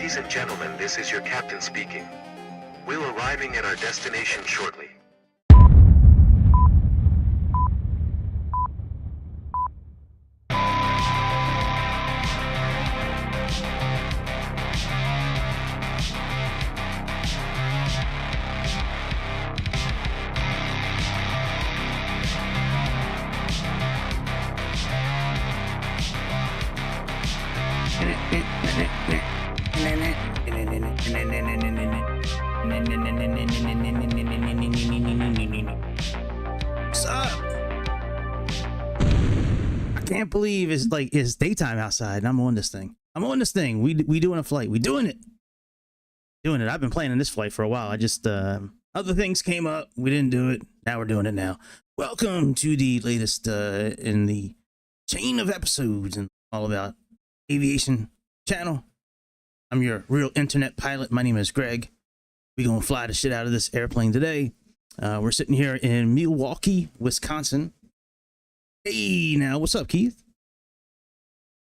Ladies and gentlemen, this is your captain speaking. We're arriving at our destination shortly. What's up? I can't believe it's daytime outside and I'm on this thing. We doing a flight. We doing it. I've been planning this flight for a while. I just other things came up. We didn't do it. Now we're doing it now. Welcome to the latest in the chain of episodes and all about aviation channel. I'm your real internet pilot. My name is Greg. We're gonna fly the shit out of this airplane today. We're sitting here in Milwaukee, Wisconsin. Hey, now what's up, Keith?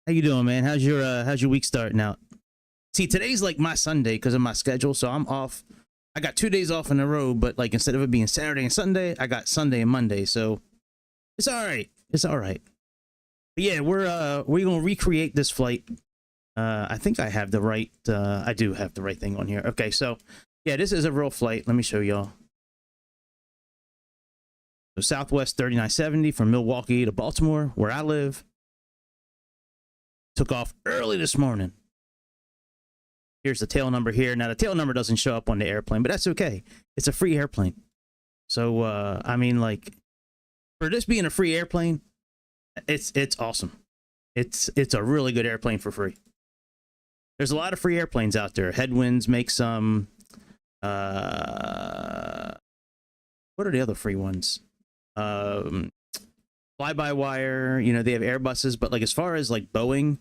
How you doing, man? How's your week starting out? See, today's like my Sunday because of my schedule, so I'm off. I got 2 days off in a row, but like instead of it being Saturday and Sunday, I got Sunday and Monday, so it's all right. It's all right. But yeah, we're gonna recreate this flight. I think I have the right. I do have the right thing on here. Okay, so yeah, this is a real flight. Let me show y'all. So Southwest 3970 from Milwaukee to Baltimore, where I live. Took off early this morning. Here's the tail number here. Now the tail number doesn't show up on the airplane, but that's okay. It's a free airplane. So I mean, like, for this being a free airplane, it's awesome. It's a really good airplane for free. There's a lot of free airplanes out there. Headwinds make some. What are the other free ones? Fly-by-wire. You know, they have Airbuses, but like as far as like Boeing,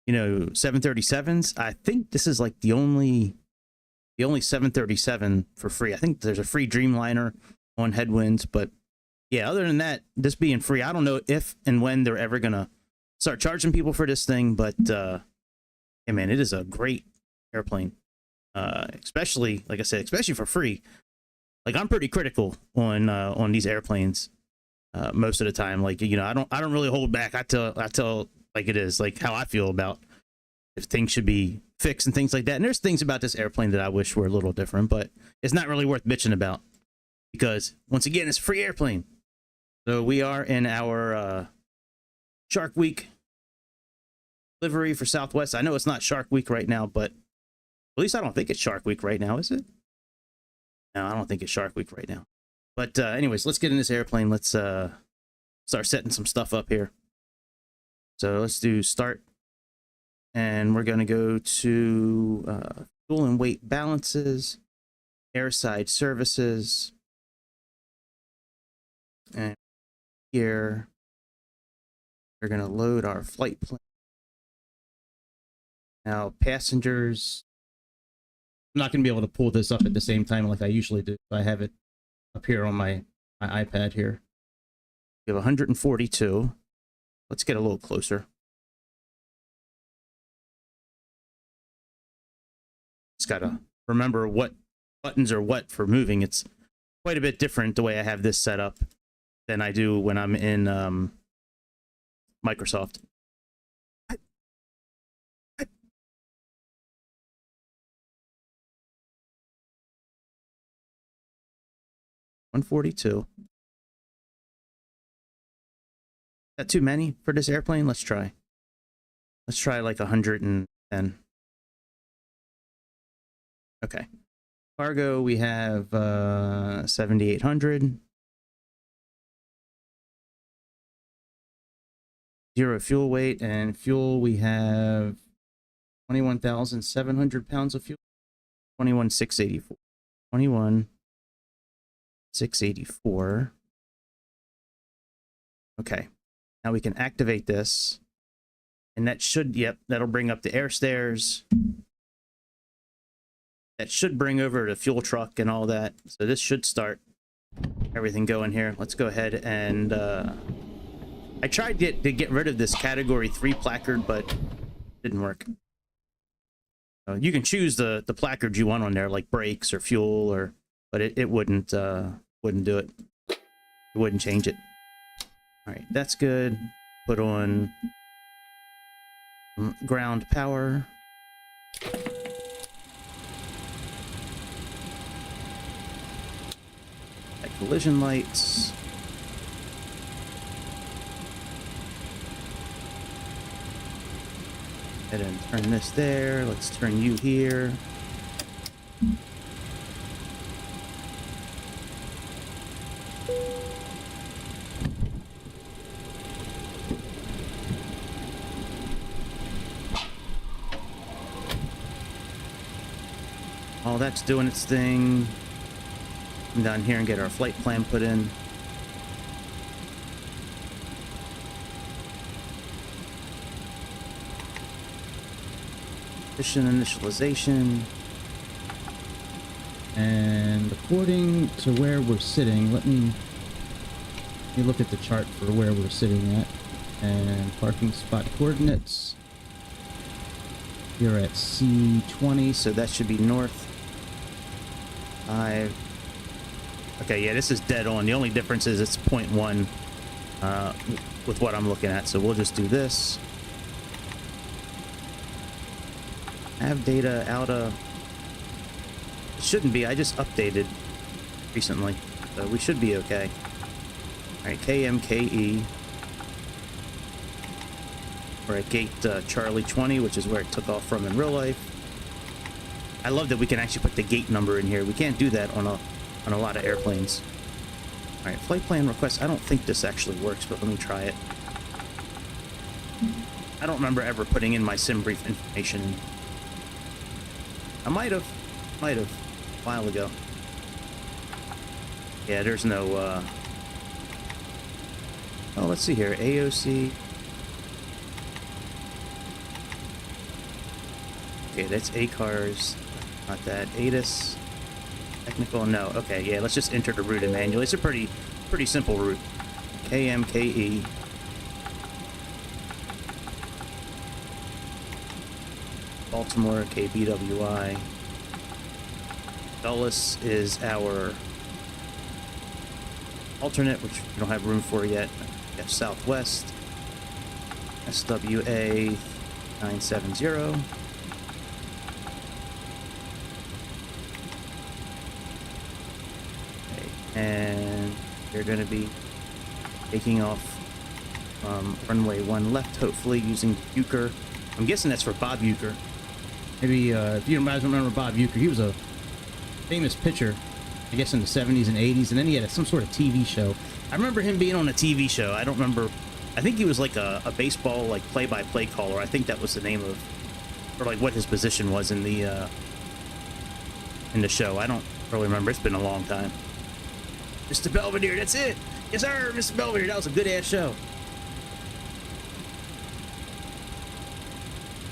you know, 737s, I think this is like the only 737 for free. I think there's a free Dreamliner on Headwinds, but yeah, other than that, this being free, I don't know if and when they're ever gonna start charging people for this thing, but yeah, man, it is a great airplane. Especially, like I said, especially for free. Like, I'm pretty critical on these airplanes most of the time. Like, you know, I don't really hold back. I tell like it is, like how I feel about if things should be fixed and things like that. And there's things about this airplane that I wish were a little different, but it's not really worth bitching about because once again, it's a free airplane. So we are in our Shark Week livery for Southwest. I know it's not Shark Week right now, but at least I don't think it's Shark Week right now, is it? No, I don't think it's Shark Week right now. But anyways, let's get in this airplane. Let's start setting some stuff up here. So let's do start. And we're going to go to fuel and weight balances, airside services. And here, we're going to load our flight plan. Now, passengers. I'm not going to be able to pull this up at the same time like I usually do. I have it up here on my iPad here. We have 142. Let's get a little closer. Just got to remember what buttons are what for moving. It's quite a bit different the way I have this set up than I do when I'm in Microsoft. 142. That too many for this airplane? Let's try like 110. Okay. Cargo, we have 7,800. Zero fuel weight, and fuel we have 21,700 pounds of fuel. 21,684. 21,684. Okay. Now we can activate this. And that should, yep, that'll bring up the air stairs. That should bring over the fuel truck and all that. So this should start everything going here. Let's go ahead and I tried to get rid of this category 3 placard, but it didn't work. You can choose the placards you want on there, like brakes or fuel, or but it wouldn't do it. It wouldn't change it. All right, that's good. Put on ground power. Collision lights. And then turn this there. Let's turn you here. All that's doing its thing. Come down here and get our flight plan put in. Mission initialization. And according to where we're sitting, let me look at the chart for where we're sitting at. And parking spot coordinates. You're at C20, so that should be north. 5. Okay, yeah, this is dead on. The only difference is it's 0.1 with what I'm looking at. So we'll just do this. Have data out of... It shouldn't be. I just updated recently. So we should be okay. Alright, KMKE. We're at gate Charlie 20, which is where it took off from in real life. I love that we can actually put the gate number in here. We can't do that on a lot of airplanes. All right, flight plan request. I don't think this actually works, but let me try it. I don't remember ever putting in my sim brief information. I might have a while ago. Yeah, there's no oh, let's see here. AOC. Okay, that's ACARS. Not that. ATIS. Technical, no. Okay, yeah, let's just enter the route in manually. It's a pretty simple route. KMKE. Baltimore, KBWI. Dulles is our alternate, which we don't have room for yet. We have Southwest. SWA 970. And they're going to be taking off runway 1 left, hopefully using Euchre. I'm guessing that's for Bob Euchre. Maybe if you guys remember Bob Euchre, he was a famous pitcher, I guess in the 70s and 80s, and then he had some sort of TV show. I remember him being on a TV show. I don't remember. I think he was like a baseball like play-by-play caller. I think that was the name of, or like what his position was in the show. I don't really remember. It's been a long time. Mr. Belvedere, that's it. Yes, sir, Mr. Belvedere. That was a good-ass show.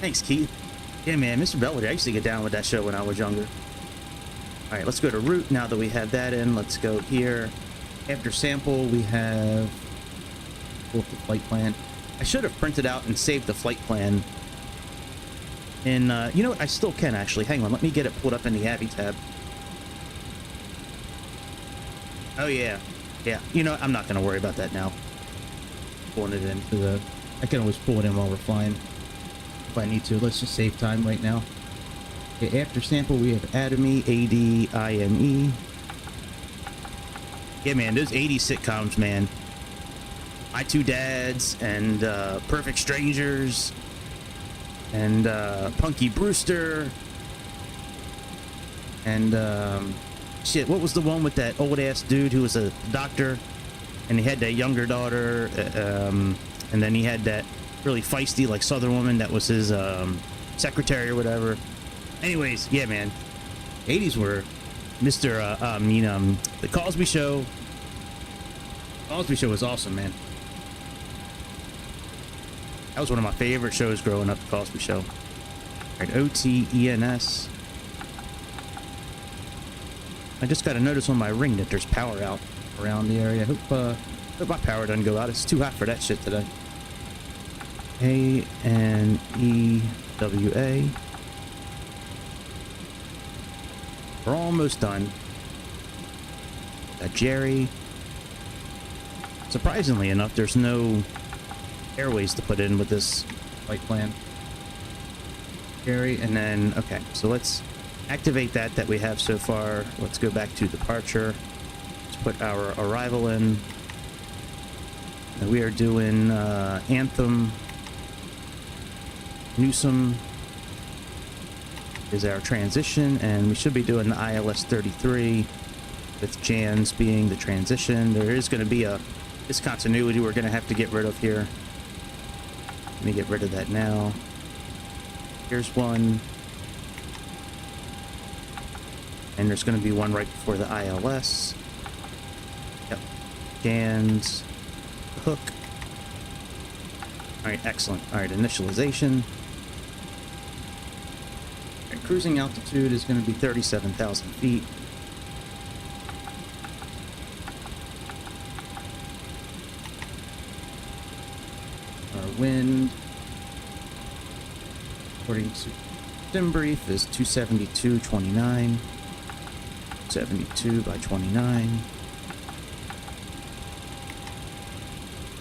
Thanks, Keith. Yeah, man, Mr. Belvedere. I used to get down with that show when I was younger. All right, let's go to route now that we have that in. Let's go here. After sample, we have pull up the flight plan. I should have printed out and saved the flight plan. And you know what? I still can, actually. Hang on. Let me get it pulled up in the Abby tab. Oh, yeah. Yeah. You know, I'm not going to worry about that now. Pulling it in. I can always pull it in while we're flying if I need to. Let's just save time right now. Okay, after sample, we have Atomy, ADIME. Yeah, man, those 80s sitcoms, man. My Two Dads and Perfect Strangers and Punky Brewster and shit, what was the one with that old ass dude who was a doctor and he had that younger daughter, and then he had that really feisty like southern woman that was his secretary or whatever. Anyways, yeah, man, 80s were the Cosby Show. Cosby Show was awesome, man. That was one of my favorite shows growing up, the Cosby Show. All right, OTENS. I just got a notice on my ring that there's power out around the area. Hope my power doesn't go out. It's too hot for that shit today. ANEWA. We're almost done. Got Jerry. Surprisingly enough, there's no airways to put in with this flight plan. Jerry, and then, okay, so let's activate that we have so far. Let's go back to departure. Let's put our arrival in. And we are doing Anthem. Newsom is our transition, and we should be doing the ILS 33 with Jans being the transition. There is going to be a discontinuity we're going to have to get rid of here. Let me get rid of that now. Here's one. And there's going to be one right before the ILS. Yep. Jans. Hook. Alright, excellent. Alright, initialization. Alright, cruising altitude is going to be 37,000 feet. Our wind, according to sim brief, is 272.29. 72 by 29.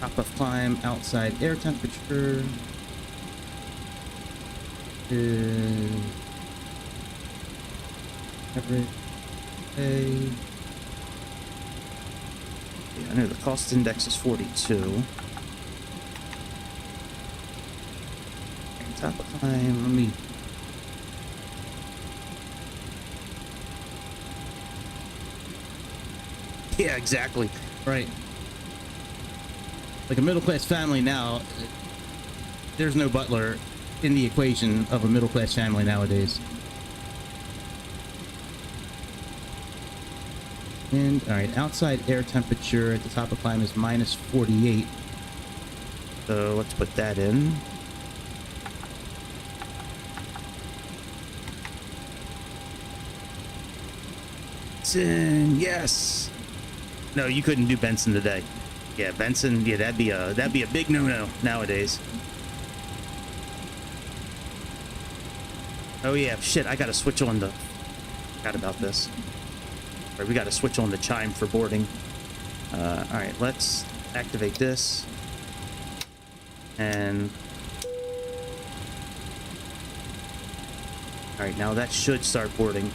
Top of climb, outside air temperature is average. Okay. Yeah, I know the cost index is 42. Top of climb, let me. Yeah, exactly. Right. Like a middle-class family now, there's no butler in the equation of a middle-class family nowadays. And, alright, outside air temperature at the top of climb is minus 48. So let's put that in. Benson, yes! No, you couldn't do Benson today. Yeah, Benson, yeah, that'd be a big no-no nowadays. Oh yeah, shit, I gotta switch on the... Forgot about this. Right, we gotta switch on the chime for boarding. Alright, let's activate this. And... Alright, now that should start boarding.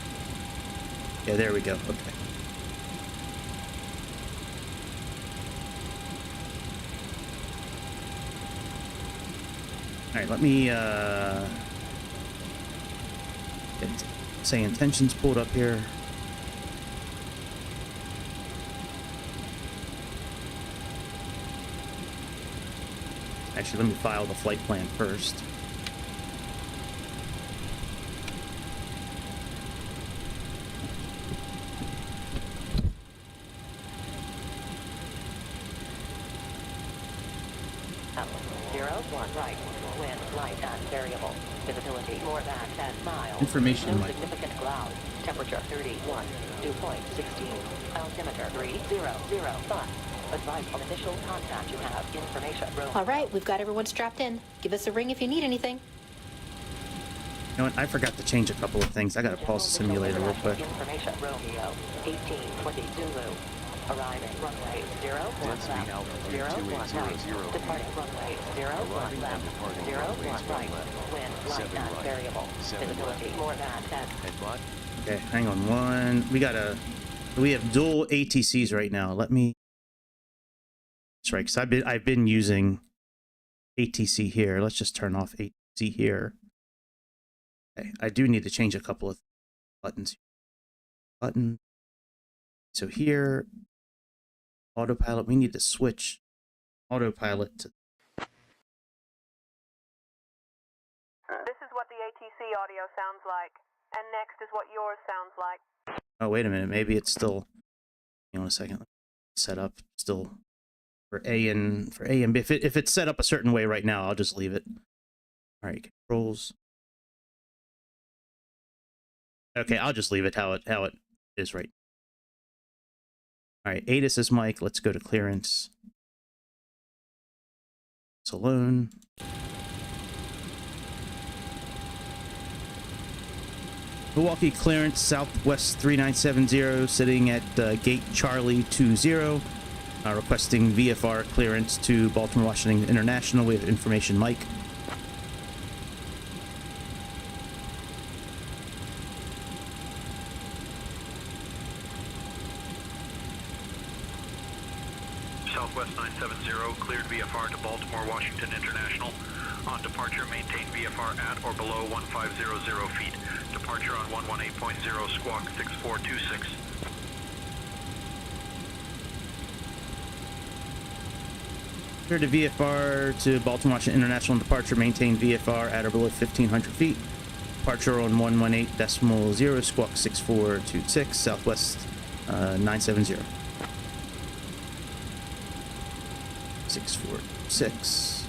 Yeah, there we go, okay. Alright, let me, get Sayintentions pulled up here. Actually, let me file the flight plan first. Information no significant cloud. Temperature 31. Dew point 16. Altimeter 3005. Advice on initial contact. You have information room. All right, we've got everyone strapped in. Give us a ring if you need anything. You know what? I forgot to change a couple of things. I gotta pause the simulator real quick. Information Romeo 1820 Zulu. Arriving runway 01 left. 01 right. Departing runway 01 left. 01 right. Wind light and variable. Visibility more than 10. Okay, hang on one. We have dual ATCs right now. Let me. That's right, because I've been using ATC here. Let's just turn off ATC here. Okay, I do need to change a couple of buttons. Button. So here, autopilot. We need to switch autopilot to. This is what the ATC audio sounds like, and next is what yours sounds like. Oh, wait a minute. Maybe it's still. Hang on a second. Set up still for A and B. If it's set up a certain way right now, I'll just leave it. All right, controls. Okay, I'll just leave it how it is right. All right, ATIS is mic. Let's go to clearance. It's alone. Milwaukee clearance, Southwest 3970, sitting at gate Charlie 20. Requesting VFR clearance to Baltimore Washington International. We have information, Mike. Southwest 970, cleared VFR to Baltimore Washington International. On departure, maintain VFR at or below 1500 feet. Departure on 118.0, squawk 6426. Clear to VFR to Baltimore Washington International. Departure, maintain VFR at or below 1500 feet. Departure on 118.0, squawk 6426, Southwest 970. 646.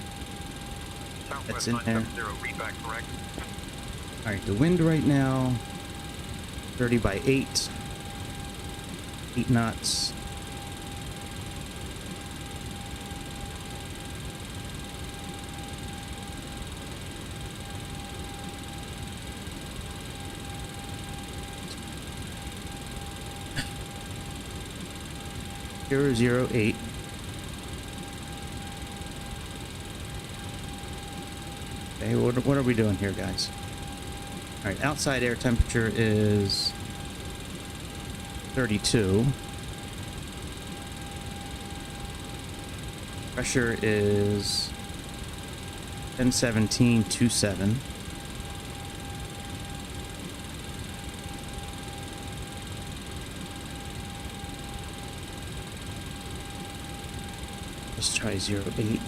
That's in there. Read back correct. All right, the wind right now, 30 by 8. 8 knots. Zero 08. Okay, what are we doing here, guys? All right, outside air temperature is 32. Pressure is 1017.27. Let's try 08.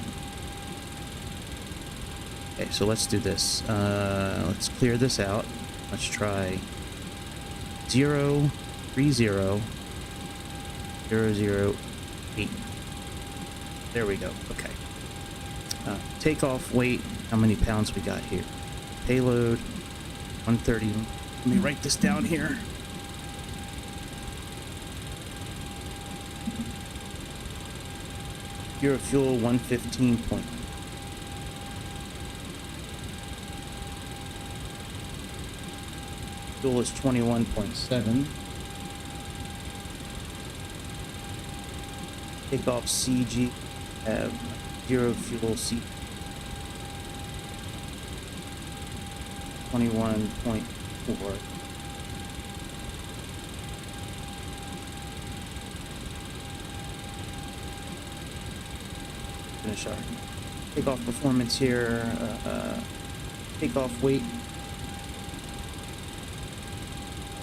Okay, so let's do this. Let's clear this out. Let's try 030 008. There we go. Okay. Takeoff weight. How many pounds we got here? Payload 130. Let me write this down here. Euro fuel 115. Fuel is 21.7. Takeoff CG have 0 fuel C 21.4. Finish our takeoff performance here. Takeoff weight.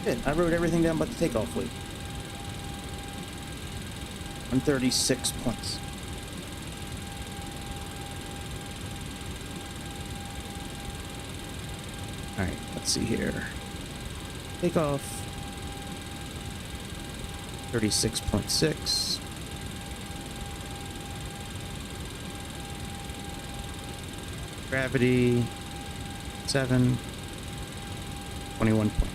Good. I wrote everything down but the takeoff weight. 136 points. Alright, let's see here. Takeoff 36.6. Gravity 7. 21 points.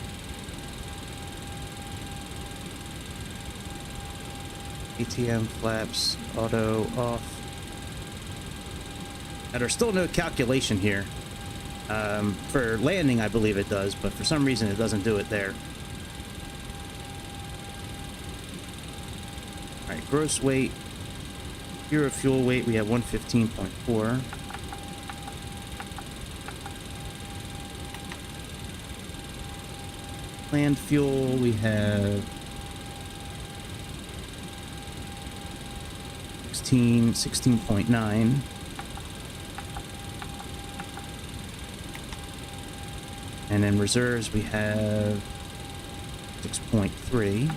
ATM flaps auto off. And there's still no calculation here. For landing, I believe it does, but for some reason it doesn't do it there. Alright, gross weight. Euro fuel weight, we have 115.4. Planned fuel, we have 16.9. And in reserves we have 6.3.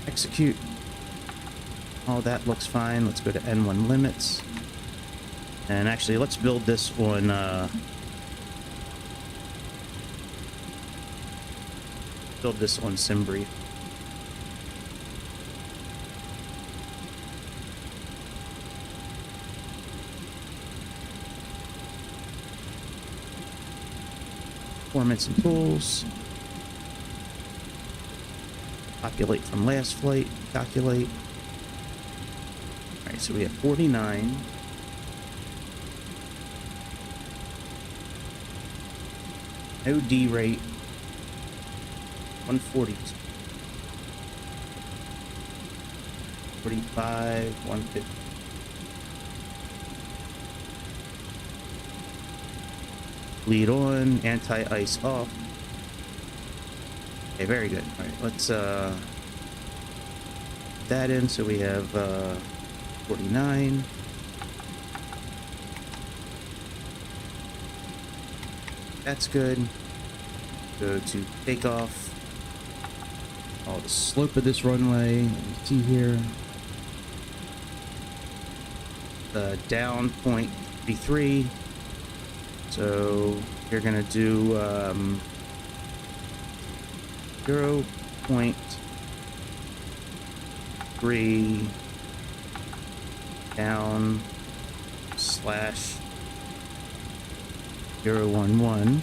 Execute. All that looks fine. Let's go to N1 limits. And actually, let's build this on SimBrief. Performance and tools. Populate from last flight. Calculate. Alright, so we have 49. No D rate. 140. 45, 150. Lead on, anti-ice off. Okay, very good. All right, let's put that in. So we have 49. That's good. Go to takeoff. Oh, the slope of this runway. Let me see here. The down point 33. So you're gonna do 0.3 down slash 011.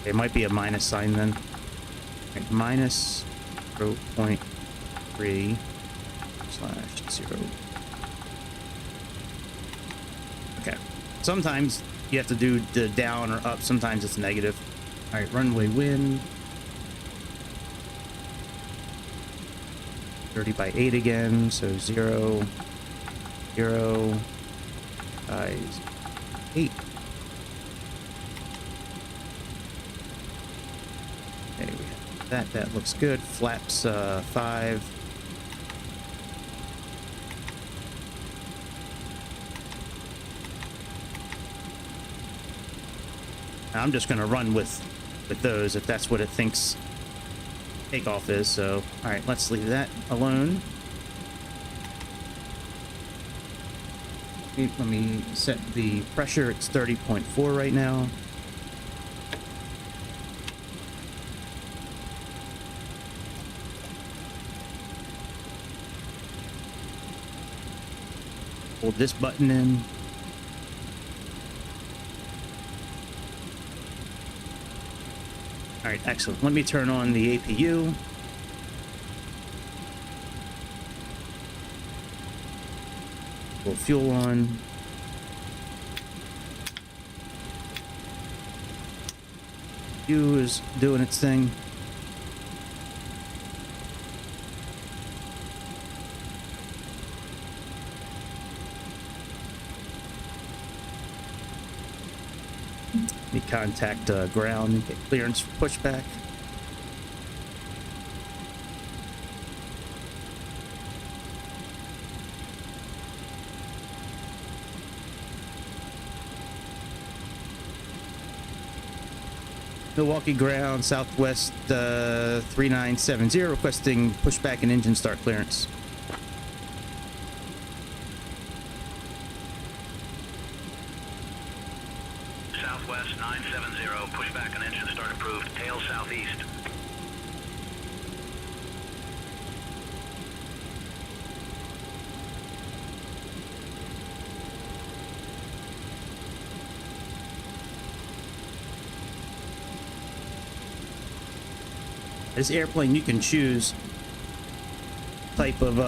There might be a minus sign then. Right, minus 0.3 slash 0. Okay. Sometimes you have to do the down or up. Sometimes it's negative. All right, runway wind. 30 by 8 again. So 0, 0, size 8. Okay, we have that. That looks good. Flaps 5. I'm just going to run with those if that's what it thinks takeoff is. So, all right, let's leave that alone. Let me set the pressure. It's 30.4 right now. Hold this button in. All right, excellent. Let me turn on the APU. Pull fuel on. APU is doing its thing. We contact ground and get clearance for pushback. Milwaukee ground, Southwest 3970, requesting pushback and engine start clearance. Southwest 970, pushback and engine start approved. Tail southeast. This airplane, you can choose type of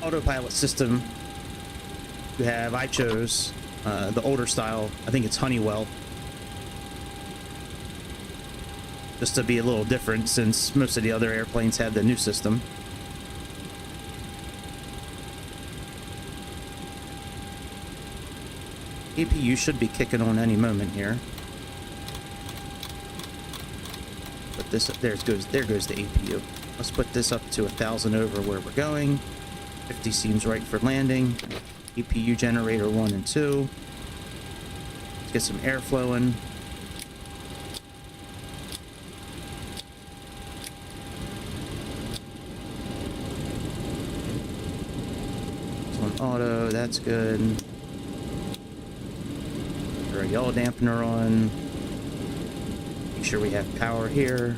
autopilot system you have. I chose the older style. I think it's Honeywell, just to be a little different since most of the other airplanes have the new system. APU should be kicking on any moment here. But this, there goes the APU. Let's put this up to 1,000 over where we're going. 50 seems right for landing. APU generator 1 and 2. Let's get some air flowing. This one auto, that's good. Throw a yellow dampener on. Make sure we have power here.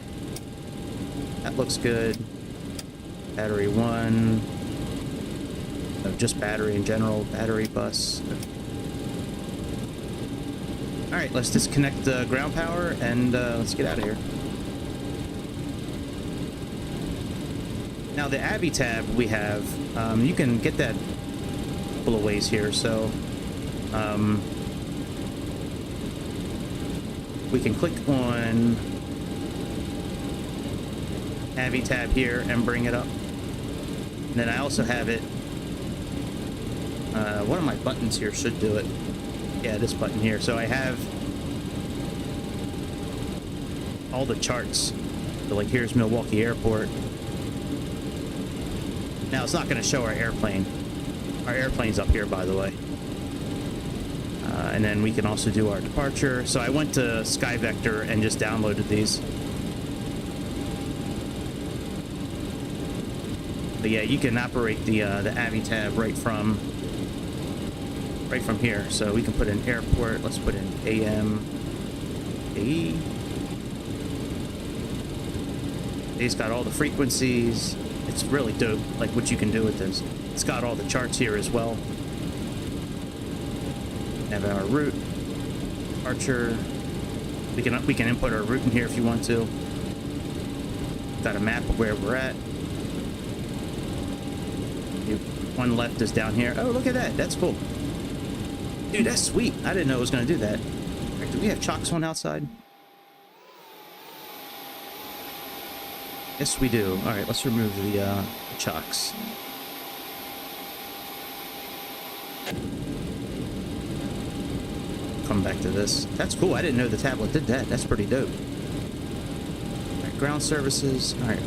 That looks good. Battery 1. No, just battery in general. Battery bus. Alright, let's disconnect the ground power and let's get out of here. Now the Abby tab we have, you can get that a couple of ways here. So we can click on Abby tab here and bring it up. And then I also have it, one of my buttons here should do it. Yeah, this button here. So I have all the charts. So like here's Milwaukee Airport. Now it's not going to show our airplane. Our airplane's up here, by the way. And then we can also do our departure. So I went to SkyVector and just downloaded these. But yeah, you can operate the Abby tab right from here. So we can put in airport. Let's put in AM, AE. It's got all the frequencies. It's really dope, like what you can do with this. It's got all the charts here as well. Have our route, departure. We can input our route in here if you want to. Got a map of where we're at. One left is down here. Oh, look at that. That's cool. Dude, that's sweet. I didn't know it was going to do that. Do we have chocks on outside? Yes, we do. All right, let's remove the chocks. Come back to this. That's cool. I didn't know the tablet did that. That's pretty dope. All right, ground services. All right,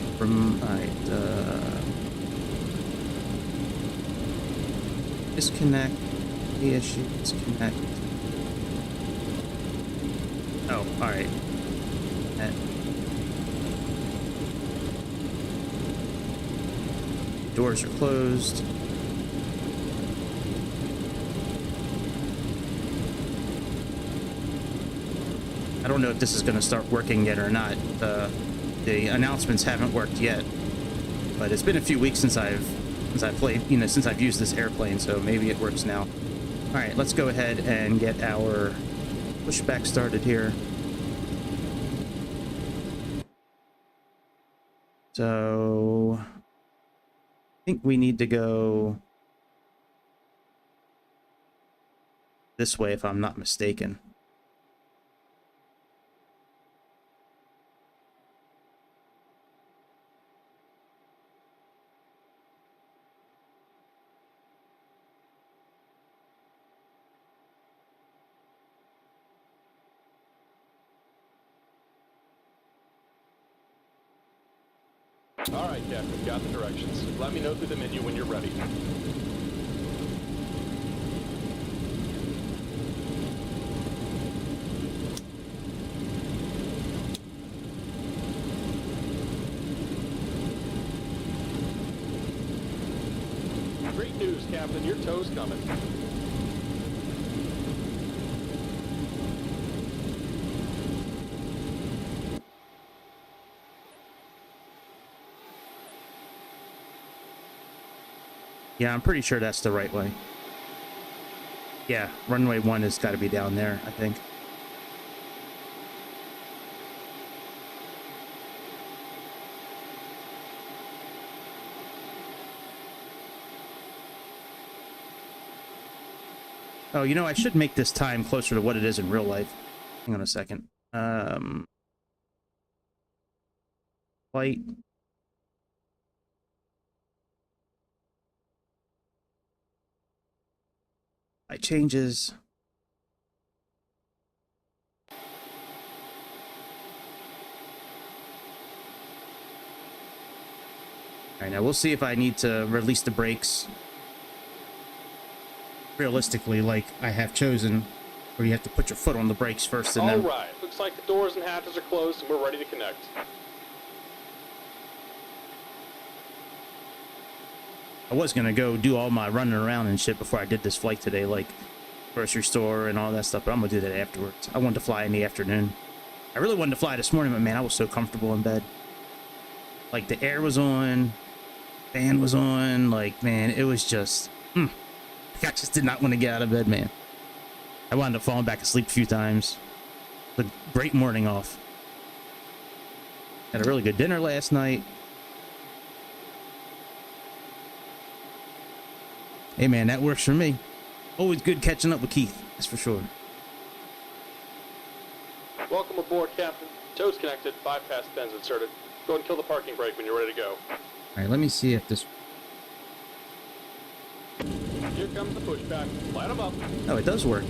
disconnect. Issue. Disconnect. Oh, all right. Doors are closed. I don't know if this is going to start working yet or not. The announcements haven't worked yet, but it's been a few weeks since I've played, since I've used this airplane, so maybe it works now. All right, let's go ahead and get our pushback started here. So I think we need to go this way if I'm not mistaken. All right, Captain, got the directions. Let me know through the menu when you're ready. Great news, Captain. Your tow's coming. Yeah, I'm pretty sure that's the right way. Yeah, runway 1 has got to be down there, I think. Oh, I should make this time closer to what it is in real life. Hang on a second. Flight. Changes. All right, now we'll see if I need to release the brakes realistically, like I have chosen, where you have to put your foot on the brakes first and then... All right, looks like the doors and hatches are closed and we're ready to connect. I was gonna go do all my running around and shit before I did this flight today, like grocery store and all that stuff, but I'm gonna do that afterwards. I wanted to fly in the afternoon. I really wanted to fly this morning, but man, I was so comfortable in bed. Like the air was on, fan was on, like man, it was just, I just did not want to get out of bed, man. I wound up falling back asleep a few times. A great morning off. Had a really good dinner last night. Hey man, that works for me. Always good catching up with Keith, that's for sure. Welcome aboard, Captain. Toes connected, bypass pins inserted. Go ahead and kill the parking brake when you're ready to go. Alright, let me see if this... Here comes the pushback. Light them up. Oh, it does work.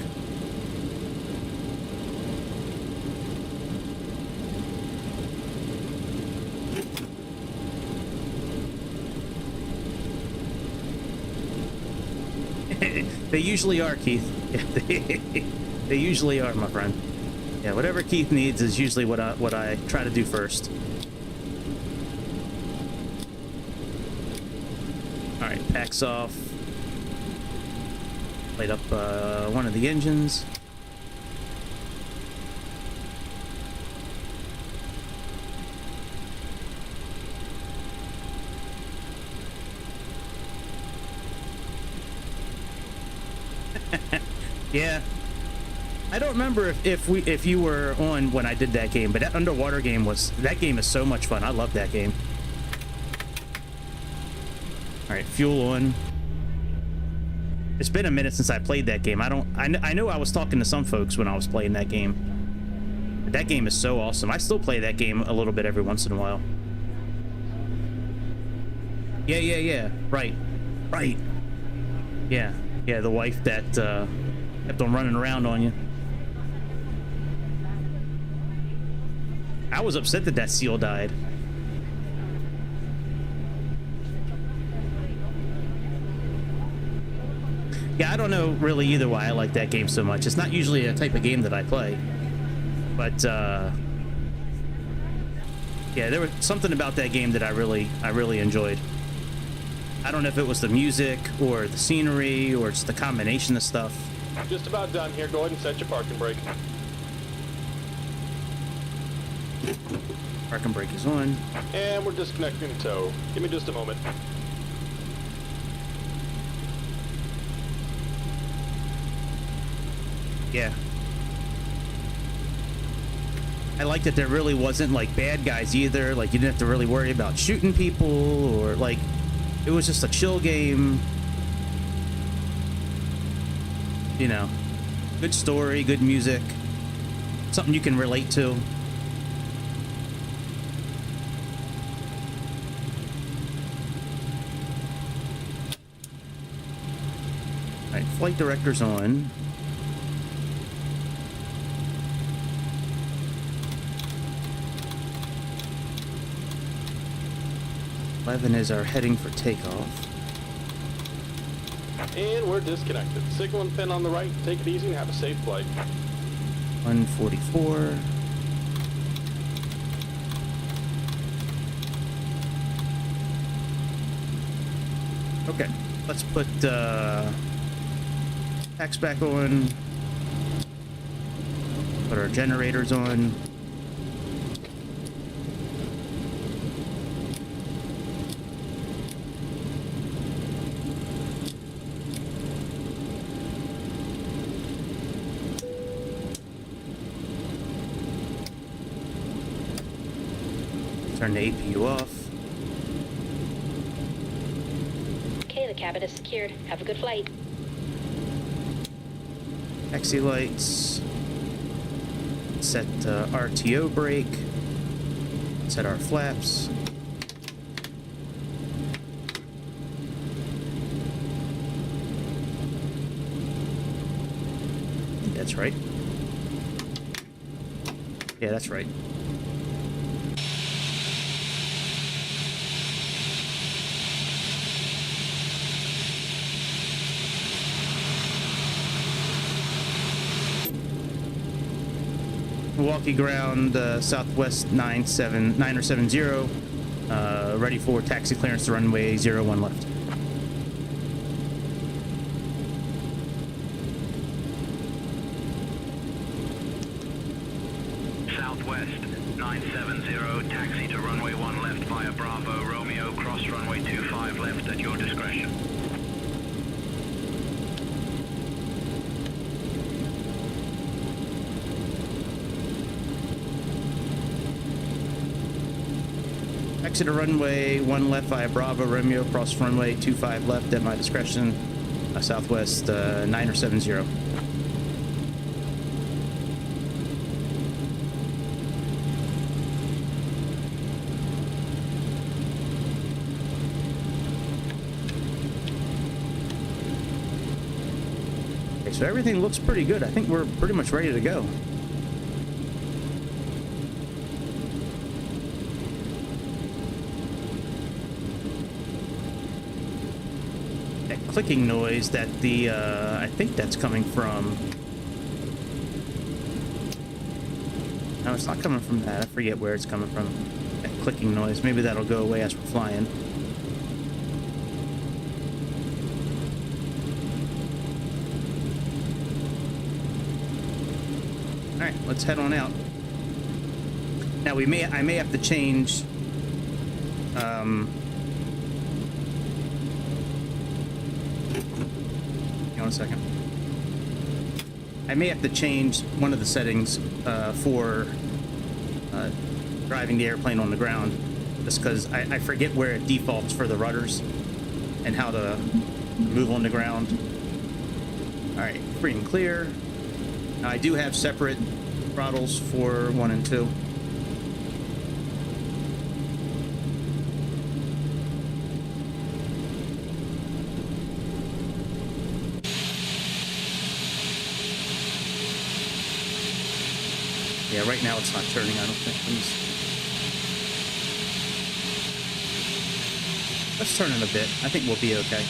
They usually are, Keith. They usually are, my friend. Yeah, whatever Keith needs is usually what I try to do first. All right, packs off. Light up one of the engines. Yeah, I don't remember if you were on when I did that game, but that underwater game is so much fun. I love that game. All right, fuel on. It's been a minute since I played that game. I know I was talking to some folks when I was playing that game. But that game is so awesome. I still play that game a little bit every once in a while. Yeah. Right. Yeah, the wife that kept on running around on you. I was upset that seal died. Yeah, I don't know really either why I like that game so much. It's not usually a type of game that I play. But, yeah, there was something about that game that I really enjoyed. I don't know if it was the music or the scenery or it's the combination of stuff. Just about done here. Go ahead and set your parking brake. Parking brake is on. And we're disconnecting the tow. Give me just a moment. Yeah. I like that there really wasn't like bad guys either. Like you didn't have to really worry about shooting people or like it was just a chill game. You know, good story, good music, something you can relate to. All right, flight director's on. Eleven is our heading for takeoff. And we're disconnected. Signal and pin on the right. Take it easy and have a safe flight. 144. Okay, let's put packs back on. Put our generators on. Turn the APU off. Okay, the cabin is secured. Have a good flight. Taxi lights. Set RTO brake. Set our flaps. That's right. Yeah, that's right. Milwaukee ground, Southwest 970, ready for taxi clearance to runway 01 left. Southwest 970, taxi to runway 1 left via Bravo, Romeo, cross runway 25 left at your discretion. Exit to runway 1 left via Bravo, Romeo, cross runway 25 left at my discretion. Southwest 970. Okay, so everything looks pretty good. I think we're pretty much ready to go. Clicking noise that the I think that's coming from. No, it's not coming from that. I forget where it's coming from. That clicking noise. Maybe that'll go away as we're flying. All right, let's head on out. Now I may have to change. One second. I may have to change one of the settings for driving the airplane on the ground, just because I forget where it defaults for the rudders and how to move on the ground. All right, free and clear. Now I do have separate throttles for 1 and 2. Yeah, right now it's not turning, I don't think. Let's turn it a bit. I think we'll be okay.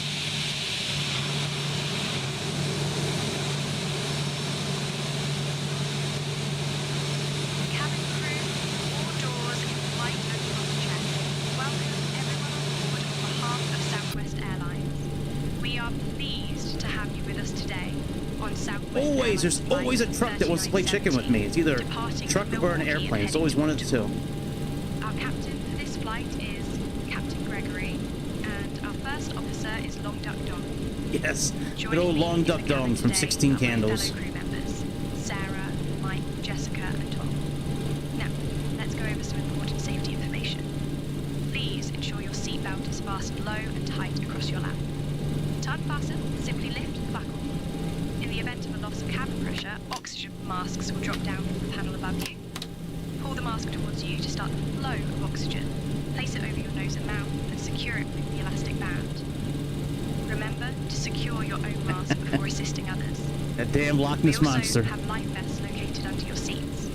Cabin crew, all doors in flight and cross-check. Welcome everyone on board on behalf of Southwest Airlines. We are pleased to have you with us today on Southwest Always, there's Airlines always a truck that wants to play chicken with me. It's either a truck or an airplane. It's always one of the two. Our captain for this flight is Captain Gregory, and our first officer is Long Duck Dong. Yes, good Joining old me Long in Duck the cabin Dong from today 16 are my Candles. fellow crew members, Sarah, Mike, Jessica, and Tom. Now, let's go over some important safety information. Please ensure your seatbelt is fastened low and tight across your lap. To unfasten, simply lift the buckle. In the event of a loss of cabin pressure, oxygen masks will drop down from the panel above you. Pull the mask towards you to start the flow of oxygen. Place it over your nose and mouth and secure it with the elastic band. Remember to secure your own mask before assisting others. That damn Loch Ness We also monster. have life vests located under your seats.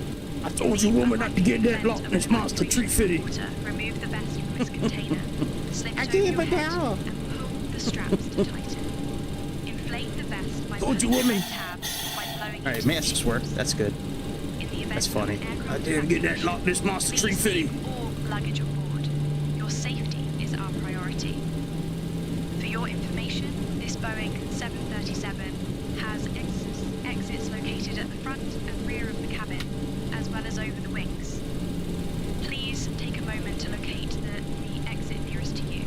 I told you, woman, not to get that Loch Ness monster tree fitty. Remove the vest from its container. Slip I it over gave your a head dollar. and pull the straps to tighten. Inflate the vest by Told you, pulling the woman. red tabs by blowing All right, into the masks seat. work. That's good. In the event That's of funny. an aircraft I didn't get that Loch Ness monster tree please fitty. leave all luggage on board. Your safety is our priority. For your information, this Boeing 737 has exits located at the front and rear of the cabin, as well as over the wings. Please take a moment to locate the exit nearest to you,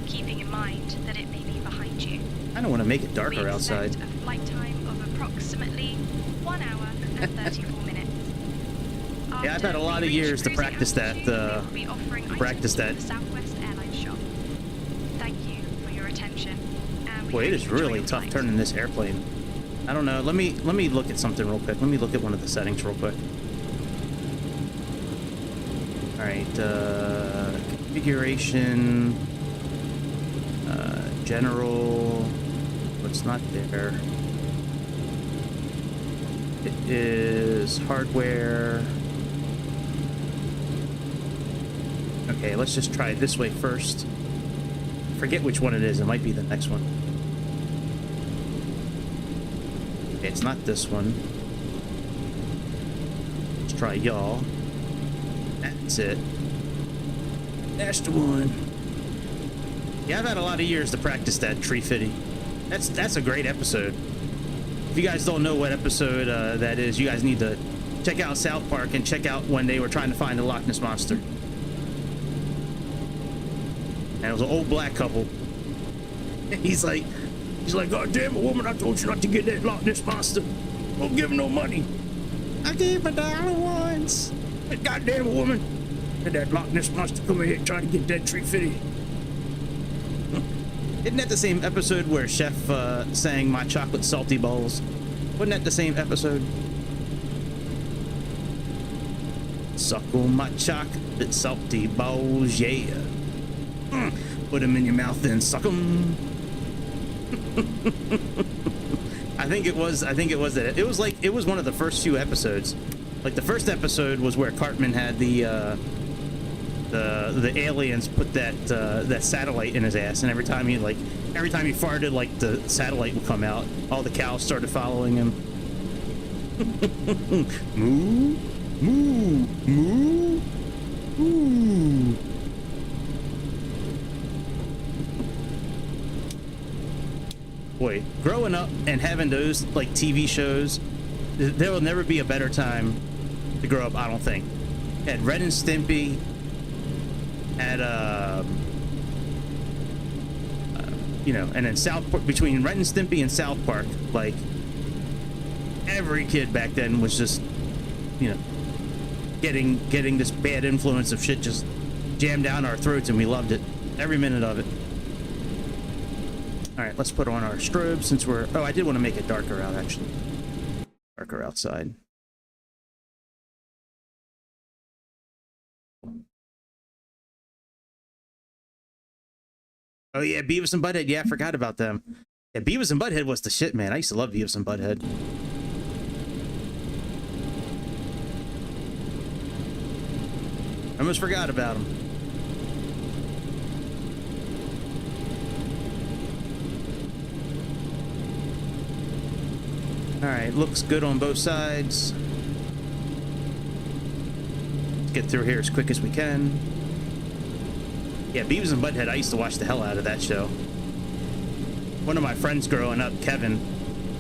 keeping in mind that it may be behind you. I don't want to make it We darker outside. expect a flight time of approximately 1 hour and 34 minutes. Yeah, I've had a lot of years to practice that, practice that. Southwest Airlines shop. Thank you for your attention. And we Boy, it hope is you enjoy really your tough flight. turning this airplane. I don't know. Let me look at something real quick. Let me look at one of the settings real quick. All right, configuration, general. What's not there? It is hardware. Okay, let's just try it this way first. Forget which one it is. It might be the next one. Okay, it's not this one. Let's try y'all. That's it. That's the one. Yeah, I've had a lot of years to practice that tree fitty. That's a great episode. If you guys don't know what episode that is, you guys need to check out South Park and check out when they were trying to find the Loch Ness monster. And it was an old black couple. He's like, God damn it, woman, I told you not to get that Loch Ness monster. Don't give him no money. I gave $1 once. That goddamn woman. And that Loch Ness monster come in here trying to get that tree fitty. Isn't that the same episode where Chef sang My Chocolate Salty Balls? Wasn't that the same episode? Suckle my chocolate salty balls, yeah. Put them in your mouth and suck them. I think it was that. It was like, it was one of the first few episodes. Like the first episode was where Cartman had the aliens put that satellite in his ass, and every time he farted, like the satellite would come out. All the cows started following him. Moo, moo, moo, moo. Boy, growing up and having those like TV shows, there will never be a better time to grow up, I don't think. Had Ren and Stimpy, had you know, and then South Park. Between Ren and Stimpy and South Park, like every kid back then was just, you know, getting this bad influence of shit just jammed down our throats, and we loved it, every minute of it. All right, let's put on our strobe since we're... Oh, I did want to make it darker out, actually. Darker outside. Oh, yeah, Beavis and Butthead. Yeah, I forgot about them. Yeah, Beavis and Butthead was the shit, man. I used to love Beavis and Butthead. I almost forgot about them. All right, looks good on both sides. Let's get through here as quick as we can. Yeah, Beavis and Butthead, I used to watch the hell out of that show. One of my friends growing up, Kevin,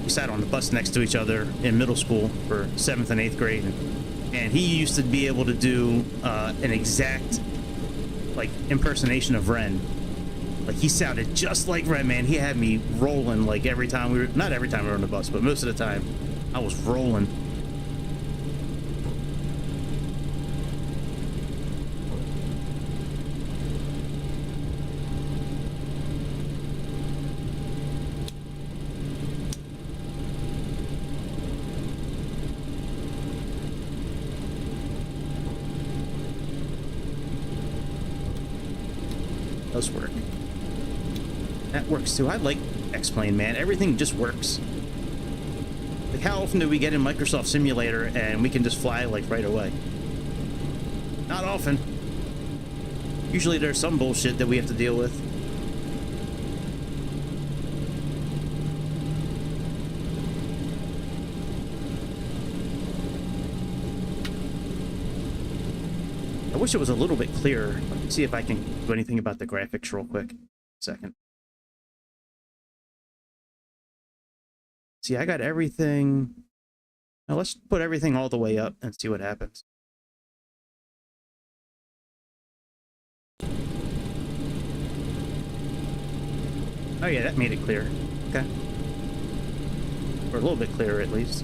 we sat on the bus next to each other in middle school for 7th and 8th grade. And he used to be able to do an exact, like, impersonation of Ren. Like, he sounded just like Ren, man. He had me rolling, like, every time we were... Not every time we were on the bus, but most of the time, I was rolling. Does work. That works too. I like X-Plane, man. Everything just works. Like, how often do we get in Microsoft Simulator and we can just fly, like, right away? Not often. Usually there's some bullshit that we have to deal with. I wish it was a little bit clearer. Let me see if I can do anything about the graphics real quick. Second. See, I got everything. Now let's put everything all the way up and see what happens. Oh yeah, that made it clear. Okay. Or a little bit clearer at least.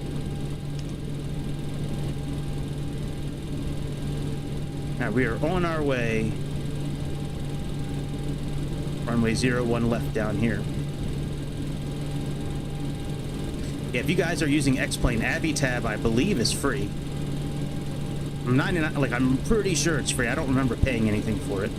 Now we are on our way. Runway 01 left down here. Yeah, if you guys are using X-Plane, AviTab, I believe, is free. I'm pretty sure it's free. I don't remember paying anything for it.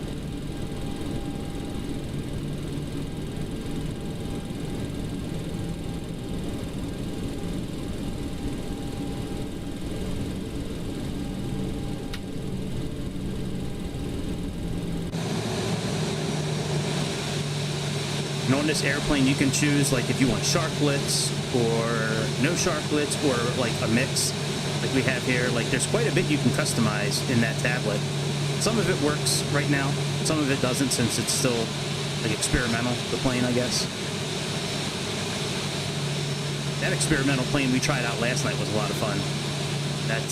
And on this airplane, you can choose, like, if you want sharklets or no sharklets or, like, a mix, like we have here. Like, there's quite a bit you can customize in that tablet. Some of it works right now. Some of it doesn't, since it's still, like, experimental, the plane, I guess. That experimental plane we tried out last night was a lot of fun. That,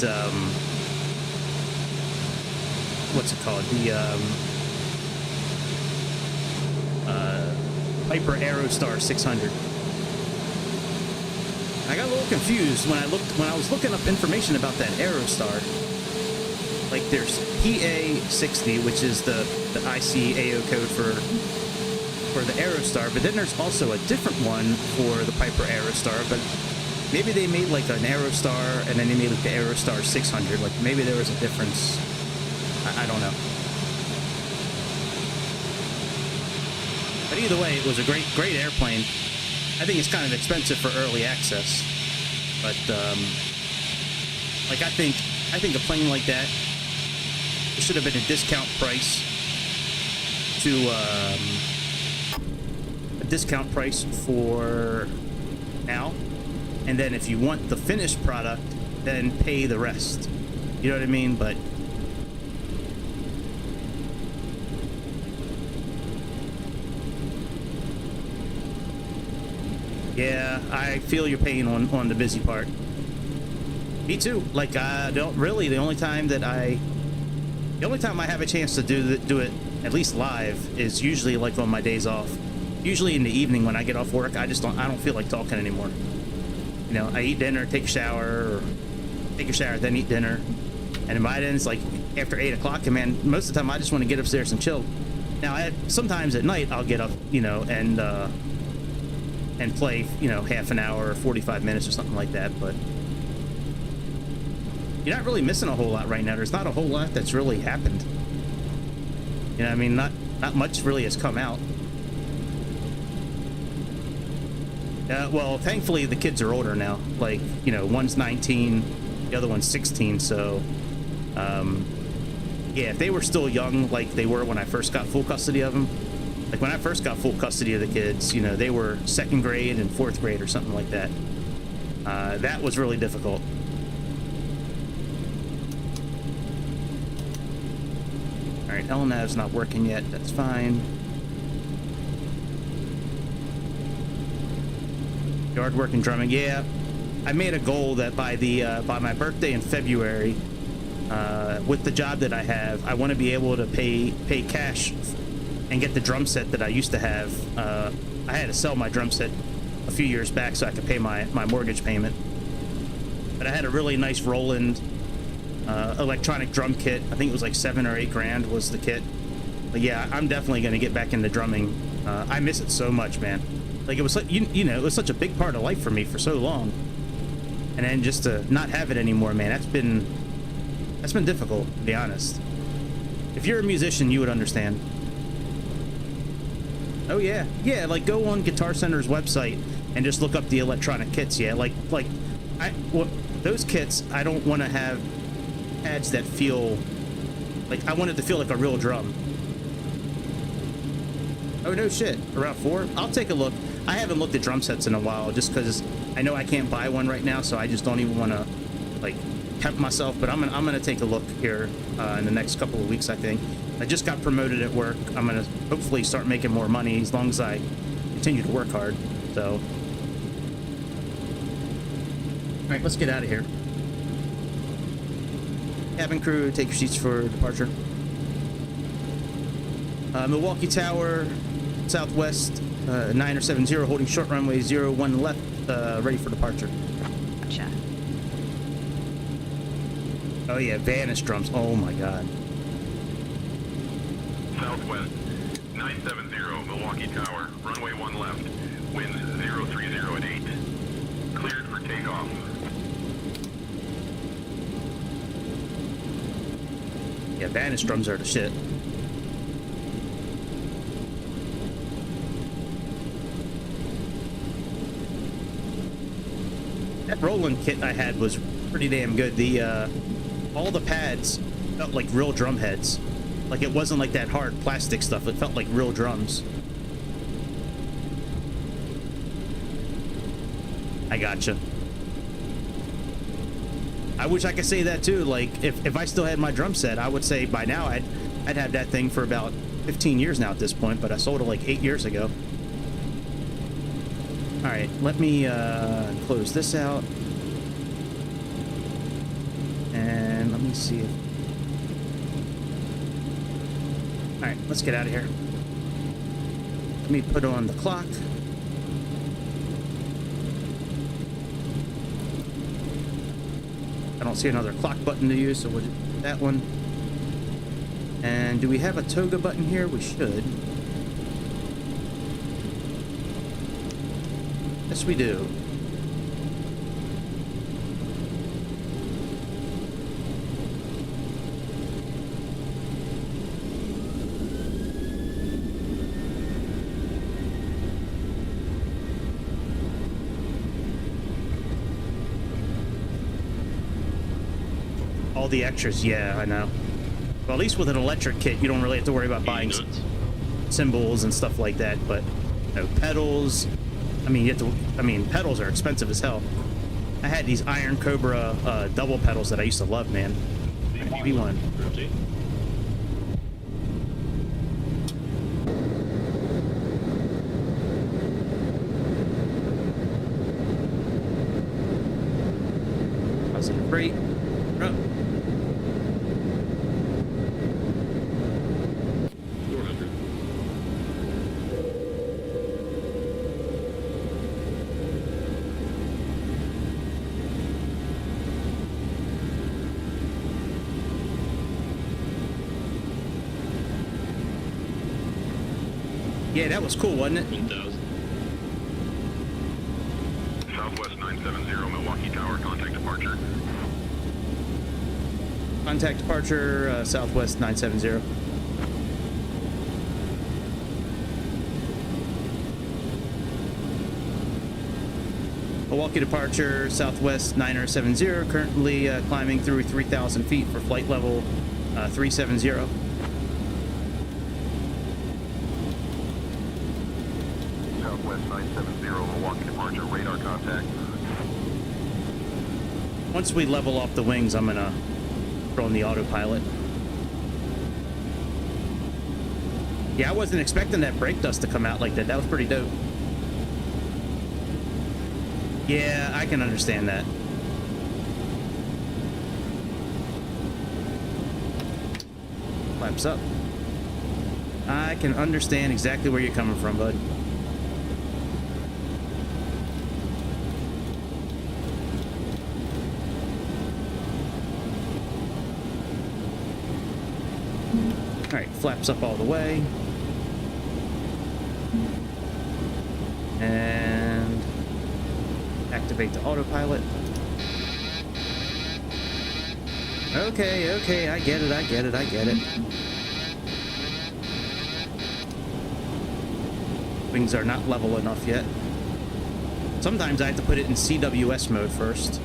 what's it called? The, Piper Aerostar 600. I got a little confused when I was looking up information about that Aerostar. Like, there's PA60, which is the ICAO code for for the Aerostar, but then there's also a different one for the Piper Aerostar, but maybe they made like an Aerostar and then they made like the Aerostar 600. Like maybe there was a difference. I don't know. But either way, it was a great airplane. I think it's kind of expensive for early access, but like I think a plane like that, it should have been a discount price for now, and then if you want the finished product, then pay the rest. You know what I mean? But yeah, I feel your pain on the busy part. Me too. Like I don't really. The only time I have a chance to do it at least live is usually like on my days off. Usually in the evening when I get off work, I don't feel like talking anymore. You know, I eat dinner, take a shower, then eat dinner, and by then it's like after 8 o'clock. And man, most of the time I just want to get upstairs and chill. Now, sometimes at night I'll get up, you know, and play, you know, half an hour or 45 minutes or something like that. But you're not really missing a whole lot right now. There's not a whole lot that's really happened. You know, I mean, not much really has come out. Well, thankfully the kids are older now. Like, you know, one's 19, the other one's 16. So, yeah, if they were still young, like they were when I first got full custody of them. Like when I first got full custody of the kids, you know, they were 2nd grade and 4th grade or something like that. That was really difficult. All right, LNAV's not working yet. That's fine. Yard work and drumming. Yeah, I made a goal that by my birthday in February, with the job that I have, I want to be able to pay cash and get the drum set that I used to have. I had to sell my drum set a few years back so I could pay my mortgage payment. But I had a really nice Roland electronic drum kit. I think it was like $7 or $8 grand was the kit. But yeah, I'm definitely going to get back into drumming. I miss it so much, man. Like it was, you know, it was such a big part of life for me for so long, and then just to not have it anymore, man, that's been difficult, to be honest. If you're a musician, you would understand. Oh yeah, like go on Guitar Center's website and just look up the electronic kits. Yeah, like those kits, I don't want to have pads that feel like, I want it to feel like a real drum. Oh no shit, around 4? I'll take a look. I haven't looked at drum sets in a while just because I know I can't buy one right now, so I just don't even want to like tempt myself. But I'm gonna take a look here in the next couple of weeks. I think I just got promoted at work. I'm gonna hopefully start making more money as long as I continue to work hard. So, all right, let's get out of here. Cabin crew, take your seats for departure. Milwaukee Tower, Southwest, 970, holding short runway 01 left, ready for departure. Gotcha. Oh yeah, Vanish drums. Oh my god. Southwest, 970, Milwaukee Tower, runway 1 left, wind 030 at 8. Cleared for takeoff. Yeah, Vanish drums are the shit. That Roland kit I had was pretty damn good. All the pads felt like real drum heads. Like it wasn't like that hard plastic stuff. It felt like real drums. I gotcha. I wish I could say that too. Like if I still had my drum set, I would say by now I'd have that thing for about 15 years now at this point, but I sold it like 8 years ago. All right, let me close this out. And let me see if... All right, let's get out of here. Let me put on the clock. I don't see another clock button to use, so we'll do that one. And do we have a toga button here? We should. Yes, we do. All the extras, yeah, I know. Well, at least with an electric kit, you don't really have to worry about buying symbols and stuff like that. But you know, pedals. I mean, you have to. I mean, pedals are expensive as hell. I had these Iron Cobra double pedals that I used to love, man. V1. How's it great? Oh. Yeah, that was cool, wasn't it? 1000. Southwest 970, Milwaukee Tower, contact departure. Contact departure, Southwest 970. Milwaukee departure, Southwest 970, currently climbing through 3,000 feet for flight level 370. Southwest 970, Milwaukee departure, radar contact. Once we level off the wings, I'm gonna throw in the autopilot. Yeah, I wasn't expecting that brake dust to come out like that. That was pretty dope. Yeah, I can understand that. Flaps up. I can understand exactly where you're coming from, bud. All right, flaps up all the way. And activate the autopilot. Okay, I get it. Wings are not level enough yet. Sometimes I have to put it in CWS mode first.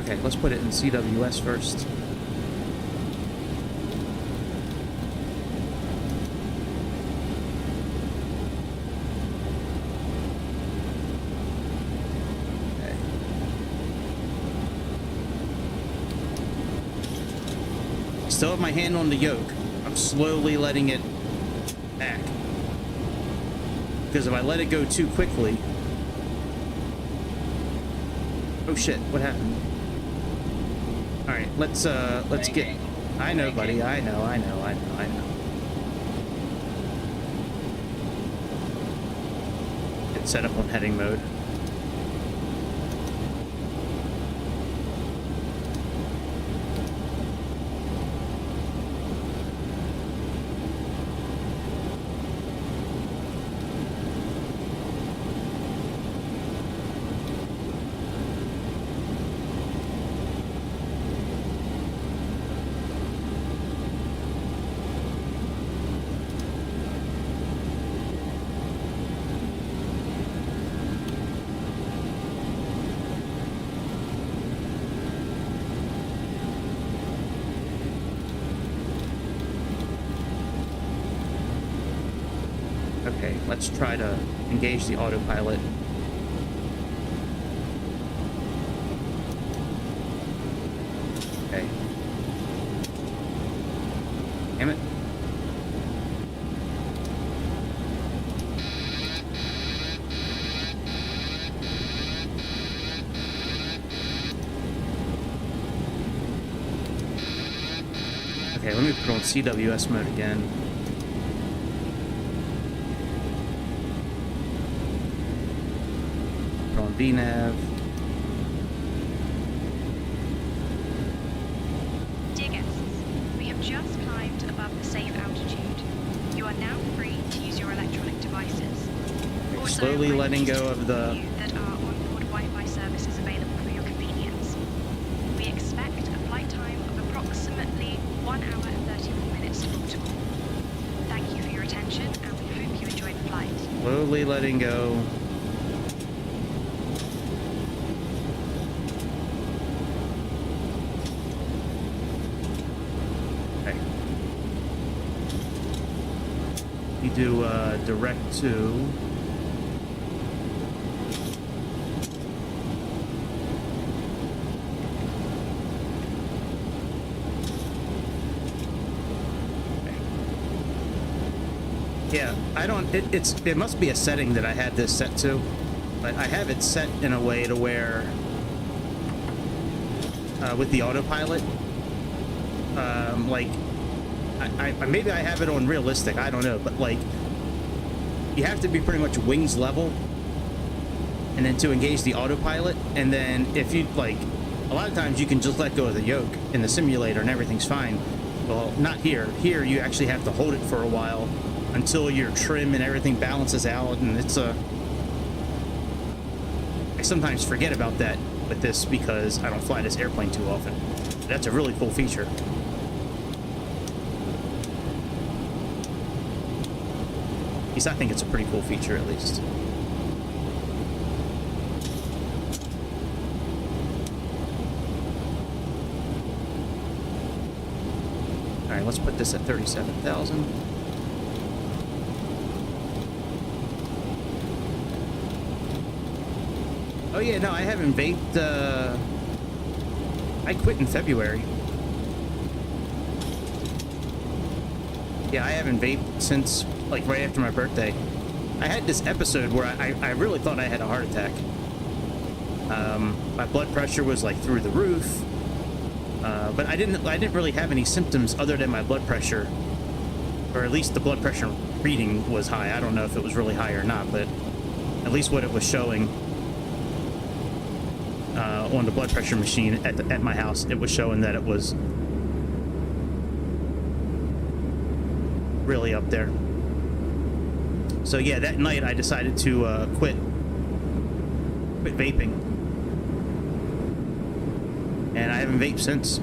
Okay, let's put it in CWS first. Okay. Still have my hand on the yoke. I'm slowly letting it back. Because if I let it go too quickly... Oh shit, what happened? Alright, let's get... I know, buddy, I know. Get set up on heading mode. Okay, let's try to engage the autopilot. Okay. Damn it. Okay, let me put on CWS mode again. On VNav. Dear guests, we have just Slowly letting go of the... That our onboard Wi-Fi service is available for your convenience. We expect a flight time of approximately 1 hour and 31 minutes to Baltimore. Thank you for your attention, and we hope you enjoy the flight. Slowly letting go. Okay. We do direct to... Yeah, I don't, it must be a setting that I had this set to, but I have it set in a way to where, with the autopilot, like, maybe I have it on realistic, I don't know, but like, you have to be pretty much wings level, and then to engage the autopilot, and then if you, like, a lot of times you can just let go of the yoke in the simulator and everything's fine. Well, not here. Here you actually have to hold it for a while until your trim and everything balances out, and it's a... I sometimes forget about that with this because I don't fly this airplane too often. That's a really cool feature. At least I think it's a pretty cool feature, at least. Alright, let's put this at 37,000. Oh yeah, no, I haven't vaped, I quit in February. Yeah, I haven't vaped since, like, right after my birthday. I had this episode where I really thought I had a heart attack. My blood pressure was, like, through the roof. But I didn't really have any symptoms other than my blood pressure. Or at least the blood pressure reading was high. I don't know if it was really high or not, but at least what it was showing on the blood pressure machine at my house, it was showing that it was really up there. So yeah, that night I decided to quit vaping, and I haven't vaped since.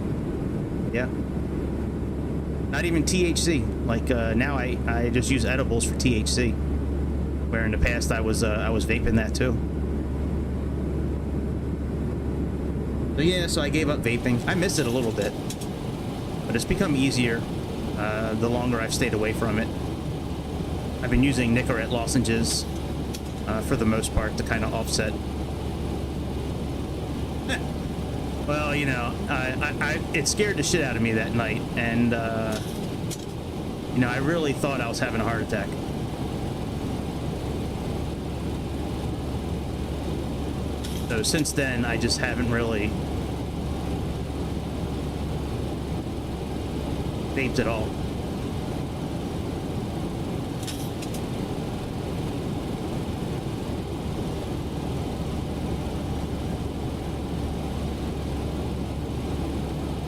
Yeah, not even THC. Like now I just use edibles for THC, where in the past I was vaping that too. So yeah, so I gave up vaping. I miss it a little bit, but it's become easier the longer I've stayed away from it. I've been using Nicorette lozenges for the most part to kind of offset. Well, you know, it scared the shit out of me that night, and you know, I really thought I was having a heart attack. So since then, I just haven't really vaped at all.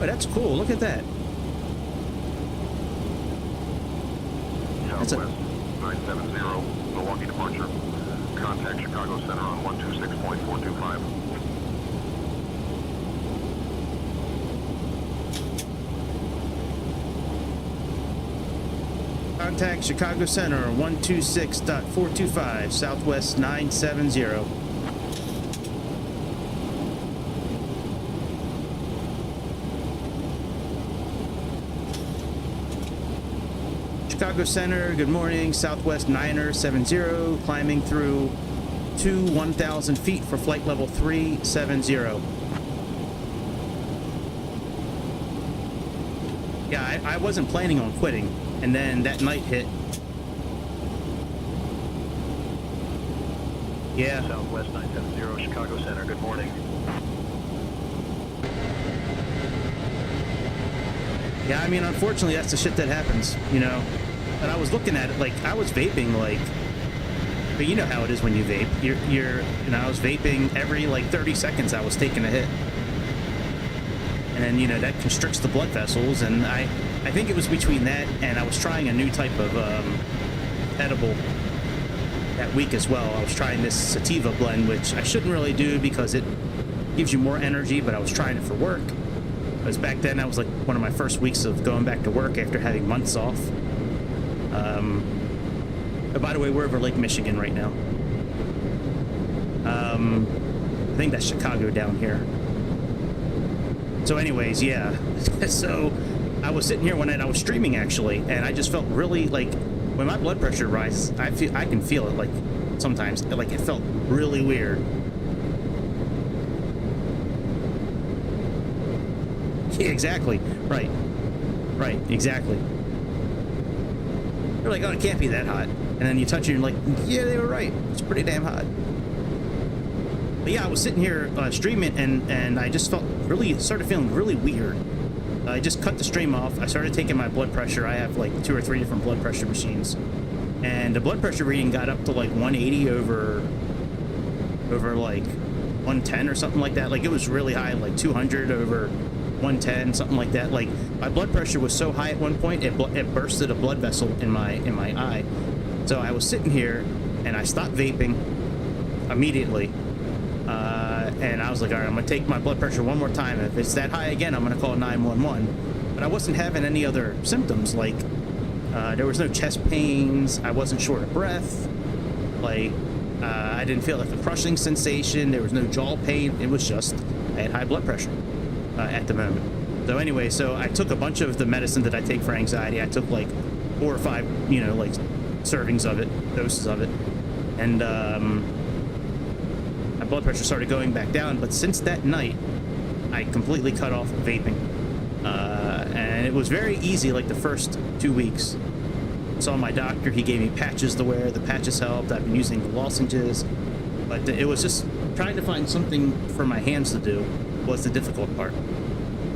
Oh, that's cool. Look at that. Southwest 970, Milwaukee departure. Contact Chicago Center on 126.425. Contact Chicago Center 126.425, Southwest 970. Chicago Center, good morning, Southwest 970, climbing through 1,000 feet for flight level 370. Yeah, I wasn't planning on quitting, and then that night hit. Yeah. Southwest 970, Chicago Center, good morning. Yeah, I mean, unfortunately, that's the shit that happens, you know. But I was looking at it, like, I was vaping, like, but you know how it is when you vape. You know, I was vaping every, like, 30 seconds I was taking a hit. And then, you know, that constricts the blood vessels, and I think it was between that and I was trying a new type of edible that week as well. I was trying this sativa blend, which I shouldn't really do because it gives you more energy, but I was trying it for work. Because back then, that was like one of my first weeks of going back to work after having months off. Oh, by the way, we're over Lake Michigan right now. I think that's Chicago down here. So anyways, yeah. So I was sitting here one night, I was streaming actually, and I just felt really like, when my blood pressure rises, I can feel it like sometimes, like it felt really weird. Yeah, exactly. Right. Right, exactly. You're like, oh, it can't be that hot. And then you touch it and you're like, yeah, they were right. It's pretty damn hot. But yeah, I was sitting here streaming and I just started feeling really weird. I just cut the stream off. I started taking my blood pressure. I have like 2 or 3 different blood pressure machines. And the blood pressure reading got up to like 180 over like 110 or something like that. Like it was really high, like 200 over 110, something like that. Like my blood pressure was so high at one point, it bursted a blood vessel in my eye. So I was sitting here and I stopped vaping immediately. And I was like, all right, I'm gonna take my blood pressure one more time. If it's that high again, I'm gonna call 911. But I wasn't having any other symptoms. Like there was no chest pains. I wasn't short of breath. Like I didn't feel like a crushing sensation. There was no jaw pain. It was just I had high blood pressure at the moment. So anyway, so I took a bunch of the medicine that I take for anxiety. I took like 4 or 5, you know, like servings of it, doses of it, and my blood pressure started going back down. But since that night, I completely cut off vaping, and it was very easy. Like the first 2 weeks, saw my doctor. He gave me patches to wear. The patches helped. I've been using the lozenges, but it was just trying to find something for my hands to do was the difficult part.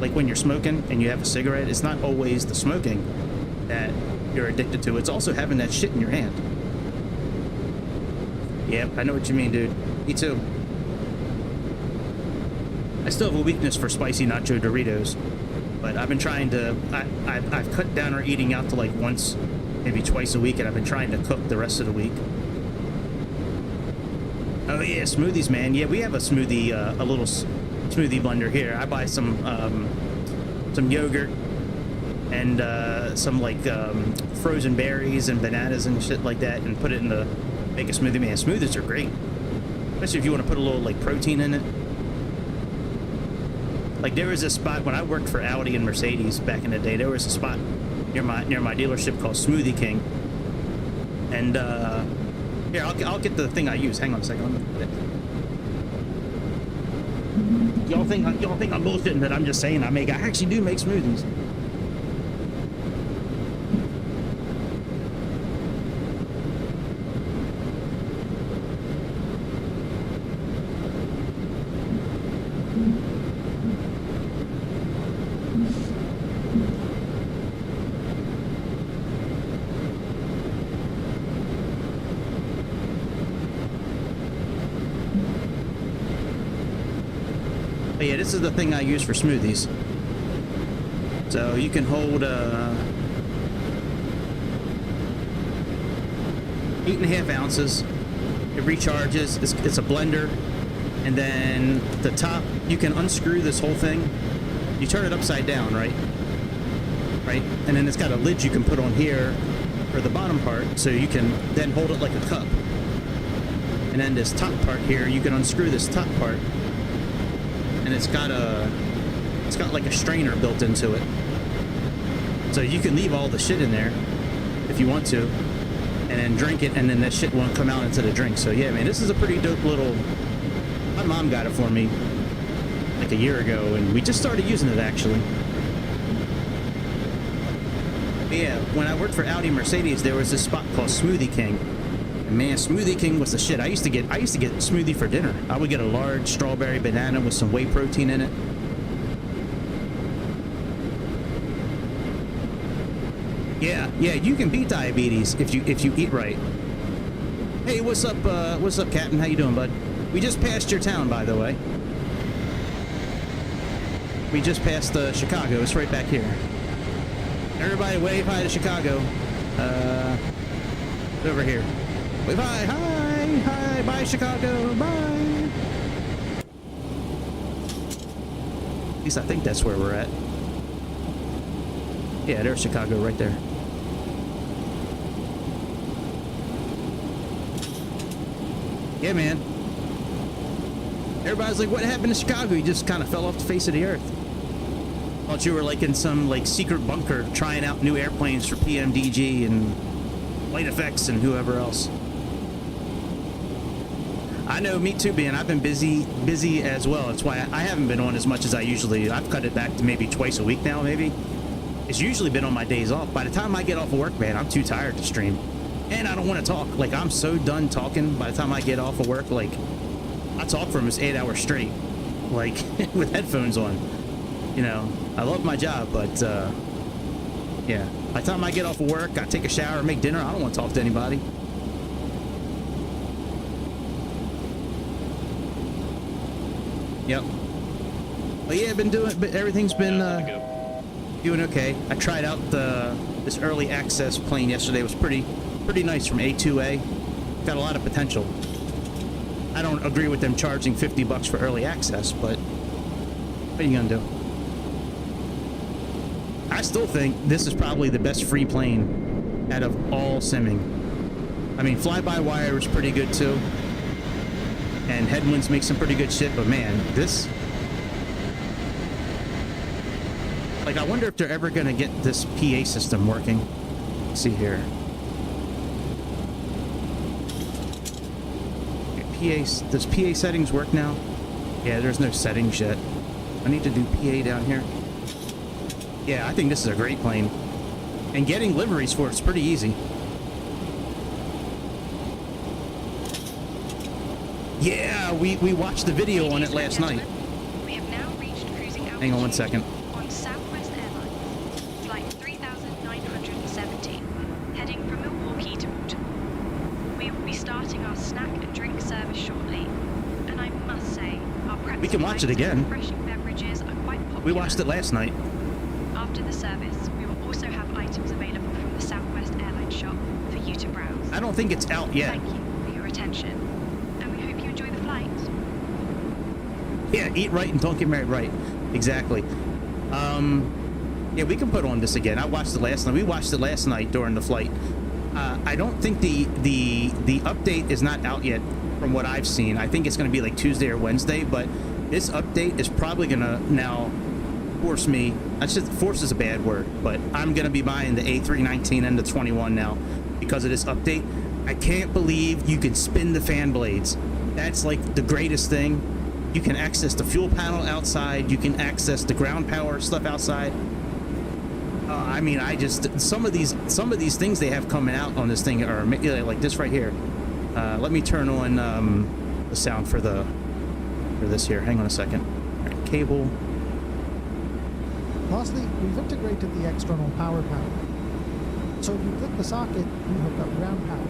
Like when you're smoking and you have a cigarette, it's not always the smoking that you're addicted to. It's also having that shit in your hand. Yep, I know what you mean, dude. Me too. I still have a weakness for spicy nacho Doritos, but I've been trying to. I've cut down our eating out to like once, maybe twice a week, and I've been trying to cook the rest of the week. Oh yeah, smoothies, man. Yeah, we have a smoothie, a little smoothie blender here. I buy some yogurt and some like frozen berries and bananas and shit like that, and put it in the make a smoothie. Man, smoothies are great, especially if you want to put a little like protein in it. Like there was a spot when I worked for Audi and Mercedes back in the day. There was a spot near my dealership called Smoothie King, and here I'll get the thing I use. Hang on a second. Y'all think I'm bullshitting, but I'm just saying I actually do make smoothies. But yeah, this is the thing I use for smoothies. So you can hold 8.5 ounces. It recharges. It's a blender, and then the top you can unscrew this whole thing. You turn it upside down, right? Right, and then it's got a lid you can put on here for the bottom part, so you can then hold it like a cup. And then this top part here, you can unscrew this top part. And it's got like a strainer built into it, so you can leave all the shit in there if you want to, and then drink it, and then that shit won't come out into the drink. So yeah, man, this is a pretty dope little. My mom got it for me like a year ago, and we just started using it actually. But yeah, when I worked for Audi Mercedes, there was this spot called Smoothie King. Man, Smoothie King was the shit. I used to get smoothie for dinner. I would get a large strawberry banana with some whey protein in it. Yeah, you can beat diabetes if you eat right. Hey, what's up, Captain? How you doing, bud? We just passed your town, by the way. We just passed Chicago. It's right back here. Everybody wave hi to Chicago. Over here. Wave hi, hi, bye Chicago, bye. At least I think that's where we're at. Yeah, there's Chicago right there. Yeah, man. Everybody's like, what happened to Chicago? He just kind of fell off the face of the earth. Thought you were like in some like secret bunker trying out new airplanes for PMDG and Light Effects and whoever else. I know, me too, man. I've been busy as well. That's why I haven't been on as much as I usually. I've cut it back to maybe twice a week now, maybe. It's usually been on my days off. By the time I get off of work, man, I'm too tired to stream. And I don't want to talk. Like, I'm so done talking by the time I get off of work. Like, I talk for almost 8 hours straight, like, with headphones on. You know, I love my job, but, yeah. By the time I get off of work, I take a shower, make dinner, I don't want to talk to anybody. Yep. But yeah, everything's been, doing okay. I tried out this early access plane yesterday. It was pretty nice from A2A. Got a lot of potential. I don't agree with them charging $50 for early access, but what are you gonna do? I still think this is probably the best free plane out of all simming. I mean, fly-by-wire is pretty good too, and headwinds make some pretty good shit, but man, this... Like, I wonder if they're ever gonna get this PA system working. Let's see here. Okay, does PA settings work now? Yeah, there's no settings yet. I need to do PA down here. Yeah, I think this is a great plane. And getting liveries for it's pretty easy. Yeah, we watched the video on it last night. We have now reached cruising altitude. Hang on 1 second. On Southwest Airlines, flight 3917, heading from Milwaukee to Baltimore. We will be starting our snack and drink service shortly, and I must say, our prep We can watch it again. refreshing beverages are quite popular. We watched it last night. After the service, we will also have items available from the Southwest Airlines shop for you to browse. I don't think it's out yet. Thank you for your attention, and we hope you enjoy the flight. Yeah, eat right and don't get married right. Exactly. Yeah, we can put on this again. I watched it last night. We watched it last night during the flight. I don't think the update is not out yet from what I've seen. I think it's going to be like Tuesday or Wednesday, but this update is probably going to now force me. Force is a bad word, but I'm going to be buying the A319 and the 21 now because of this update. I can't believe you can spin the fan blades. That's like the greatest thing. You can access the fuel panel outside. You can access the ground power stuff outside. I mean, some of these things they have coming out on this thing are like this right here. Let me turn on the sound for this here. Hang on a second. Right, cable. Lastly, we've integrated the external power panel. So if you click the socket, you hook up ground power.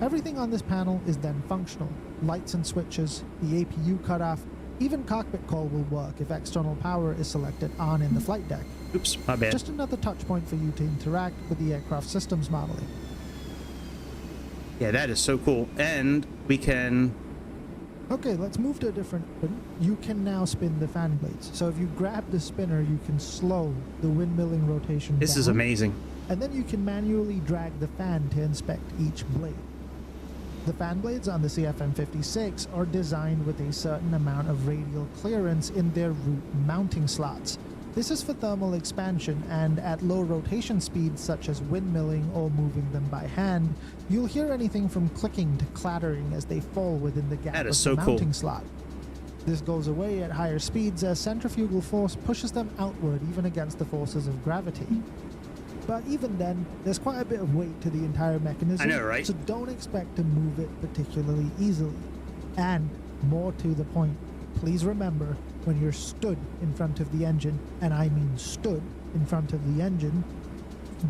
Everything on this panel is then functional. Lights and switches, the APU cutoff, even cockpit call will work if external power is selected on in the flight deck. Oops, my bad. Just another touch point for you to interact with the aircraft systems modeling. Yeah, that is so cool. And we can... Okay, let's move to a different one. You can now spin the fan blades. So if you grab the spinner, you can slow the windmilling rotation This down, is amazing. and then you can manually drag the fan to inspect each blade. The fan blades on the CFM56 are designed with a certain amount of radial clearance in their root mounting slots. This is for thermal expansion, and at low rotation speeds such as windmilling or moving them by hand, you'll hear anything from clicking to clattering as they fall within the gap of the mounting slot. This goes away at higher speeds as centrifugal force pushes them outward even against the forces of gravity. But even then, there's quite a bit of weight to the entire mechanism, I know, right? So don't expect to move it particularly easily. And more to the point, please remember, when you're stood in front of the engine, and I mean stood in front of the engine,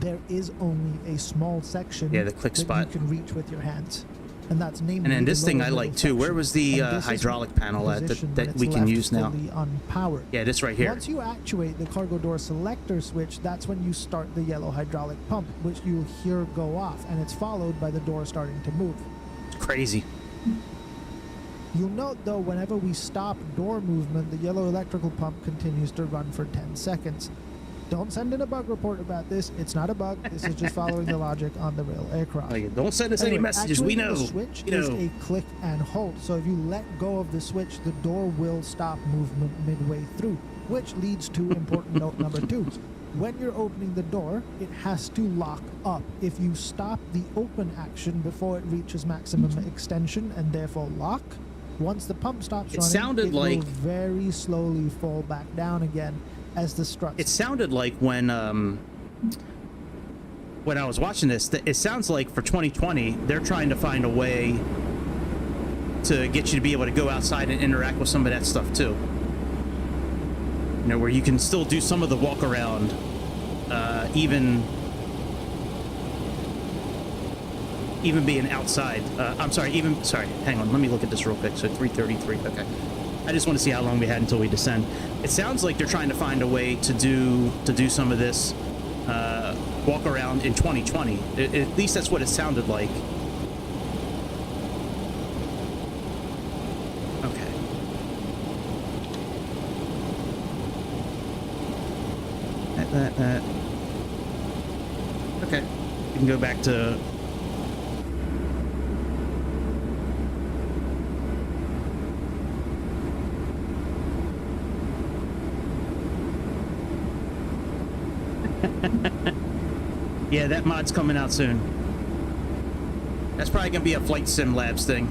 there is only a small section the click spot that you can reach with your hands. And that's namely And then this the thing lower I like middle too. Where section. was the And this is hydraulic panel at position that when we it's can left use now? fully unpowered. Yeah, this right here. Once you actuate the cargo door selector switch, that's when you start the yellow hydraulic pump, which you'll hear go off, and it's followed by the door starting to move. It's crazy. You'll note though, whenever we stop door movement, the yellow electrical pump continues to run for 10 seconds. Don't send in a bug report about this. It's not a bug. This is just following the logic on the real aircraft. Oh, yeah, don't send us any messages. We know. The switch You is know. a click and hold. So if you let go of the switch, the door will stop movement midway through, which leads to important note number 2. When you're opening the door, it has to lock up. If you stop the open action before it reaches maximum extension and therefore lock, once the pump stops running, it will very slowly fall back down again as the struts. It sounded like when I was watching this, it sounds like for 2020 they're trying to find a way to get you to be able to go outside and interact with some of that stuff too. You know, where you can still do some of the walk around, even being outside. I'm sorry, hang on, let me look at this real quick. So 3:33, okay. I just want to see how long we had until we descend. It sounds like they're trying to find a way to do some of this walk around in 2020. At least that's what it sounded like. Okay. That. Okay. We can go back to. Yeah, that mod's coming out soon. That's probably gonna be a Flight Sim Labs thing.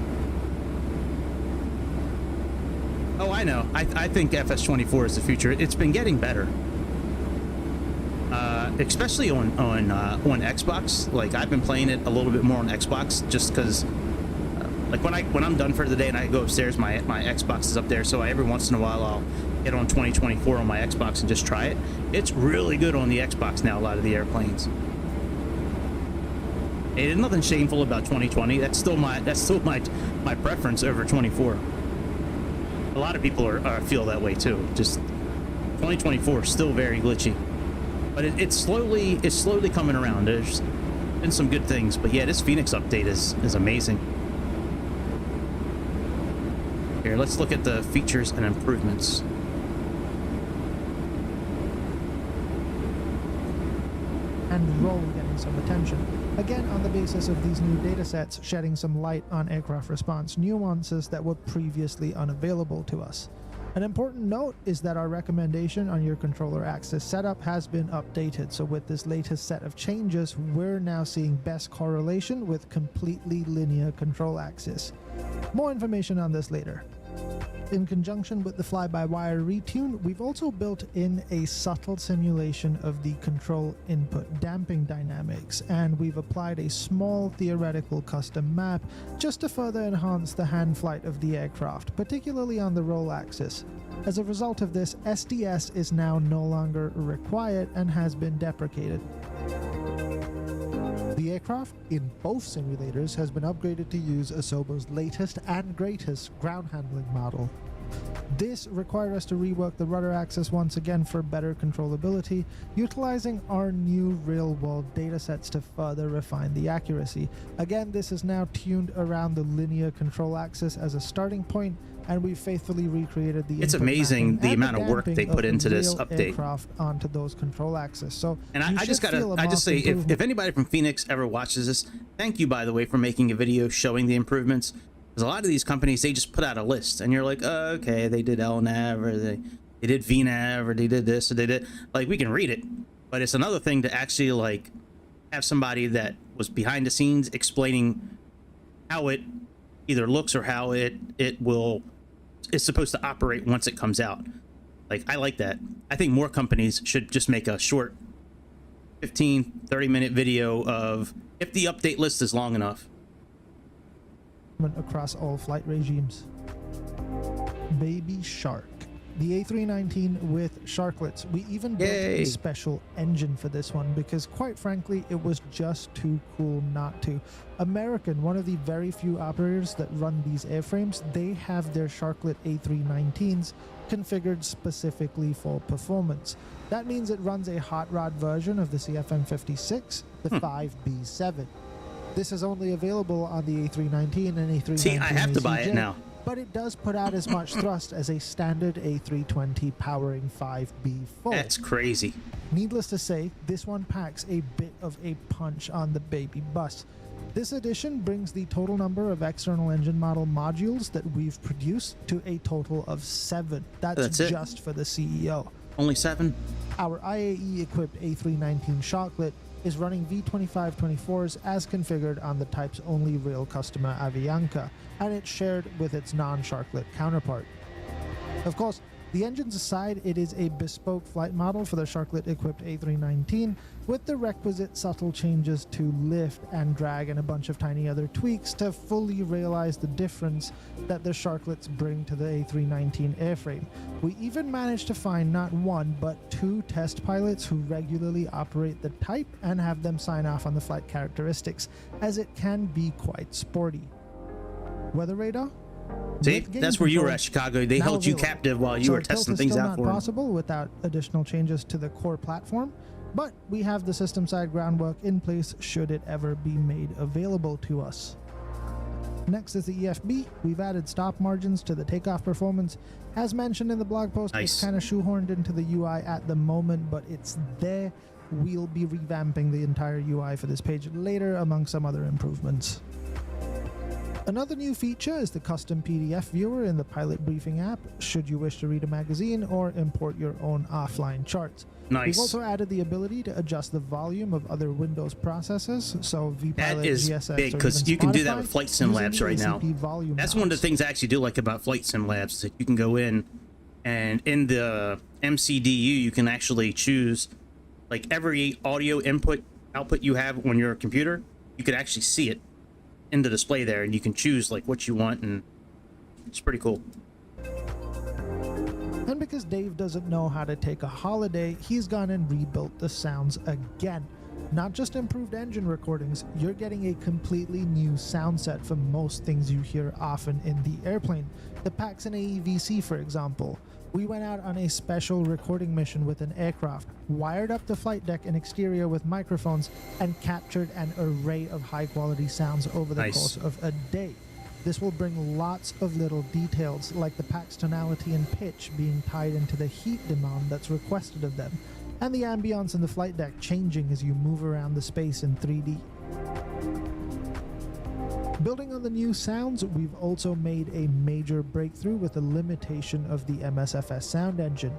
Oh, I know. I think FS24 is the future. It's been getting better, especially on Xbox. Like, I've been playing it a little bit more on Xbox, just because, like, when I'm done for the day and I go upstairs, my Xbox is up there. So every once in a while I'll get on 2024 on my Xbox and just try it. It's really good on the Xbox now. A lot of the airplanes. Hey, there's nothing shameful about 2020. That's still my preference over 24. A lot of people feel that way too. Just 2024 is still very glitchy, but it's slowly coming around. There's been some good things, but yeah, this Phoenix update is amazing. Here, let's look at the features and improvements. And roll getting some attention. Again, on the basis of these new datasets shedding some light on aircraft response nuances that were previously unavailable to us. An important note is that our recommendation on your controller access setup has been updated, so with this latest set of changes, we're now seeing best correlation with completely linear control axis. More information on this later. In conjunction with the fly-by-wire retune, we've also built in a subtle simulation of the control input damping dynamics, and we've applied a small theoretical custom map just to further enhance the hand flight of the aircraft, particularly on the roll axis. As a result of this, SDS is now no longer required and has been deprecated. The aircraft, in both simulators, has been upgraded to use Asobo's latest and greatest ground handling model. This required us to rework the rudder axis once again for better controllability, utilizing our new real-world datasets to further refine the accuracy. Again, this is now tuned around the linear control axis as a starting point, and we faithfully recreated the It's amazing the amount of work they put into this update aircraft onto those control axes. So, and I just say, if anybody from Phoenix ever watches this, thank you, by the way, for making a video showing the improvements. Because a lot of these companies, they just put out a list, and you're like, oh, okay, they did LNAV, or they did VNAV, or they did this, or they did, like, we can read it, but it's another thing to actually, like, have somebody that was behind the scenes explaining how it either looks or how it's supposed to operate once it comes out. Like, I like that. I think more companies should just make a short 15-30 minute video of if the update list is long enough. Across all flight regimes. Baby Shark. the A319 with sharklets. We even built a special engine for this one because, quite frankly, it was just too cool not to. American, one of the very few operators that run these airframes, they have their sharklet A319s configured specifically for performance. That means it runs a hot rod version of the CFM56, the 5B7. This is only available on the A319 and A319. See, I have to buy it now. But it does put out as much thrust as a standard A320 powering 5B4. That's crazy. Needless to say, this one packs a bit of a punch on the baby bus. This edition brings the total number of external engine model modules that we've produced to a total of 7. That's just for the CEO. Only 7? Our IAE-equipped A319 sharklet is running V2524s as configured on the type's only real customer Avianca, and it's shared with its non-sharklet counterpart. Of course, the engines aside, it is a bespoke flight model for the sharklet-equipped A319 with the requisite subtle changes to lift and drag and a bunch of tiny other tweaks to fully realize the difference that the sharklets bring to the A319 airframe. We even managed to find not 1 but 2 test pilots who regularly operate the type and have them sign off on the flight characteristics, as it can be quite sporty. Weather radar? See, that's where you were at, Chicago. They held you captive while you were testing things out for them. It's possible without additional changes to the core platform, but we have the system side groundwork in place should it ever be made available to us. Next is the EFB. We've added stop margins to the takeoff performance. As mentioned in the blog post, It's kind of shoehorned into the UI at the moment, but it's there. We'll be revamping the entire UI for this page later, among some other improvements. Another new feature is the custom PDF viewer in the pilot briefing app, should you wish to read a magazine or import your own offline charts. Nice. We've also added the ability to adjust the volume of other Windows processors, so vPilot, that is GSX, big, because you can do that with Flight Sim Labs right now. That's one of the things I actually do like about Flight Sim Labs, is that you can go in, and in the MCDU, you can actually choose, like, every audio output you have on your computer, you could actually see it in the display there, and you can choose like what you want, and it's pretty cool. And because Dave doesn't know how to take a holiday, he's gone and rebuilt the sounds again. Not just improved engine recordings, you're getting a completely new sound set for most things you hear often in the airplane. The packs in AEVC, for example. We went out on a special recording mission with an aircraft, wired up the flight deck and exterior with microphones, and captured an array of high-quality sounds over the course of a day. This will bring lots of little details, like the pack's tonality and pitch being tied into the heat demand that's requested of them, and the ambience in the flight deck changing as you move around the space in 3D. Building on the new sounds, we've also made a major breakthrough with the limitation of the MSFS sound engine.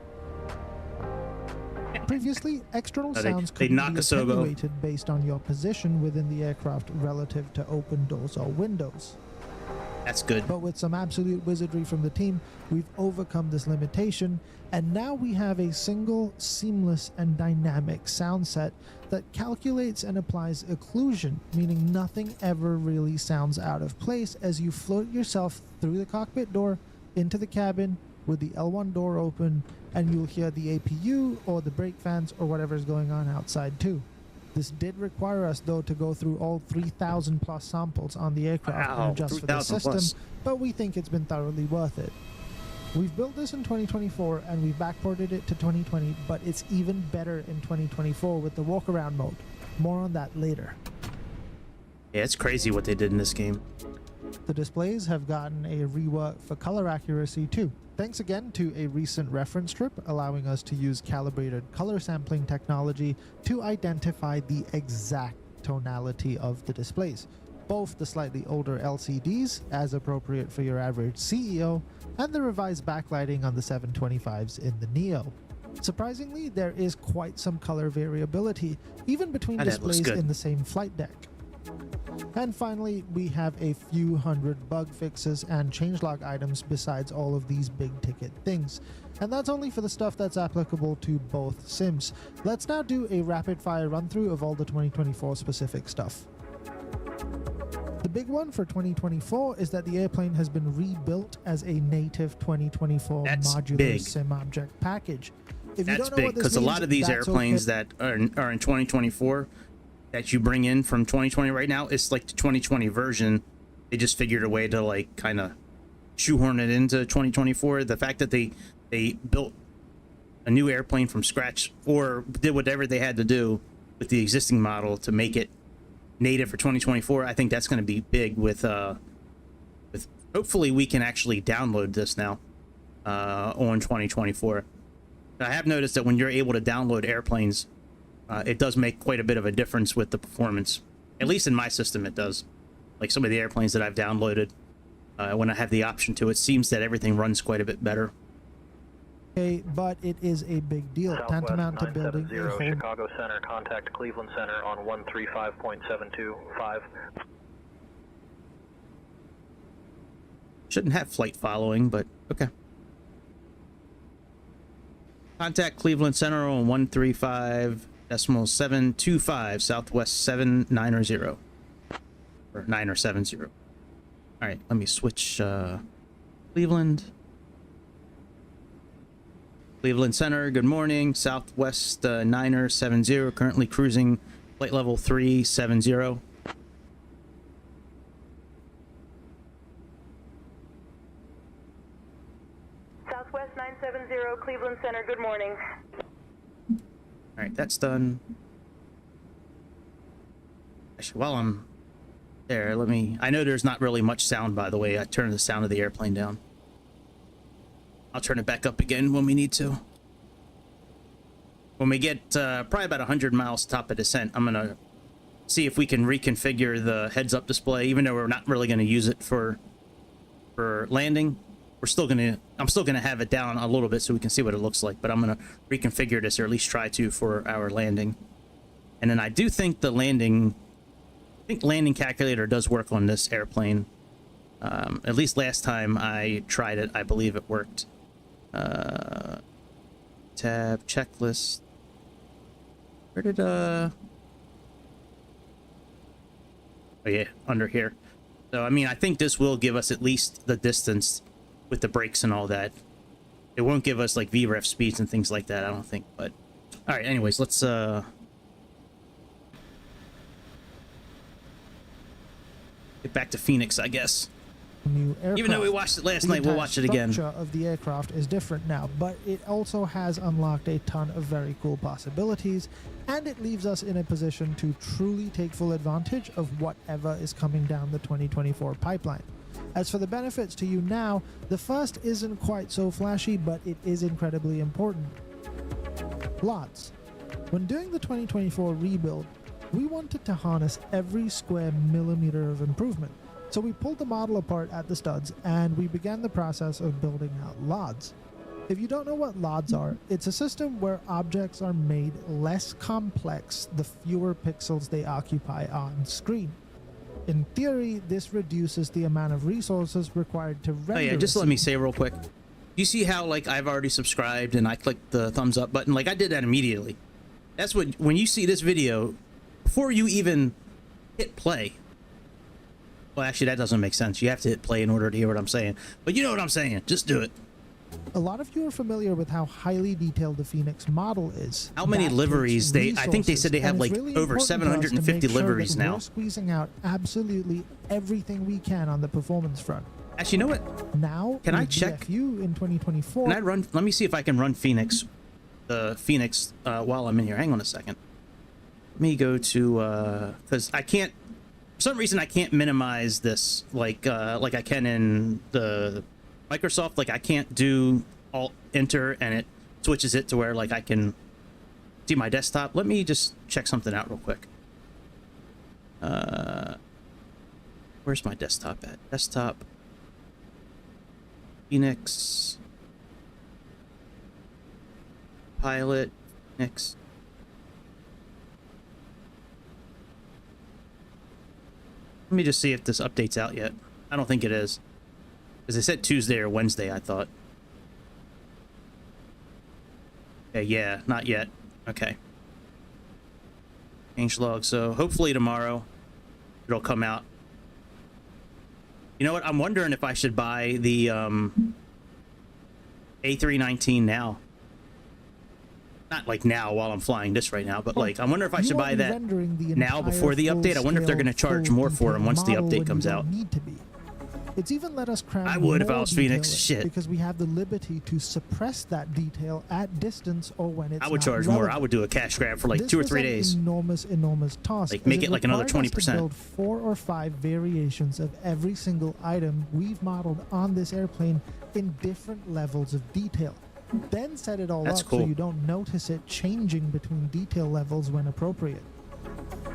Previously, external sounds could be attenuated based on your position within the aircraft relative to open doors or windows. That's good. But with some absolute wizardry from the team, we've overcome this limitation, and now we have a single, seamless, and dynamic sound set that calculates and applies occlusion, meaning nothing ever really sounds out of place as you float yourself through the cockpit door into the cabin with the L1 door open, and you'll hear the APU or the brake fans or whatever's going on outside too. This did require us, though, to go through all 3,000 plus samples on the aircraft and adjust for the system, but we think it's been thoroughly worth it. We've built this in 2024 and we've backported it to 2020, but it's even better in 2024 with the walk-around mode. More on that later. Yeah, it's crazy what they did in this game. The displays have gotten a rework for color accuracy too. Thanks again to a recent reference strip allowing us to use calibrated color sampling technology to identify the exact tonality of the displays. Both the slightly older LCDs, as appropriate for your average CEO, and the revised backlighting on the 725s in the Neo. Surprisingly, there is quite some color variability, even between displays in the same flight deck. And finally, we have a few hundred bug fixes and changelog items besides all of these big ticket things. And that's only for the stuff that's applicable to both sims. Let's now do a rapid fire run through of all the 2024 specific stuff. The big one for 2024 is that the airplane has been rebuilt as a native 2024 That's modular big. sim object package. If you That's don't know big what this because a means, lot of these that's airplanes okay. that are in 2024 that you bring in from 2020 right now, it's like the 2020 version. They just figured a way to like kind of shoehorn it into 2024. The fact that they built a new airplane from scratch or did whatever they had to do with the existing model to make it native for 2024, I think that's going to be big with hopefully we can actually download this now on 2024. I have noticed that when you're able to download airplanes, it does make quite a bit of a difference with the performance. At least in my system it does. Like some of the airplanes that I've downloaded, when I have the option to, it seems that everything runs quite a bit better. Okay, but it is a big deal, tantamount to building a whole... Chicago Center, contact Cleveland Center on 135.725. Shouldn't have flight following, but okay. Contact Cleveland Center on 135.725 Southwest 790 or 970. All right, let me switch Cleveland Center. Good morning, Southwest 970. Currently cruising flight level 370. Southwest 970, Cleveland Center, good morning. All right, that's done. Actually, while I'm there, I know there's not really much sound, by the way. I turned the sound of the airplane down. I'll turn it back up again when we need to. When we get probably about 100 miles top of descent, I'm gonna see if we can reconfigure the heads-up display, even though we're not really gonna use it for landing. I'm still gonna have it down a little bit so we can see what it looks like, but I'm gonna reconfigure this, or at least try to, for our landing. And then I do think the landing calculator does work on this airplane. At least last time I tried it, I believe it worked. Tab, checklist. Where did oh yeah, under here. So I mean, I think this will give us at least the distance with the brakes and all that. It won't give us like VREF speeds and things like that, I don't think, but all right, anyways, let's get back to Phoenix, I guess. New aircraft. Even though we watched it last night, we'll watch it again. The structure of the aircraft is different now, but it also has unlocked a ton of very cool possibilities, and it leaves us in a position to truly take full advantage of whatever is coming down the 2024 pipeline. As for the benefits to you now, the first isn't quite so flashy, but it is incredibly important. LODs. When doing the 2024 rebuild, we wanted to harness every square millimeter of improvement. So we pulled the model apart at the studs and we began the process of building out LODs. If you don't know what LODs are, it's a system where objects are made less complex the fewer pixels they occupy on screen. In theory, this reduces the amount of resources required to render. Oh yeah, just let me say real quick. You see how like I've already subscribed and I clicked the thumbs up button? Like I did that immediately. That's what, when you see this video, before you even hit play. Well, actually, that doesn't make sense. You have to hit play in order to hear what I'm saying. But you know what I'm saying. Just do it. A lot of you are familiar with how highly detailed the Phoenix model is. How many liveries? I think they said they have like really over 750 liveries now. We're squeezing out absolutely everything we can on the performance front. Actually, you know what? Now, can I check BFU in 2024? Can I run? Let me see if I can run Phoenix. The Phoenix while I'm in here. Hang on a second. Let me go to because I can't. For some reason, I can't minimize this like I can in the Microsoft. Like I can't do Alt-Enter and it switches it to where like I can see my desktop. Let me just check something out real quick. Where's my desktop at? Desktop. Phoenix. Pilot. Phoenix. Let me just see if this update's out yet. I don't think it is. Because it said Tuesday or Wednesday, I thought. Okay, yeah, not yet. Okay. Change log. So hopefully tomorrow it'll come out. You know what? I'm wondering if I should buy the A319 now. Not like now while I'm flying this right now, but like I wonder if I should buy that now before the update. I wonder if they're going to charge more for them once the update comes out. It's even let us cram I would if I more was Phoenix. detail Shit. because we have the liberty to suppress that detail at distance or when it's I would not charge more. relevant. I would do a cash grab for like This 2 or was 3 an days. Enormous task. Like, make as it like another required us to 20%. build 4 or 5 variations of every single item we've modeled on this airplane in different levels of detail. Then set it all That's up cool. so you don't notice it changing between detail levels when appropriate.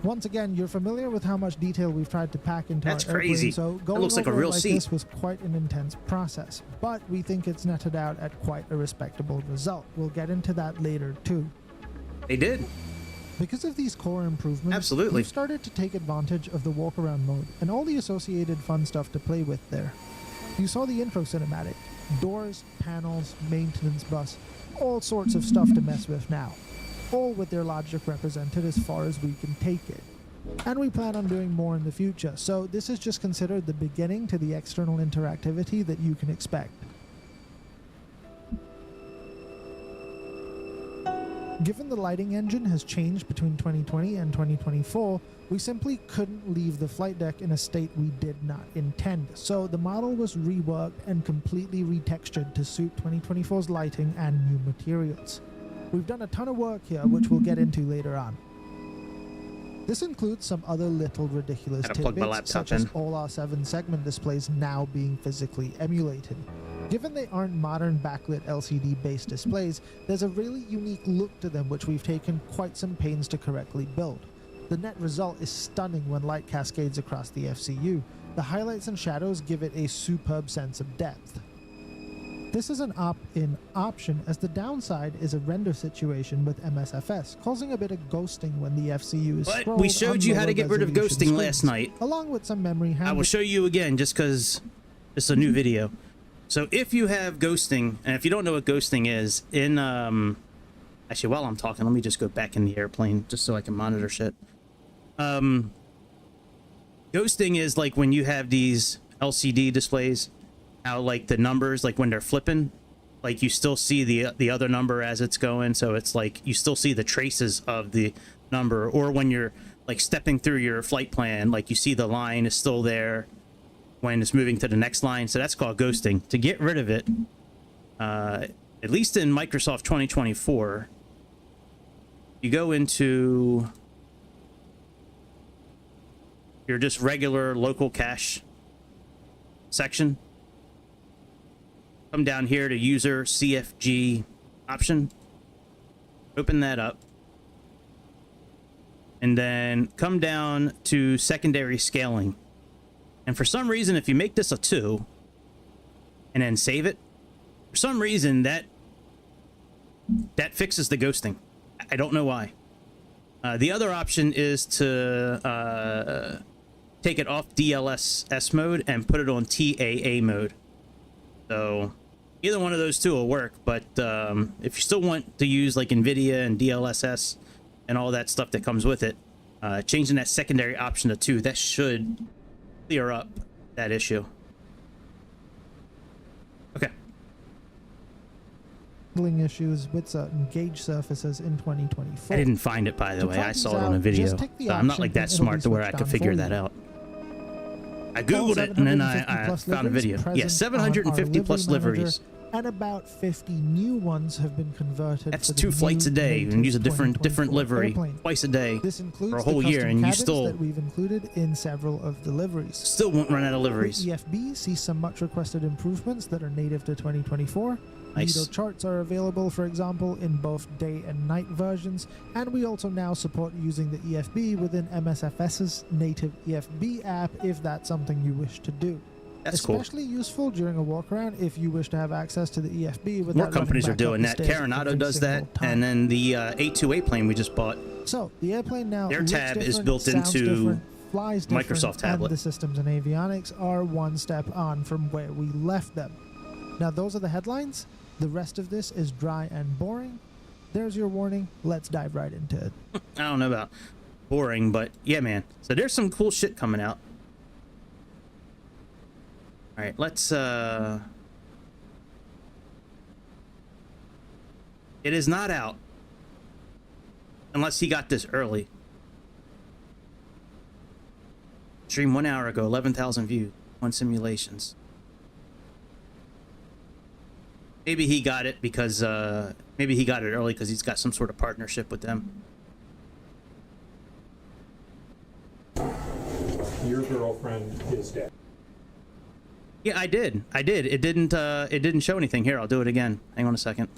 Once again, you're familiar with how much detail we've tried to pack into That's our airplane, crazy. so That going looks like a over it real like seat. this was quite an intense process, but we think it's netted out at quite a respectable result. We'll get into that later too. They did. Because of these core improvements, Absolutely. we've started to take advantage of the walk-around mode and all the associated fun stuff to play with there. You saw the intro cinematic, doors, panels, maintenance bus, all sorts of stuff to mess with now, all with their logic represented as far as we can take it. And we plan on doing more in the future, so this is just considered the beginning to the external interactivity that you can expect. Given the lighting engine has changed between 2020 and 2024, we simply couldn't leave the flight deck in a state we did not intend. So the model was reworked and completely retextured to suit 2024's lighting and new materials. We've done a ton of work here, which we'll get into later on. This includes some other little ridiculous Gotta plug my tidbits, laptop such as in. all our 7 segment displays now being physically emulated. Given they aren't modern backlit LCD-based displays, there's a really unique look to them which we've taken quite some pains to correctly build. The net result is stunning when light cascades across the FCU. The highlights and shadows give it a superb sense of depth. This is an opt-in option, as the downside is a render situation with MSFS, causing a bit of ghosting when the FCU is But scrolled we showed on you how to lower get rid of resolution ghosting last screens, night. along with some memory I will handling. show you again just because it's a new video. So if you have ghosting, and if you don't know what ghosting is, in actually while I'm talking, let me just go back in the airplane just so I can monitor shit. Ghosting is like when you have these LCD displays, how like the numbers, like when they're flipping, like you still see the other number as it's going, so it's like you still see the traces of the number. Or when you're like stepping through your flight plan, like you see the line is still there when it's moving to the next line. So that's called ghosting. To get rid of it, at least in Microsoft 2024, you go into your just regular local cache section, come down here to user CFG option, open that up, and then come down to secondary scaling. And for some reason, if you make this a 2 and then save it, for some reason that fixes the ghosting. I don't know why. The other option is to take it off DLSS mode and put it on TAA mode. So either one of those two will work, but if you still want to use like NVIDIA and DLSS and all that stuff that comes with it, changing that secondary option to 2, that should clear up that issue. Okay. Issues with certain gauge surfaces in 2024. I didn't find it, by the way. I saw it on a out, video. just take the So I'm not option like that and it'll smart be to where I switched could on figure for that you. out. I googled it and then I found a video. Yeah, 750 plus liveries. And about 50 new ones have been converted. That's for the 2 flights a new day and use a different 2024 livery airplane. twice a day This includes for a whole the year, custom and you cabins still that we've included in several of the liveries. still won't run out of liveries. The EFB sees some much requested improvements that are native to 2024. Nice. Lido charts are available, for example, in both day and night versions, and we also now support using the EFB within MSFS's native EFB app if that's something you wish to do. That's cool. Especially useful during a walk around if you wish to have access to the EFB without More companies are running back up doing the that. stairs Caronado every does single that, time. and then the 828 plane we just bought. So the airplane now Their looks tab is different, built sounds into different, flies different, Microsoft tablet. and the systems and avionics are one step on from where we left them. Now those are the headlines. The rest of this is dry and boring. There's your warning. Let's dive right into it. I don't know about boring, but yeah, man. So there's some cool shit coming out. All right, let's it is not out unless he got this early. Stream 1 hour ago, 11,000 views, 1 simulations. Maybe he got it because maybe he got it early because he's got some sort of partnership with them. Your girlfriend is dead. Yeah, I did. It didn't show anything. Here, I'll do it again. Hang on a second.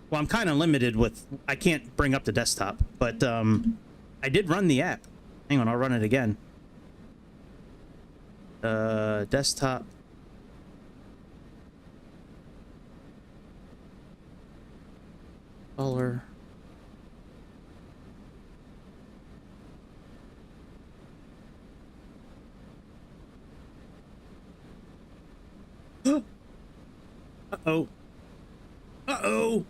Well, I'm kind of limited with, I can't bring up the desktop, but I did run the app. Hang on, I'll run it again. Desktop. Color. Uh-oh. Uh-oh.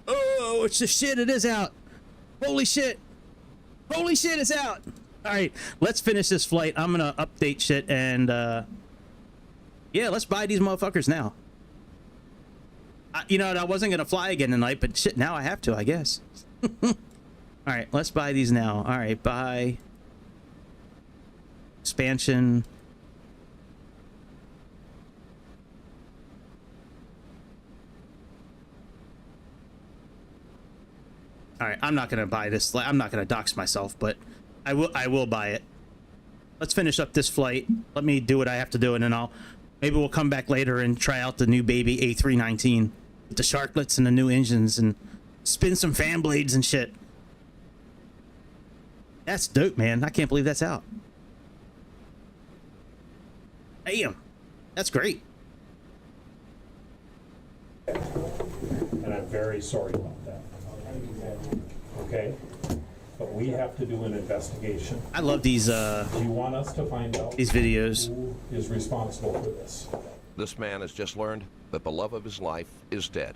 Oh, it's the shit. It is out. Holy shit. Holy shit, it's out. All right, let's finish this flight. I'm going to update shit and, yeah, let's buy these motherfuckers now. You know, I wasn't going to fly again tonight, but shit, now I have to, I guess. All right, let's buy these now. All right, buy. Expansion. All right, I'm not gonna buy this. I'm not gonna dox myself, but I will buy it. Let's finish up this flight. Let me do what I have to do, and then maybe we'll come back later and try out the new baby A319 with the sharklets and the new engines and spin some fan blades and shit. That's dope, man. I can't believe that's out. Damn, that's great. And I'm very sorry about that. Okay? But we have to do an investigation. I love these, Do you want us to find out these videos. who is responsible for this? This man has just learned that the love of his life is dead.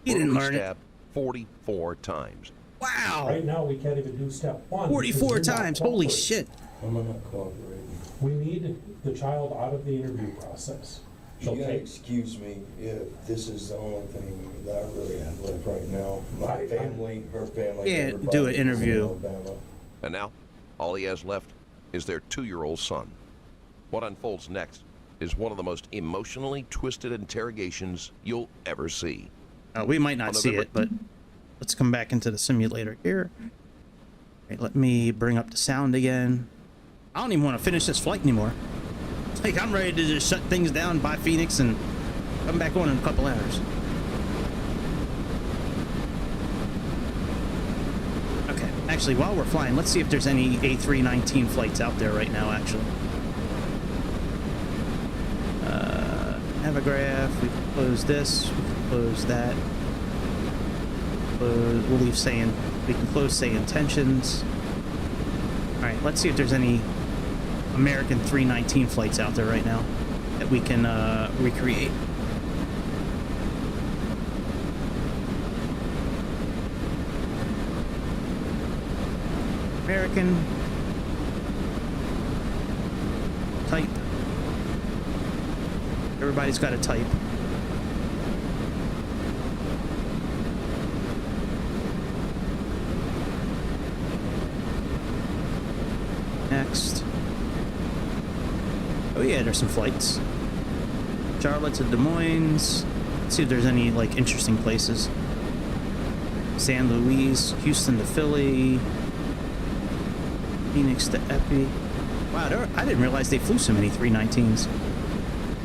He didn't Brutally learn it. stabbed 44 times. Wow. Right now, we can't even do step 1. 44 times. Holy shit. I'm not cooperating. We need the child out of the interview process. You gotta excuse me if this is the only thing that I really have left right now. My family, her family. Yeah, everybody do an is in interview. Alabama. And now, all he has left is their 2-year-old son. What unfolds next is one of the most emotionally twisted interrogations you'll ever see. We might not see it, but let's come back into the simulator here. Right, let me bring up the sound again. I don't even want to finish this flight anymore. Like, I'm ready to just shut things down, buy Phoenix, and come back on in a couple hours. Okay, actually, while we're flying, let's see if there's any A319 flights out there right now, actually. Navigraph, we can close this, we can close that. We'll leave saying, we can close Sayintentions. Alright, let's see if there's any American 319 flights out there right now that we can recreate. American type. Everybody's got a type. Next. Oh yeah, there's some flights. Charlotte to Des Moines. Let's see if there's any like interesting places. San Luis, Houston to Philly, Phoenix to Epi. Wow, I didn't realize they flew so many 319s.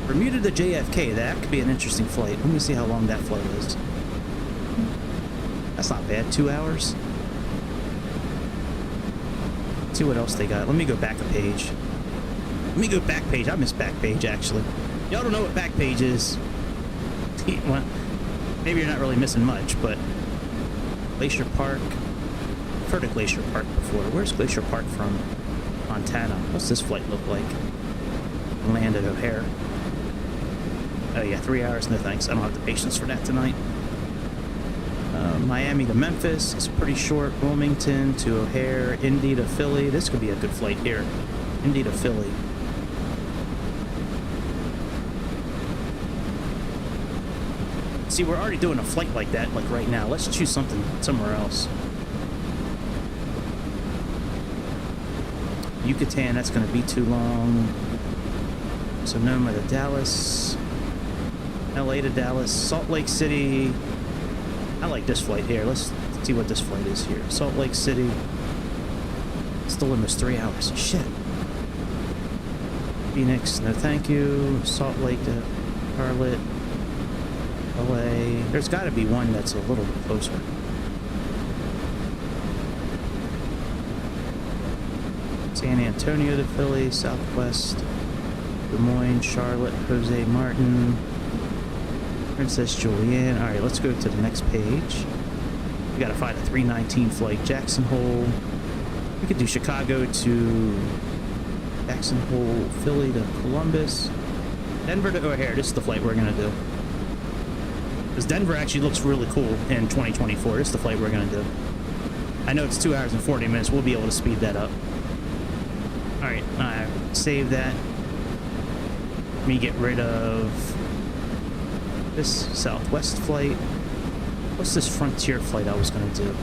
Bermuda to JFK, that could be an interesting flight. Let me see how long that flight is. That's not bad, 2 hours. Let's see what else they got. Let me go back a page. Let me go back page. I miss back page, actually. Y'all don't know what back page is. Well, maybe you're not really missing much, but Glacier Park. I've heard of Glacier Park before. Where's Glacier Park from? Montana. What's this flight look like? Land at O'Hare. Oh yeah, 3 hours. No thanks. I don't have the patience for that tonight. Miami to Memphis is pretty short. Wilmington to O'Hare. Indy to Philly. This could be a good flight here. Indy to Philly. See, we're already doing a flight like that, like right now. Let's choose something somewhere else. Yucatan, that's going to be too long. Sonoma to Dallas. LA to Dallas. Salt Lake City. I like this flight here. Let's see what this flight is here. Salt Lake City. Still almost 3 hours. Shit. Phoenix, no thank you. Salt Lake to Charlotte. LA. There's got to be one that's a little bit closer. San Antonio to Philly, Southwest, Des Moines, Charlotte, Jose Martin, Princess Julianne. All right, let's go to the next page. We gotta find a 319 flight. Jackson Hole. We could do Chicago to Jackson Hole, Philly to Columbus, Denver to O'Hare. This is the flight we're gonna do. Because Denver actually looks really cool in 2024. This is the flight we're gonna do. I know it's 2 hours and 40 minutes. We'll be able to speed that up. All right, save that. Let me get rid of this Southwest flight. What's this Frontier flight I was gonna do?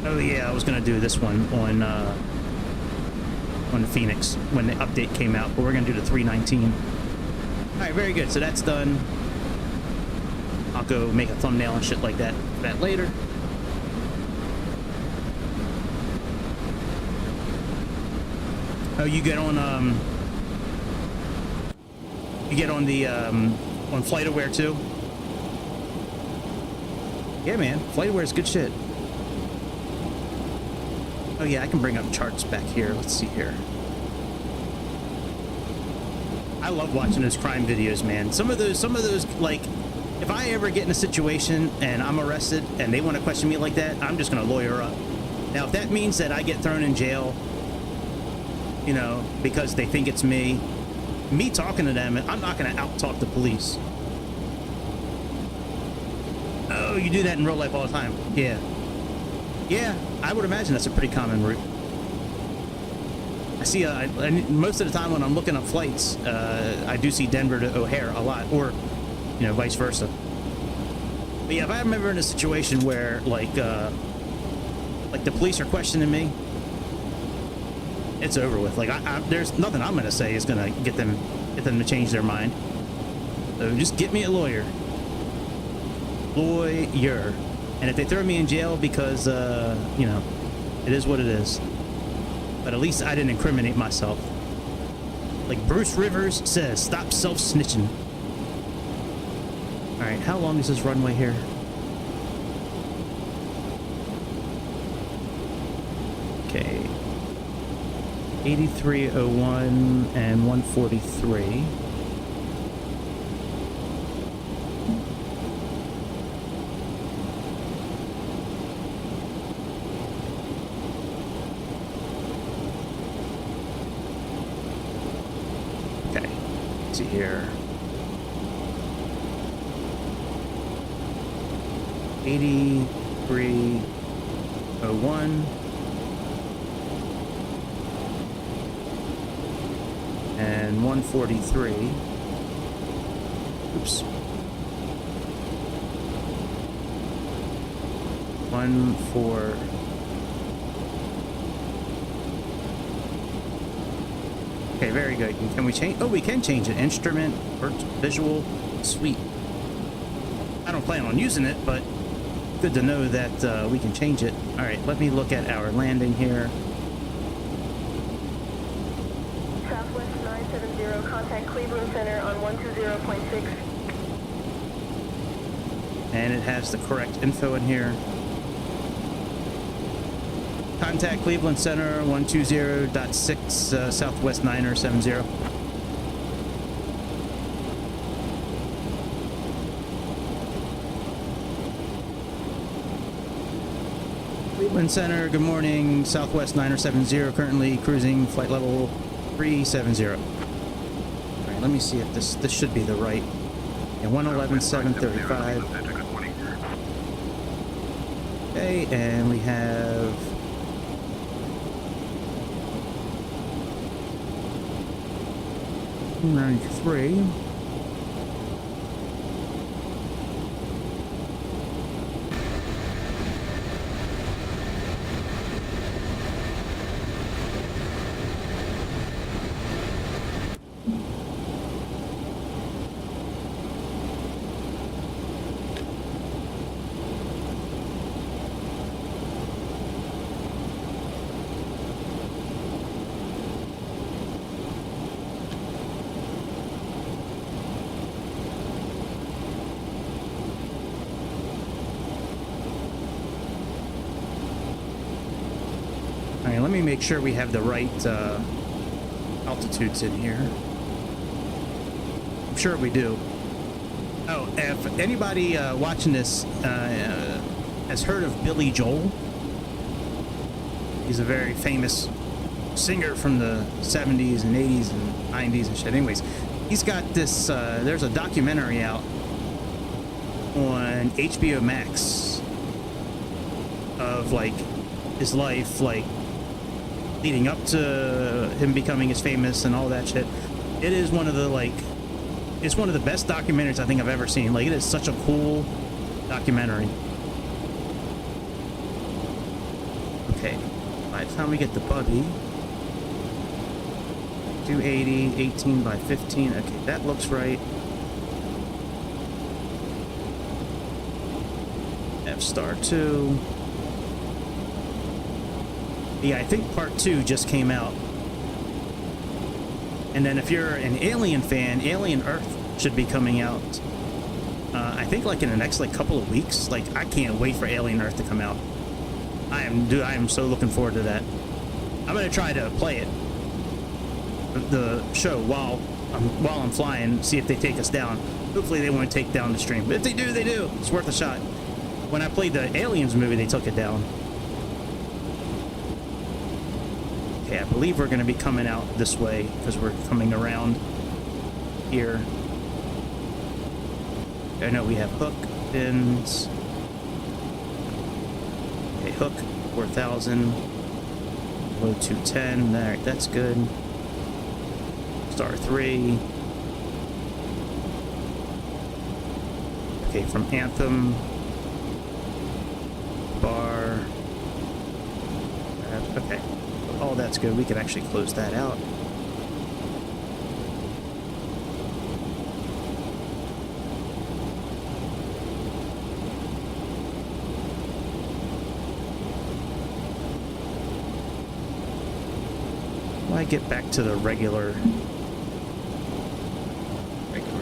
Oh yeah, I was gonna do this one on Phoenix when the update came out, but we're gonna do the 319. All right, very good. So that's done. I'll go make a thumbnail and shit like that later. Oh, you get on the on FlightAware too? Yeah, man, FlightAware is good shit. Oh yeah, I can bring up charts back here. Let's see here. I love watching those crime videos, man. Some of those, like, if I ever get in a situation and I'm arrested and they want to question me like that, I'm just gonna lawyer up. Now, if that means that I get thrown in jail, you know, because they think it's me talking to them, I'm not gonna out-talk the police. Oh, you do that in real life all the time. Yeah. Yeah, I would imagine that's a pretty common route. I see, most of the time when I'm looking up flights, I do see Denver to O'Hare a lot, or, you know, vice versa. But yeah, if I'm ever in a situation where, like the police are questioning me, it's over with. Like, there's nothing I'm gonna say is gonna get them to change their mind. So just get me a lawyer. Lawyer. And if they throw me in jail because, you know, it is what it is. But at least I didn't incriminate myself. Like Bruce Rivers says, stop self-snitching. All right, how long is this runway here? Okay. 8301 and 143. Here 8301 and 143. Oops. 14. Okay, very good. Can we change? Oh, we can change it. Instrument, visual, sweet. I don't plan on using it, but good to know that we can change it. All right, let me look at our landing here. Southwest 970, contact Cleveland Center on 120.6. And it has the correct info in here. Contact Cleveland Center 120.6 Southwest 970. Cleveland Center, good morning. Southwest 970, currently cruising flight level 370. All right, let me see if this should be the right. Yeah, 111.735. Okay, and we have 93. All right, let me make sure we have the right altitudes in here. I'm sure we do. Oh, if anybody watching this has heard of Billy Joel, he's a very famous singer from the 70s and 80s and 90s and shit. Anyways, he's got this, there's a documentary out on HBO Max of like his life, like leading up to him becoming as famous and all that shit. It is one of the it's one of the best documentaries I think I've ever seen. Like, it is such a cool documentary. Okay, by the time we get the buggy, 280, 18 by 15. Okay, that looks right. F-star 2. Yeah, I think part 2 just came out. And then if you're an Alien fan, Alien Earth should be coming out. I think like in the next like couple of weeks. Like, I can't wait for Alien Earth to come out. I am so looking forward to that. I'm gonna try to play it, the show, while I'm flying, see if they take us down. Hopefully they won't take down the stream, but if they do, they do. It's worth a shot. When I played the Aliens movie, they took it down. Okay, I believe we're going to be coming out this way because we're coming around here. I know we have hook pins. Okay, hook 4,000. Low 210. All right, that's good. Star 3. Okay, from Anthem. Bar. Okay. Oh, that's good. We can actually close that out. Well, I get back to the regular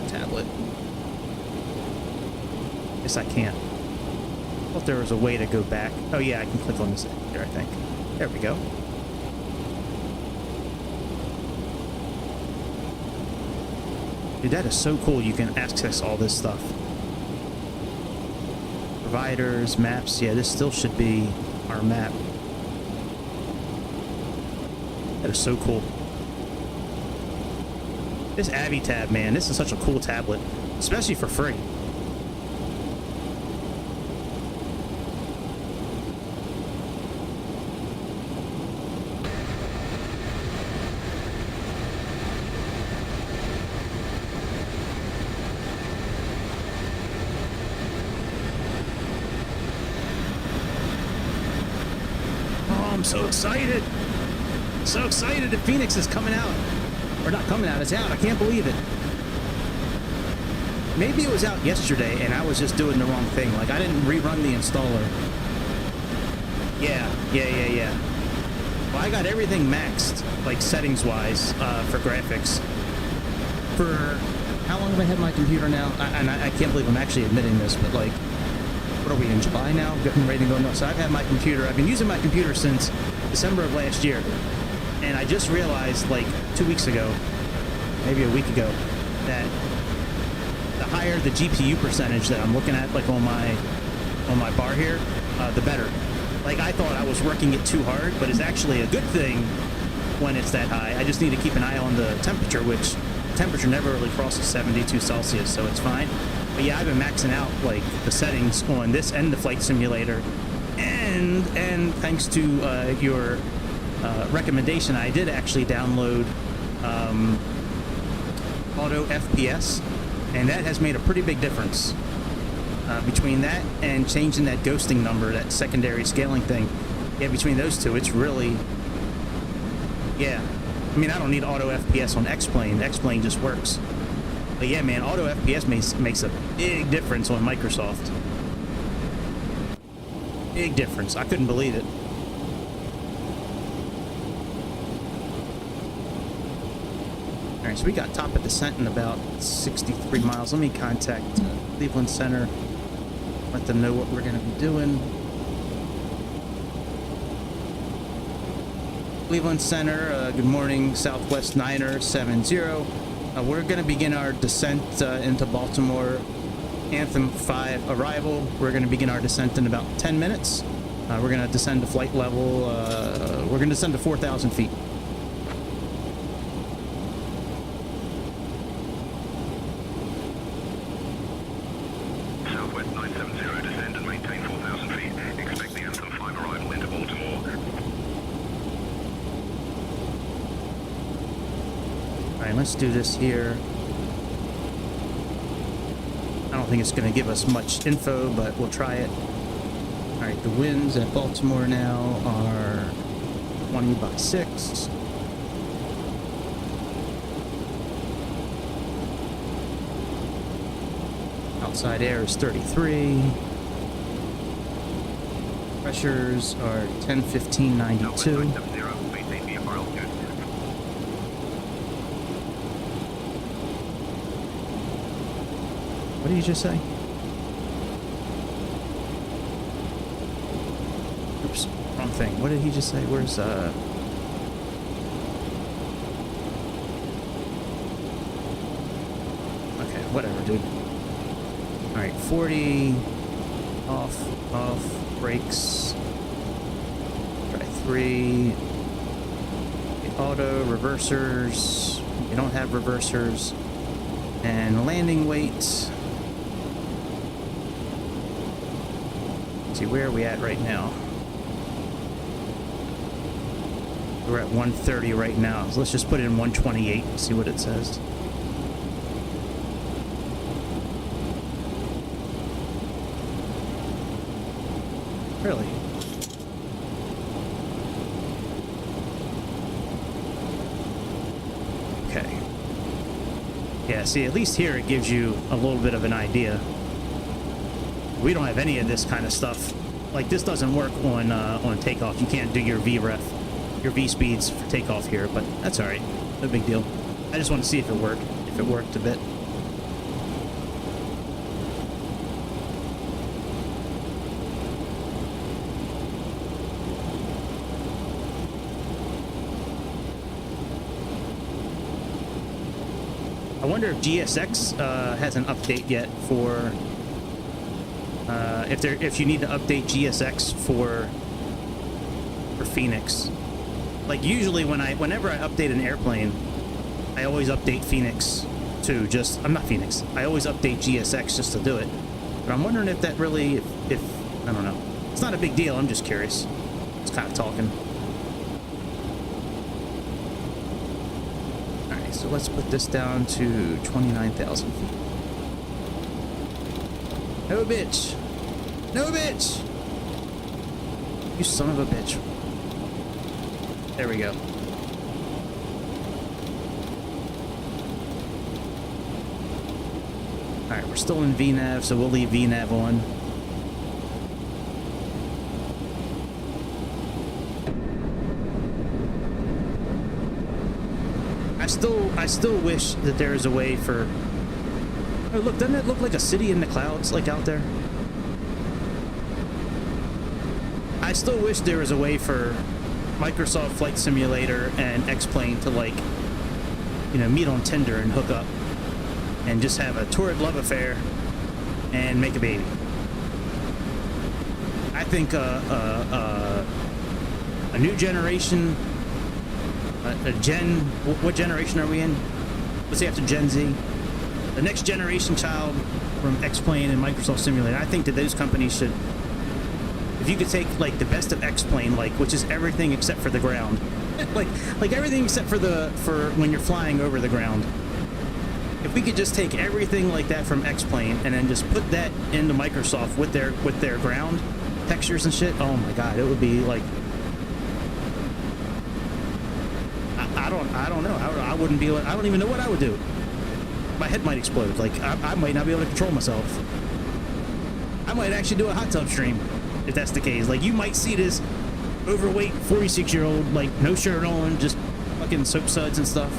tablet. Yes, I can. I thought there was a way to go back. Oh yeah, I can click on this there, I think. There we go. Dude, that is so cool. You can access all this stuff. Providers, maps. Yeah, this still should be our map. That is so cool. This Avi tab, man, this is such a cool tablet, especially for free. I'm so excited. So excited that Phoenix is coming out. Or not coming out, it's out. I can't believe it. Maybe it was out yesterday and I was just doing the wrong thing. Like, I didn't rerun the installer. Yeah. Well, I got everything maxed, like settings-wise, for graphics. For how long have I had my computer now? I can't believe I'm actually admitting this, but like, what are we in July now? Getting ready to go nuts. So I've had my computer. I've been using my computer since December of last year, and I just realized like 2 weeks ago, maybe a week ago, that the higher the GPU percentage that I'm looking at, like on my bar here, the better. Like, I thought I was working it too hard, but it's actually a good thing when it's that high. I just need to keep an eye on the temperature, which temperature never really crosses 72 Celsius, so it's fine. But yeah, I've been maxing out like the settings on this and the flight simulator And thanks to your recommendation, I did actually download Auto FPS, and that has made a pretty big difference. Between that and changing that ghosting number, that secondary scaling thing, yeah, between those two, it's really, yeah. I mean, I don't need Auto FPS on X-Plane. X-Plane just works. But yeah, man, Auto FPS makes a big difference on Microsoft. Big difference. I couldn't believe it. All right, so we got top of descent in about 63 miles. Let me contact Cleveland Center. Let them know what we're going to be doing. Cleveland Center, good morning, Southwest Niner 70. We're going to begin our descent into Baltimore. Anthem 5 arrival. We're going to begin our descent in about 10 minutes. We're going to descend to flight level. We're going to descend to 4,000 feet. Southwest 970, descend and maintain 4,000 feet. Expect the Anthem 5 arrival into Baltimore. All right, let's do this here. I don't think it's going to give us much info, but we'll try it. All right, the winds at Baltimore now are 20 by 6. Outside air is 33. Pressures are 10, 15, 92. What did you just say? Oops, wrong thing. What did he just say? Where's okay, whatever, dude. Alright, 40. Off, brakes. Try 3. Auto, reversers. You don't have reversers. And landing weight. See, where are we at right now? We're at 130 right now. So let's just put it in 128 and see what it says. Really? Okay. Yeah, see, at least here it gives you a little bit of an idea. We don't have any of this kind of stuff. Like, this doesn't work on takeoff. You can't do your VREF, your V speeds for takeoff here, but that's all right. No big deal. I just want to see if it worked. If it worked a bit. I wonder if GSX has an update yet for if you need to update GSX for Phoenix. Like, usually whenever I update an airplane, I always update Phoenix too. I'm not Phoenix. I always update GSX just to do it. But I'm wondering if that really, if I don't know. It's not a big deal. I'm just curious. It's kind of talking. So let's put this down to 29,000 feet. No bitch! No bitch! You son of a bitch. There we go. Alright, we're still in VNAV, so we'll leave VNAV on. I still wish that there is a way for... Oh, look, doesn't it look like a city in the clouds, like, out there? I still wish there was a way for Microsoft Flight Simulator and X-Plane to, like, you know, meet on Tinder and hook up and just have a torrid love affair and make a baby. I think a new generation... what generation are we in? Let's say after Gen Z. The next generation child from X-Plane and Microsoft Simulator. I think that those companies should if you could take like the best of X-Plane, like which is everything except for the ground, like everything except for when you're flying over the ground. If we could just take everything like that from X-Plane and then just put that into Microsoft with their ground textures and shit, oh my god, it would be like, I don't know. I wouldn't be. I don't even know what I would do. My head might explode. Like I might not be able to control myself. I might actually do a hot tub stream if that's the case. Like you might see this overweight 46-year-old like no shirt on, just fucking soap suds and stuff.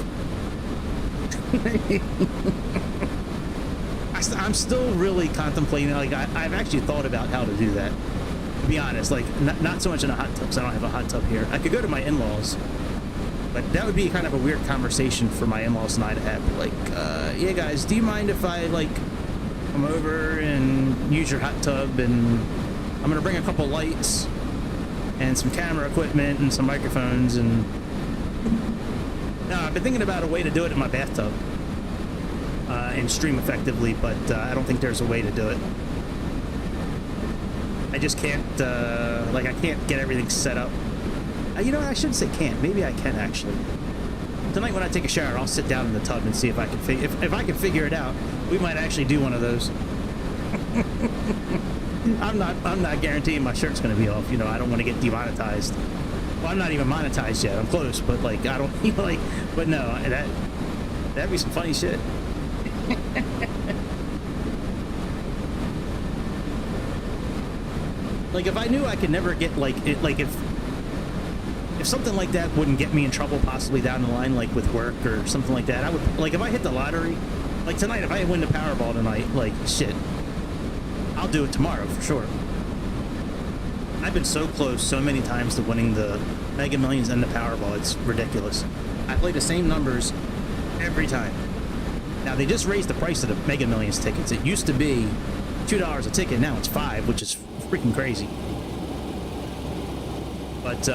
I'm still really contemplating. Like I've actually thought about how to do that. To be honest, like not so much in a hot tub, because I don't have a hot tub here. I could go to my in-laws, but that would be kind of a weird conversation for my in-laws and I to have. Like, yeah, guys, do you mind if I like come over and use your hot tub? And I'm gonna bring a couple lights and some camera equipment and some microphones. And no, I've been thinking about a way to do it in my bathtub and stream effectively, but I don't think there's a way to do it. I just can't, like, I can't get everything set up. You know, I shouldn't say can't. Maybe I can, actually. Tonight when I take a shower, I'll sit down in the tub and see if I can if I can figure it out. We might actually do one of those. I'm not guaranteeing my shirt's going to be off. You know, I don't want to get demonetized. Well, I'm not even monetized yet. I'm close, but, like, I don't, you know, like, but no, that'd be some funny shit. Like, if I knew I could never get, like, it, like, if something like that wouldn't get me in trouble possibly down the line, like with work or something like that, I would, like, if I hit the lottery, like tonight, if I win the Powerball tonight, like, shit, I'll do it tomorrow for sure. I've been so close so many times to winning the Mega Millions and the Powerball, it's ridiculous. I play the same numbers every time. Now, they just raised the price of the Mega Millions tickets. It used to be $2 a ticket, now it's $5, which is freaking crazy. But,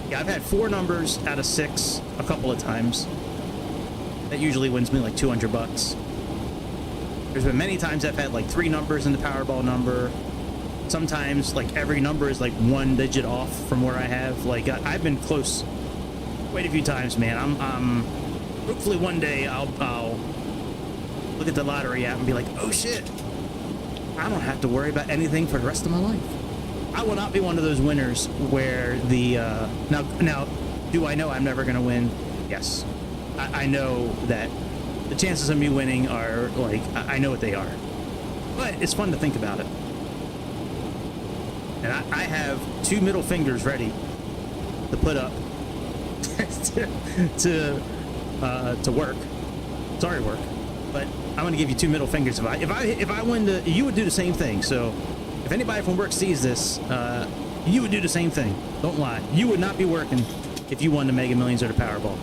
yeah, I've had 4 numbers out of 6 a couple of times. That usually wins me like $200. There's been many times I've had like 3 numbers in the Powerball number. Sometimes like every number is like 1 digit off from where I have. Like I've been close quite a few times, man. I'm hopefully one day I'll look at the lottery app and be like, oh shit, I don't have to worry about anything for the rest of my life. I will not be one of those winners where the now do I know I'm never gonna win? Yes, I know that the chances of me winning are like, I know what they are, but it's fun to think about it. And I have 2 middle fingers ready to put up to work. Sorry, work, but I'm gonna give you 2 middle fingers. If I win you would do the same thing. So if anybody from work sees this, you would do the same thing. Don't lie. You would not be working if you won the Mega Millions or the Powerball.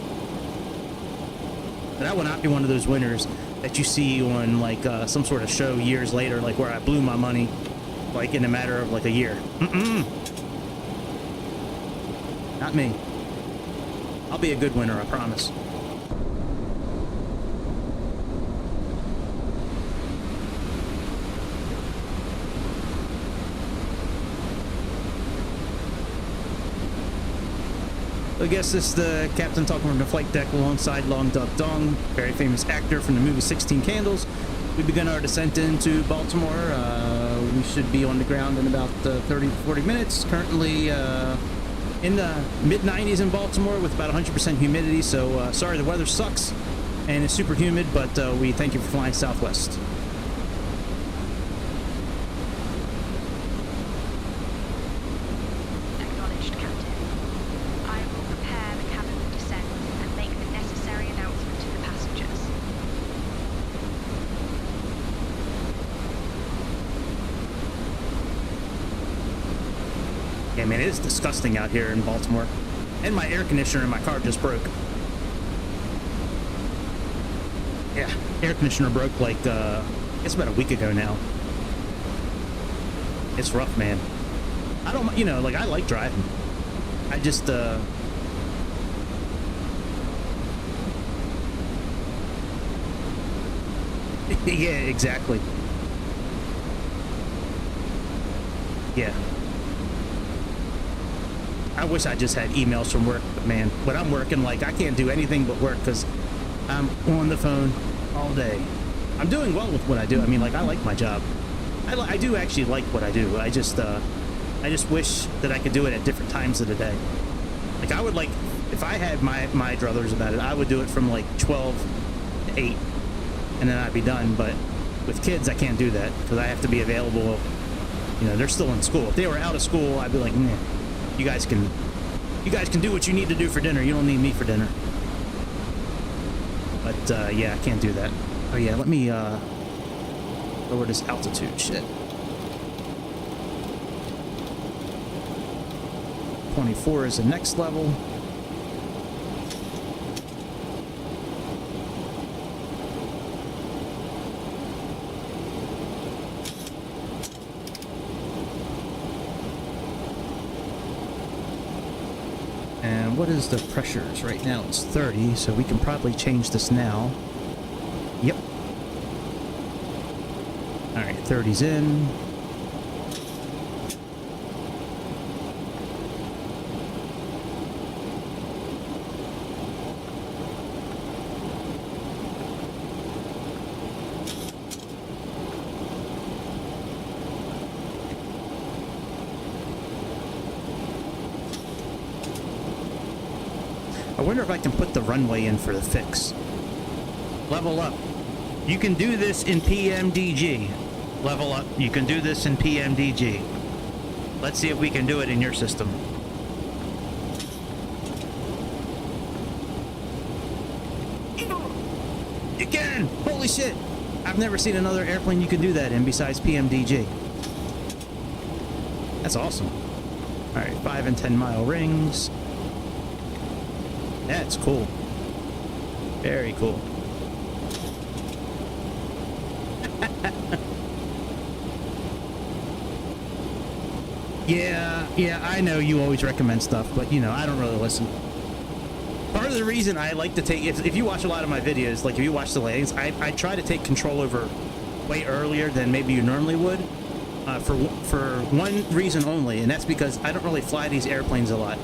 But I would not be one of those winners that you see on like some sort of show years later, like where I blew my money like in a matter of like a year. Not me. I'll be a good winner, I promise. I guess this is the captain talking from the flight deck alongside Long Duck Dong, very famous actor from the movie 16 Candles. We begun our descent into Baltimore. We should be on the ground in about 30-40 minutes. Currently in the mid-90s in Baltimore with about 100% humidity, so sorry the weather sucks and it's super humid, but we thank you for flying Southwest. Yeah, man, it is disgusting out here in Baltimore. And my air conditioner in my car just broke. Yeah, air conditioner broke like, I guess about a week ago now. It's rough, man. I don't, you know, like, I like driving. I just, Yeah, exactly. Yeah. I wish I just had emails from work, but man, when I'm working, like, I can't do anything but work because I'm on the phone all day. I'm doing well with what I do. I mean, like, I like my job. I do actually like what I do. I just wish that I could do it at different times of the day. Like, I would like, if I had my druthers about it, I would do it from like 12 to 8, and then I'd be done. But with kids, I can't do that because I have to be available. You know, they're still in school. If they were out of school, I'd be like, nah, you guys can do what you need to do for dinner. You don't need me for dinner. But yeah, I can't do that. Oh yeah, let me lower this altitude. Shit. 24 is the next level. And what is the pressures? Right now it's 30, so we can probably change this now. Yep. Alright, 30's in. I wonder if I can put the runway in for the fix. Level up. You can do this in PMDG. Level up. You can do this in PMDG. Let's see if we can do it in your system. You can! Holy shit! I've never seen another airplane you can do that in besides PMDG. That's awesome. Alright, 5 and 10 mile rings. That's cool. Very cool. Yeah, I know you always recommend stuff, but you know, I don't really listen. Part of the reason I like to take, if you watch a lot of my videos, like if you watch the landings, I try to take control over way earlier than maybe you normally would, for one reason only, and that's because I don't really fly these airplanes a lot.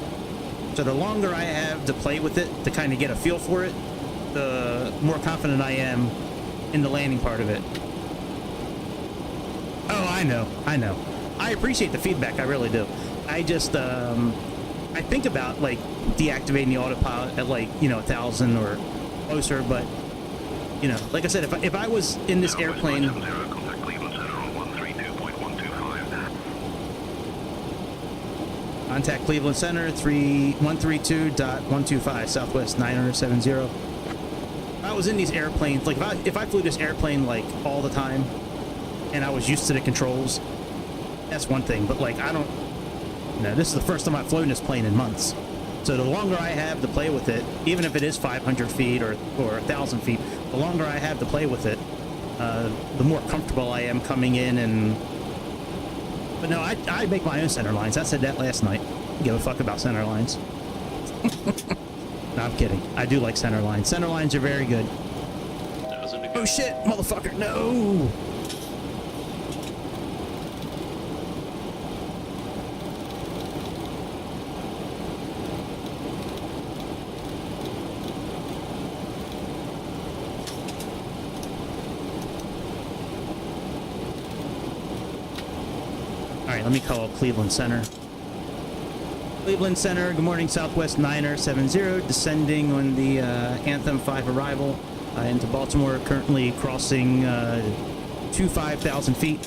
So the longer I have to play with it, to kind of get a feel for it, the more confident I am in the landing part of it. Oh, I know. I appreciate the feedback, I really do. I just, I think about, like, deactivating the autopilot at, like, you know, 1,000 or closer, but, you know, like I said, if I was in this airplane... Contact Cleveland Center, 132.125, Southwest 970. If I was in these airplanes, like if I flew this airplane like all the time, and I was used to the controls, that's one thing. But like I don't, you know, this is the first time I've flown this plane in months. So the longer I have to play with it, even if it is 500 feet or 1,000 feet, the longer I have to play with it, the more comfortable I am coming in and. But no, I make my own center lines. I said that last night. Give a fuck about center lines. No, I'm kidding. I do like center lines. Center lines are very good. Oh shit, motherfucker, no! Let me call Cleveland Center. Cleveland Center, good morning, Southwest 970, descending on the Anthem 5 arrival into Baltimore, currently crossing 25,000 feet.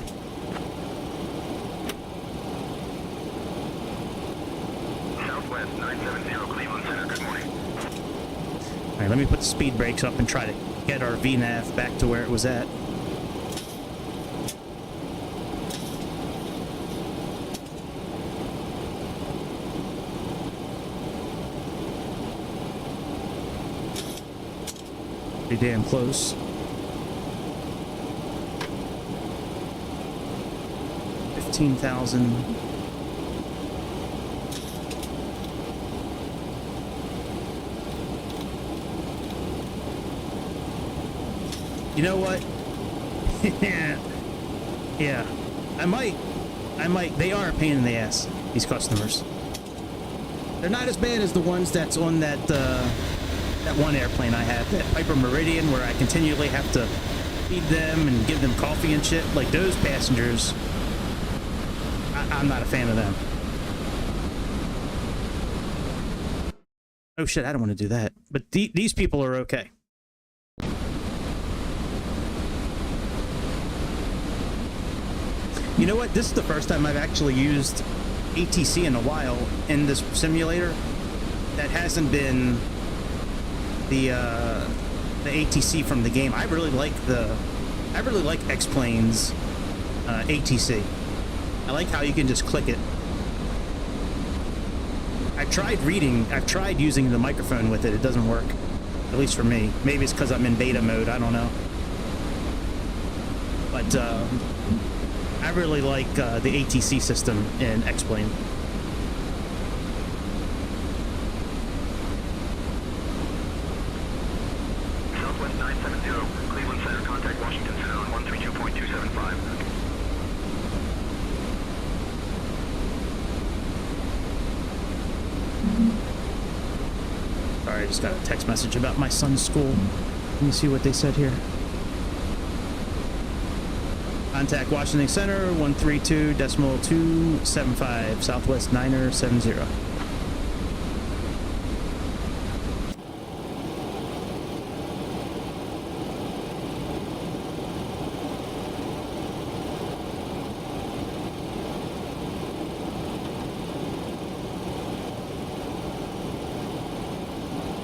Southwest 970, Cleveland Center, good morning. All right, let me put the speed brakes up and try to get our VNAV back to where it was at. Pretty damn close. $15,000. You know what? Yeah. I might. They are a pain in the ass, these customers. They're not as bad as the ones that's on that one airplane I have, that Piper Meridian, where I continually have to feed them and give them coffee and shit. Like, those passengers, I'm not a fan of them. Oh shit, I don't want to do that. But these people are okay. You know what? This is the first time I've actually used ATC in a while in this simulator. That hasn't been the ATC from the game. I really like X-Plane's ATC. I like how you can just click it. I've tried using the microphone with it. It doesn't work. At least for me. Maybe it's because I'm in beta mode. I don't know. But I really like the ATC system in X-Plane. Southwest 970, Cleveland Center, contact Washington Center on 132.275. Sorry, I just got a text message about my son's school. Let me see what they said here. Contact Washington Center, 132.275, Southwest 970.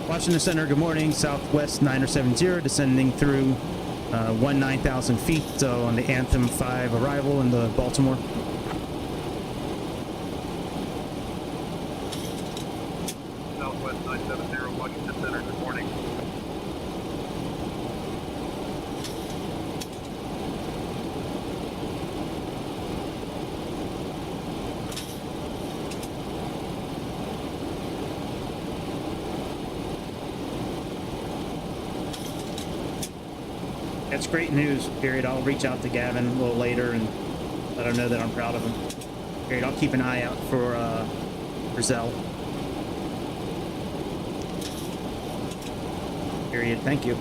Washington Center, good morning. Southwest 970, descending through 9,000 feet on the Anthem 5 arrival in the Baltimore. Southwest 970, Washington Center, good morning. That's great news, period. I'll reach out to Gavin a little later and let him know that I'm proud of him. Period. I'll keep an eye out for Zell. Period. Thank you.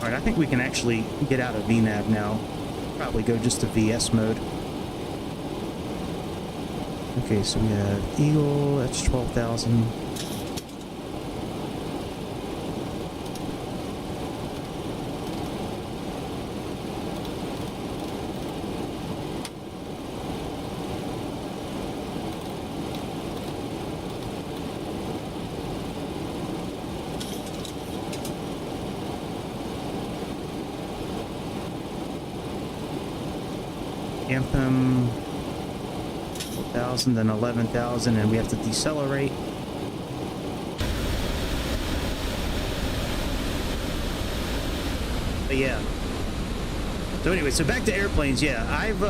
I think we can actually get out of VNAV now. Probably go just to VS mode. Okay, so we have Eagle, that's 12,000. Anthem 12,000, then 11,000, and we have to decelerate. But yeah. So anyway, so back to airplanes. Yeah, I've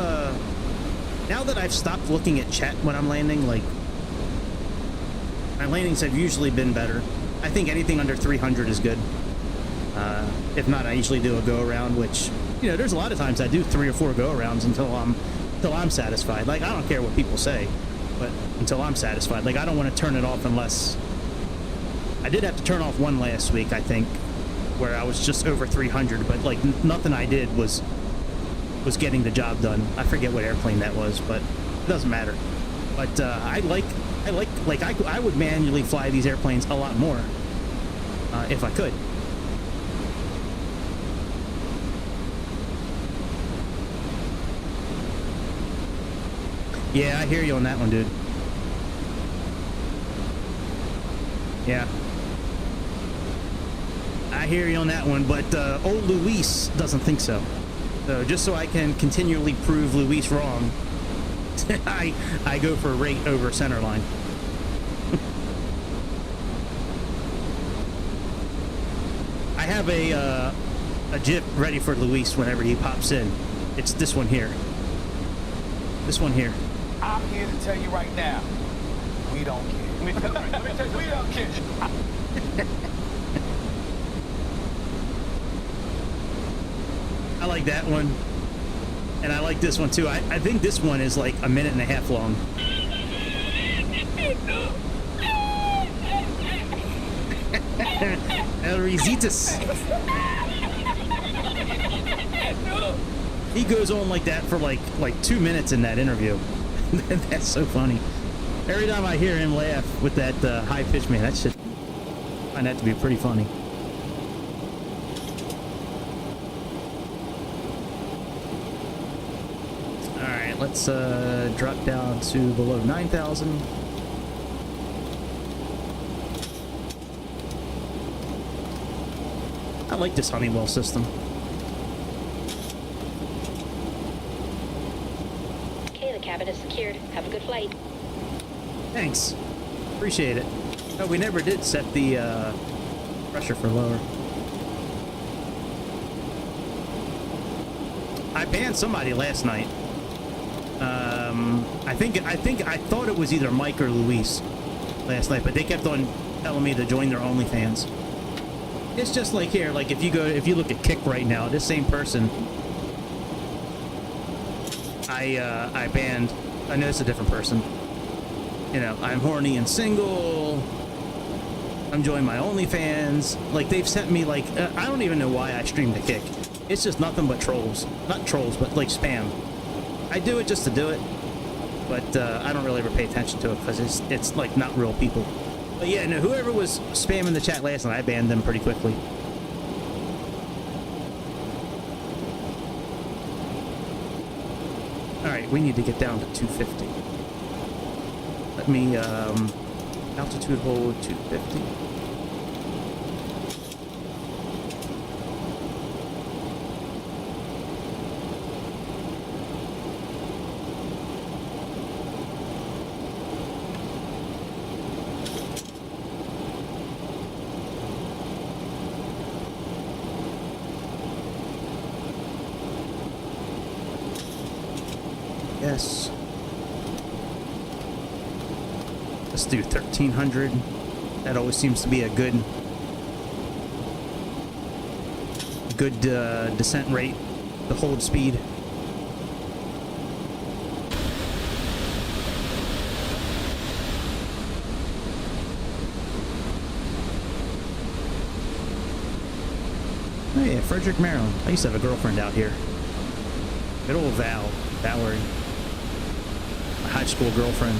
now that I've stopped looking at chat when I'm landing, like my landings have usually been better. I think anything under 300 is good. If not, I usually do a go around, which, you know, there's a lot of times I do 3 or 4 go-arounds until I'm satisfied. Like, I don't care what people say, but until I'm satisfied. Like, I don't want to turn it off unless... I did have to turn off one last week, I think, where I was just over 300, but, like, nothing I did was getting the job done. I forget what airplane that was, but it doesn't matter. But I would manually fly these airplanes a lot more if I could. Yeah, I hear you on that one, dude. Yeah. I hear you on that one, but old Luis doesn't think so. So just so I can continually prove Luis wrong, I go for rate over centerline. I have a GIF ready for Luis whenever he pops in. It's this one here. This one here. I'm here to tell you right now, we don't care. Let me tell you, we don't care. I like that one. And I like this one too. I think this one is like a minute and a half long. El Risitas. He goes on like that for like 2 minutes in that interview. That's so funny. Every time I hear him laugh with that high pitch, man, that shit, I find that to be pretty funny. All right, let's drop down to below 9,000. I like this Honeywell system. Okay, the cabin is secured. Have a good flight. Thanks. Appreciate it. No, we never did set the pressure for lower. I banned somebody last night. I thought it was either Mike or Luis last night, but they kept on telling me to join their OnlyFans. It's just like here, like if you look at Kick right now, this same person I banned. I know it's a different person. You know, I'm horny and single. I'm joining my OnlyFans. Like they've sent me like I don't even know why I stream to Kick. It's just nothing but trolls. Not trolls, but like spam. I do it just to do it, but I don't really ever pay attention to it because it's like not real people. But yeah, no, whoever was spamming the chat last night, I banned them pretty quickly. Alright, we need to get down to 250. Let me, altitude hold 250. Yes. Let's do 1300. That always seems to be a good descent rate to hold speed. Oh yeah, Frederick, Maryland. I used to have a girlfriend out here. Good old Valerie. My high school girlfriend.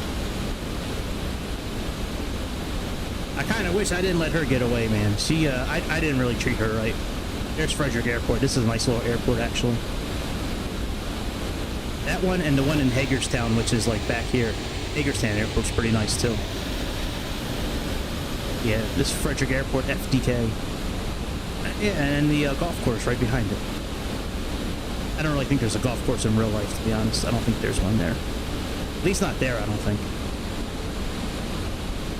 I kind of wish I didn't let her get away, man. She, I didn't really treat her right. There's Frederick Airport. This is a nice little airport, actually. That one and the one in Hagerstown, which is like back here. Hagerstown Airport's pretty nice, too. Yeah, this Frederick Airport, FDK. Yeah, and the golf course right behind it. I don't really think there's a golf course in real life, to be honest. I don't think there's one there. At least not there, I don't think.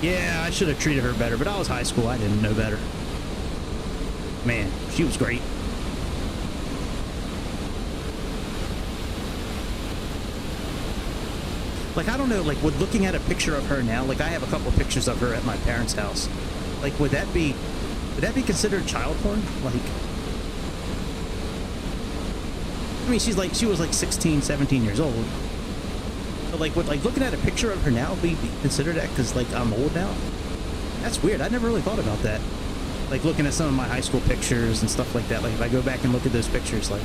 Yeah, I should have treated her better, but I was high school. I didn't know better. Man, she was great. Like, I don't know, like, with looking at a picture of her now, like, I have a couple of pictures of her at my parents' house. Like, would that be considered child porn? Like, I mean, she was like 16, 17 years old. But like, would like looking at a picture of her now be considered that because like I'm old now? That's weird. I never really thought about that. Like looking at some of my high school pictures and stuff like that. Like if I go back and look at those pictures, like,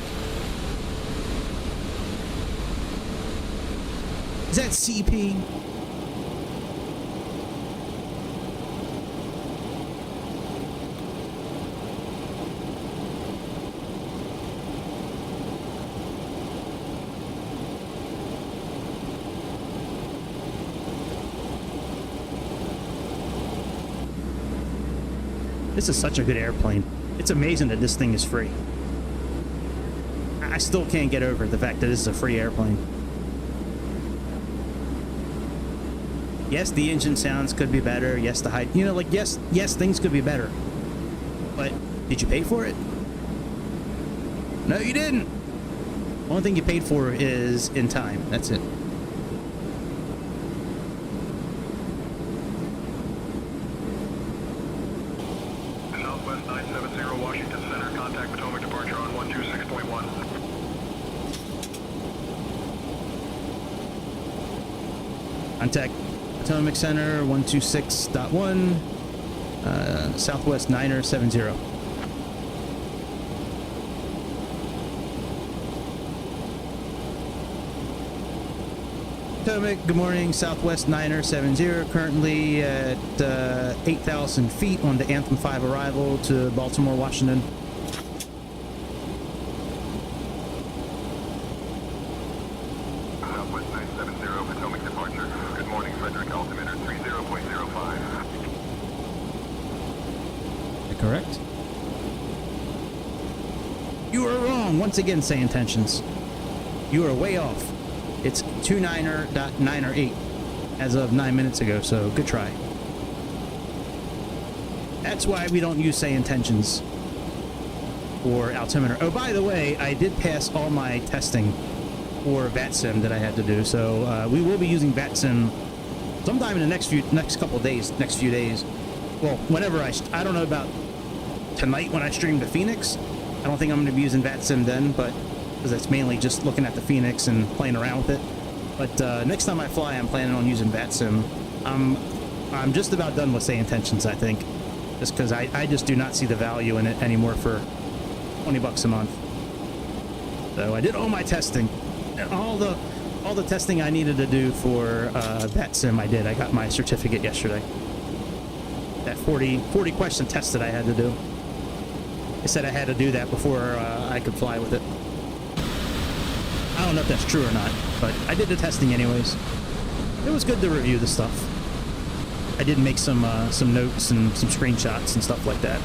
is that CP? This is such a good airplane. It's amazing that this thing is free. I still can't get over the fact that this is a free airplane. Yes, the engine sounds could be better. Yes, the height, you know, like, yes, things could be better. But did you pay for it? No, you didn't. Only thing you paid for is in time. That's it. Southwest 970 Washington Center, contact Potomac departure on 126.1. Contact Potomac Center 126.1, Southwest 970. Potomac, good morning, Southwest 970, currently at 8,000 feet on the Anthem 5 arrival to Baltimore, Washington. Southwest 970, Potomac departure. Good morning, Frederick, altimeter 30.05. Correct? You are wrong. Once again, Sayintentions. You are way off. It's 29.908 as of 9 minutes ago, so good try. That's why we don't use Sayintentions or altimeter. Oh, by the way, I did pass all my testing for VATSIM that I had to do, so we will be using VATSIM sometime in the next few days. Well, whenever I don't know about tonight when I stream to Phoenix. I don't think I'm going to be using VATSIM then, but because that's mainly just looking at the Phoenix and playing around with it. But next time I fly, I'm planning on using VATSIM. I'm just about done with Sayintentions, I think, just because I just do not see the value in it anymore for $20 a month. So I did all my testing, and all the testing I needed to do for VATSIM. I did. I got my certificate yesterday. That 40 question test that I had to do. They said I had to do that before I could fly with it. I don't know if that's true or not, but I did the testing anyways. It was good to review the stuff. I did make some notes and some screenshots and stuff like that.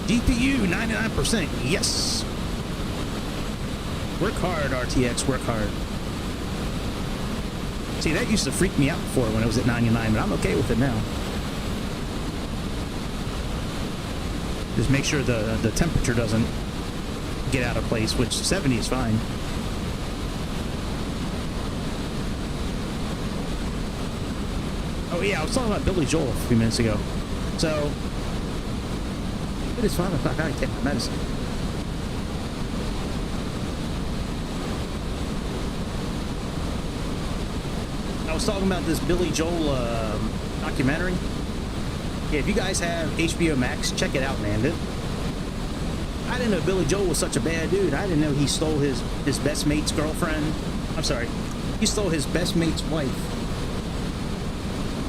GPU 99%. Yes. Work hard, RTX. Work hard. See, that used to freak me out before when it was at 99, but I'm okay with it now. Just make sure the temperature doesn't get out of place, which 70 is fine. Oh yeah, I was talking about Billy Joel a few minutes ago. So, it is 5 o'clock, I gotta take my medicine. I was talking about this Billy Joel documentary. Yeah, if you guys have HBO Max, check it out, man. I didn't know Billy Joel was such a bad dude. I didn't know he stole his best mate's girlfriend. I'm sorry. He stole his best mate's wife.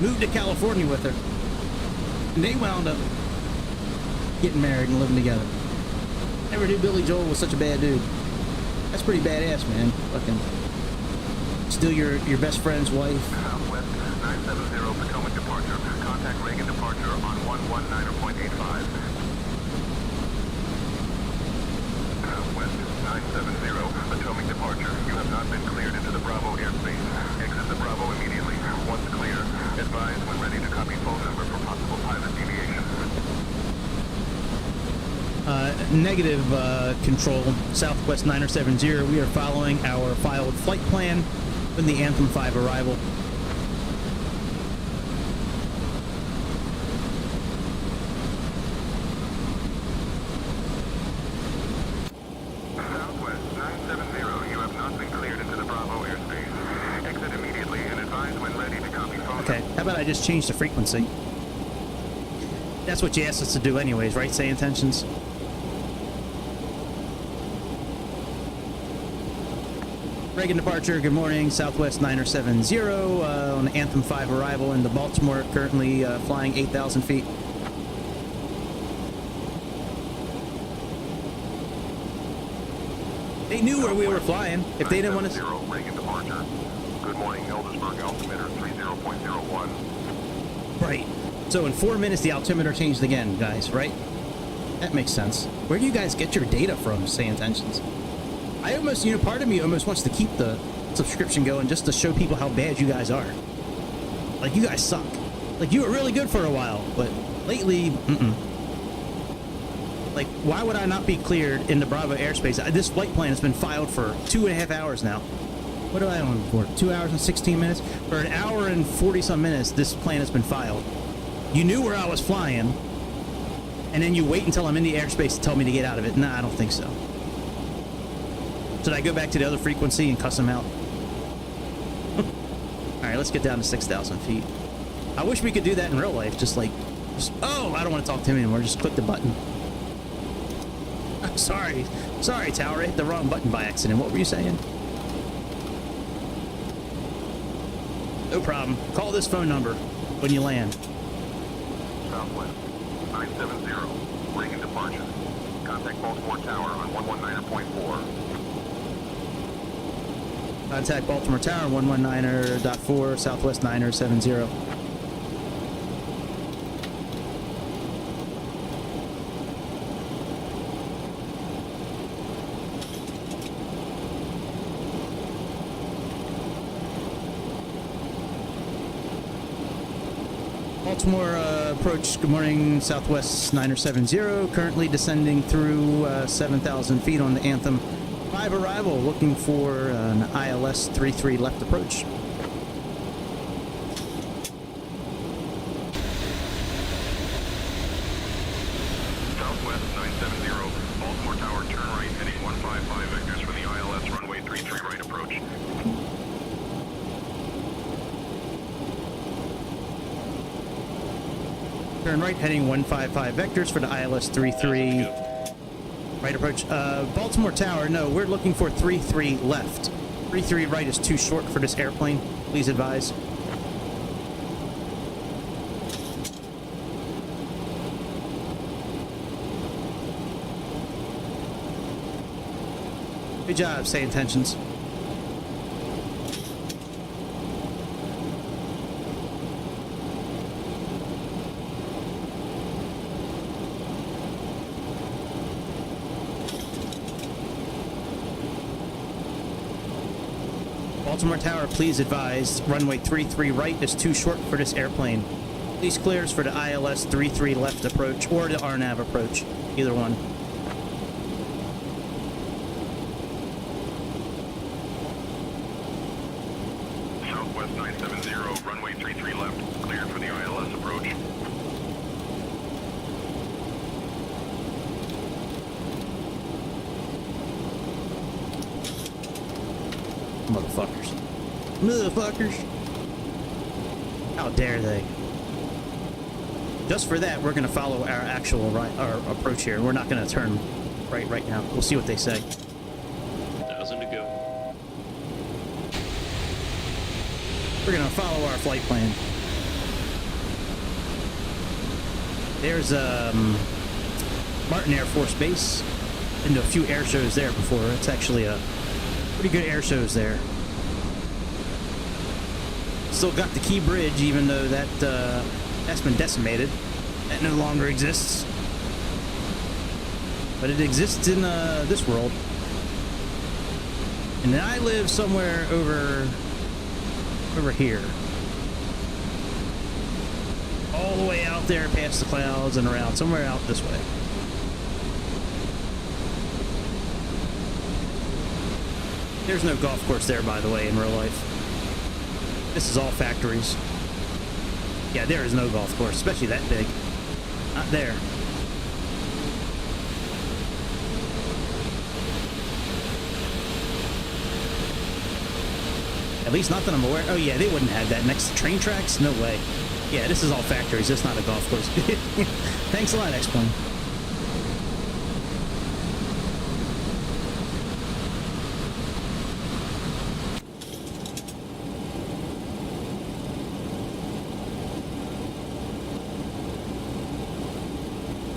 Moved to California with her. And they wound up getting married and living together. Never knew Billy Joel was such a bad dude. That's pretty badass, man. Fucking steal your best friend's wife. Southwest 970 Potomac departure. Contact Reagan departure on 119.85. Southwest 970 Potomac departure. You have not been cleared into the Bravo airspace. Exit the Bravo immediately. Once clear, advise when ready to copy phone number for possible pilot deviation. Negative control, Southwest 970. We are following our filed flight plan with the Anthem 5 arrival. Southwest 970, you have not been cleared into the Bravo airspace. Exit immediately and advise when ready to copy phone number. Okay, how about I just change the frequency? That's what you asked us to do anyways, right, Sayintentions? Reagan departure, good morning, Southwest 970 on Anthem 5 arrival into Baltimore, currently flying 8,000 feet. They knew where we were flying. If they didn't want to... Reagan departure. Good morning, Eldersburg altimeter 30.01. Right. So in 4 minutes, the altimeter changed again, guys, right? That makes sense. Where do you guys get your data from, Sayintentions? I almost, you know, part of me almost wants to keep the subscription going just to show people how bad you guys are. Like, you guys suck. Like, you were really good for a while, but lately, Like, why would I not be cleared in the Bravo airspace? This flight plan has been filed for 2.5 hours now. What am I on for? 2 hours and 16 minutes? For an hour and 40-some minutes, this plane has been filed. You knew where I was flying, and then you wait until I'm in the airspace to tell me to get out of it. Nah, I don't think so. Should I go back to the other frequency and cuss them out? Alright, let's get down to 6,000 feet. I wish we could do that in real life. Just, oh, I don't want to talk to him anymore. Just click the button. Sorry, Tower. I hit the wrong button by accident. What were you saying? No problem. Call this phone number when you land. Southwest 970, ring and departure. Contact Baltimore Tower on 119.4. Contact Baltimore Tower 119.4, Southwest 970. Baltimore approach, good morning, Southwest 970, currently descending through 7,000 feet on the Anthem 5 arrival, looking for an ILS 33 left approach. Southwest 970, Baltimore Tower, turn right, heading 155 vectors for the ILS runway 33 right approach. Turn right, heading 155 vectors for the ILS 33 right approach. Baltimore Tower, no, we're looking for 33 left. 33 right is too short for this airplane. Please advise. Good job, Sayintentions. Baltimore Tower, please advise, runway 33 right is too short for this airplane. Please clears for the ILS 33 left approach or the RNAV approach, either one. Southwest 970, runway 33 left, cleared for the ILS approach. Motherfuckers. Motherfuckers. How dare they? Just for that, we're going to follow our actual our approach here. We're not going to turn right now. We'll see what they say. 1,000 to go. We're going to follow our flight plan. There's Martin Air Force Base. Been to a few air shows there before. It's actually a pretty good air shows there. Still got the Key Bridge, even though that's been decimated. That no longer exists. But it exists in this world. And then I live somewhere over here. All the way out there past the clouds and around, somewhere out this way. There's no golf course there, by the way, in real life. This is all factories. Yeah, there is no golf course, especially that big. Not there. At least not that I'm aware. Oh yeah, they wouldn't have that next to train tracks? No way. Yeah, this is all factories. It's not a golf course. Thanks a lot, X-Plane.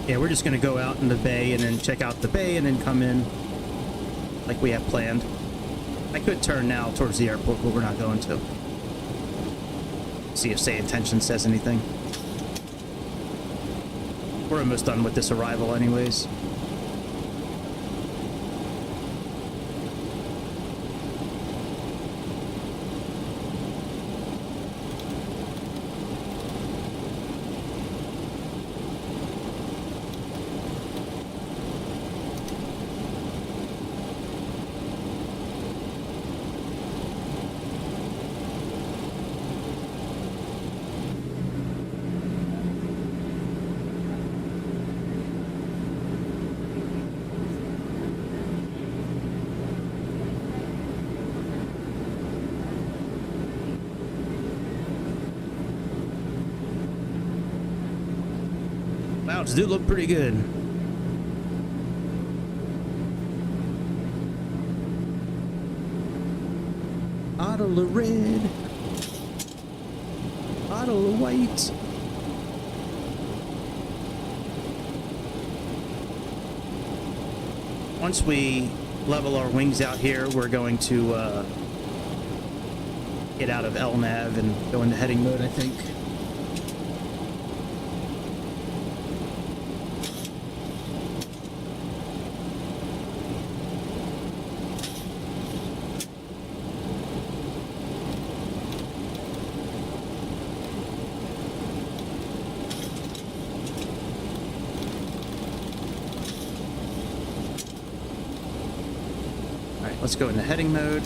Yeah, we're just going to go out in the bay and then check out the bay and then come in like we have planned. I could turn now towards the airport, but we're not going to. See if Sayintentions says anything. We're almost done with this arrival anyways. Clouds do look pretty good. Bottle of red. Bottle of white. Once we level our wings out here, we're going to get out of LNAV and go into heading mode, I think. All right, let's go into heading mode.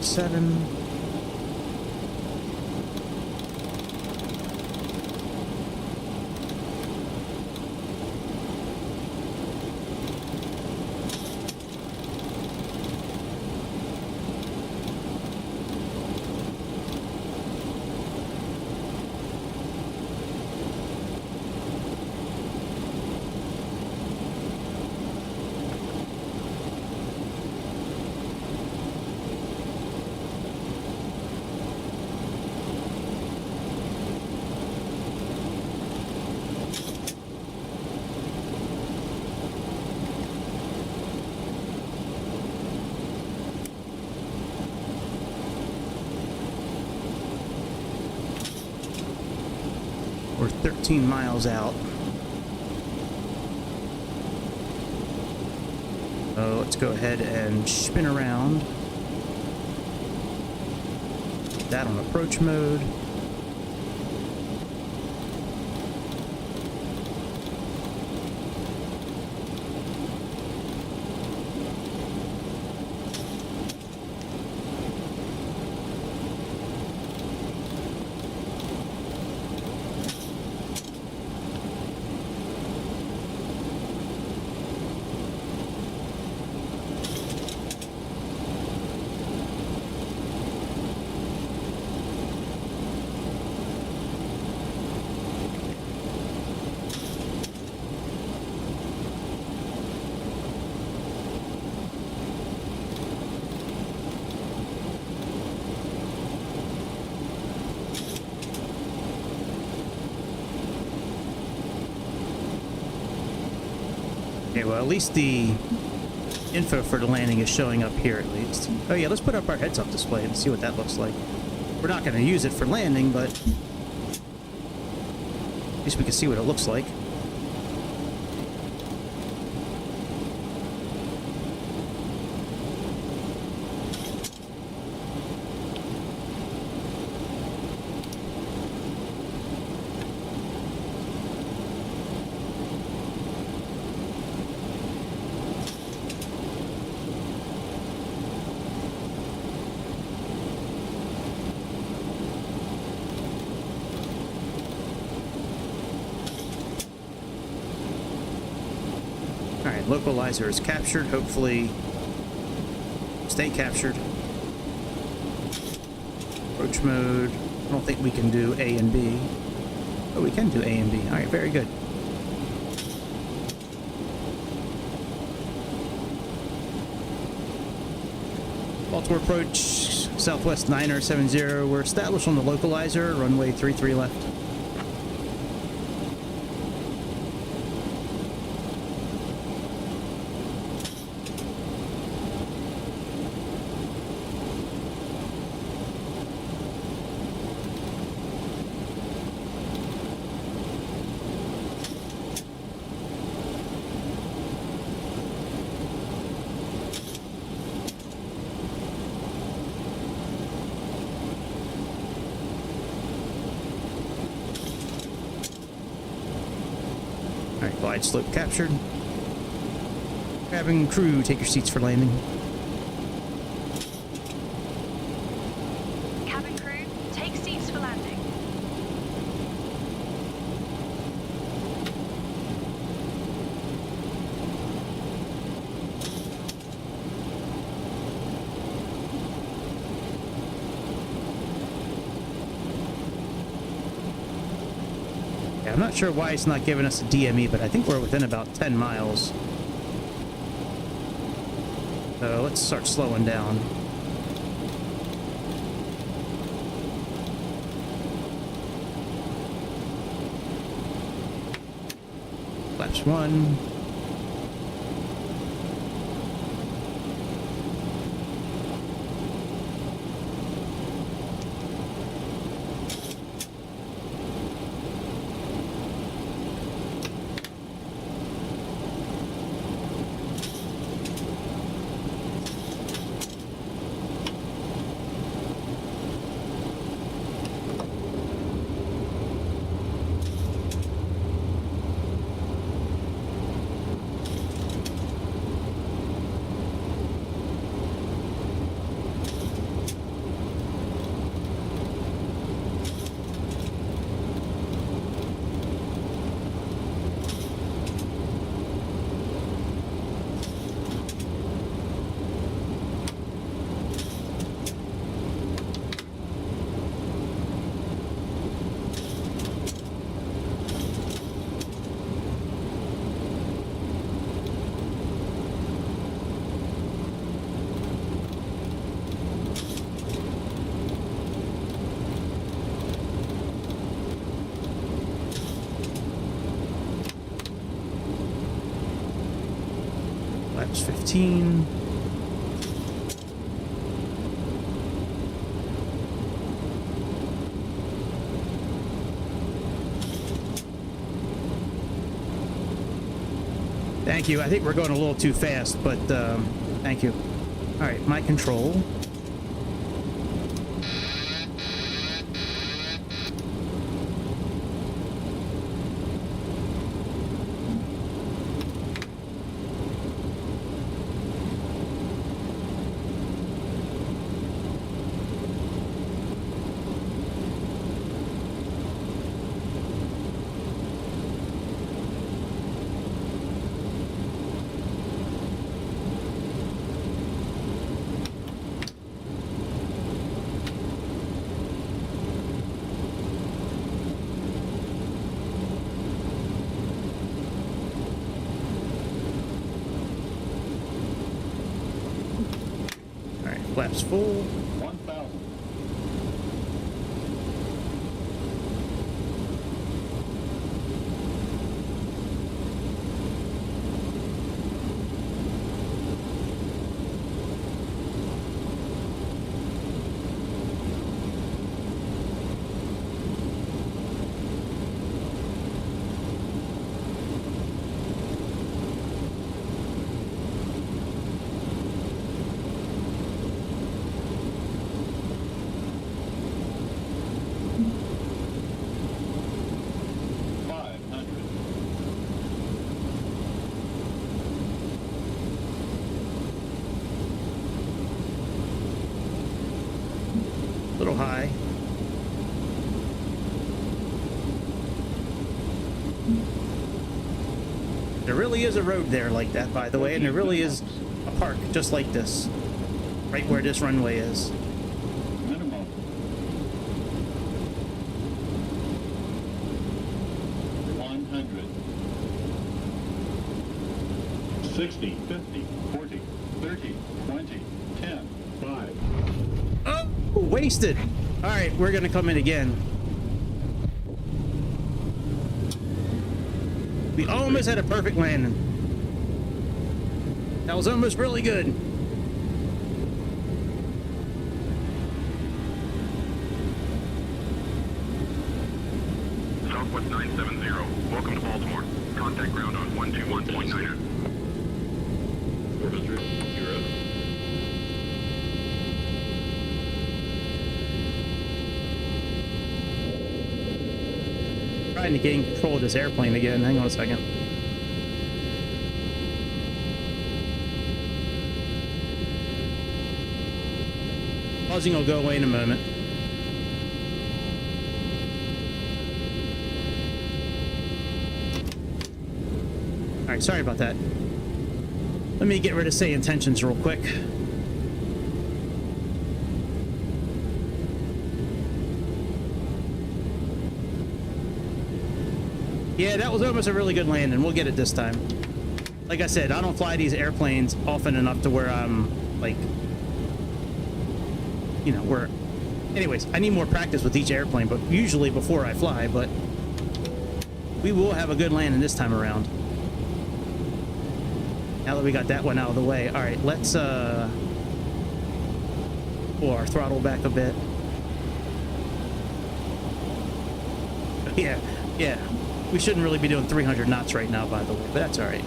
Seven. We're 13 miles out. So let's go ahead and spin around. Put that on approach mode. Okay, well, at least the info for the landing is showing up here at least. Oh yeah, let's put up our heads-up display and see what that looks like. We're not going to use it for landing, but at least we can see what it looks like. Alright, localizer is captured. Hopefully stay captured. Approach mode. I don't think we can do A and B. Oh, we can do A and B. Alright, very good. Baltimore approach, Southwest 9070. We're established on the localizer, runway 33 left. Alright, glide slope captured. Cabin crew, take your seats for landing. Cabin crew, take seats for landing. Yeah, I'm not sure why it's not giving us a DME, but I think we're within about 10 miles. So let's start slowing down. Flaps 1. Flaps 15. Thank you. I think we're going a little too fast, but thank you. All right, my control. Flaps full. 1,000. Little high. There really is a road there like that, by the way, and there really is a park just like this, right where this runway is. Minimum. 100. 60, 50, 40, 30, 20, 10, 5. Oh, wasted. All right, we're gonna come in again. We almost had a perfect landing. That was almost really good. Southwest 970, welcome to Baltimore. Contact ground on 121.9. 400, you're up. Trying to gain control of this airplane again. Hang on a second. Buzzing will go away in a moment. All right, sorry about that. Let me get rid of Sayintentions real quick. Yeah, that was almost a really good landing. We'll get it this time. Like I said, I don't fly these airplanes often enough to where I'm like, you know, where. Anyways, I need more practice with each airplane, but usually before I fly. But we will have a good landing this time around. Now that we got that one out of the way, all right, let's pull our throttle back a bit. Yeah. We shouldn't really be doing 300 knots right now, by the way, but that's all right.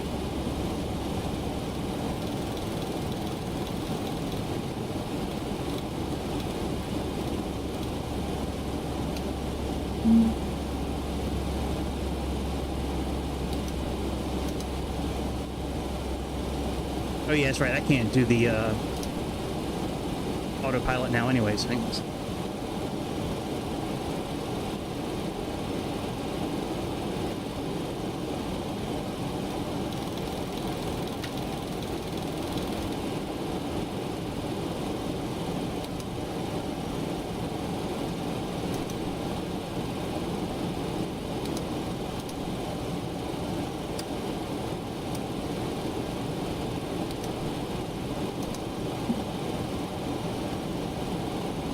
Oh yeah, that's right. I can't do the autopilot now anyways. Thanks.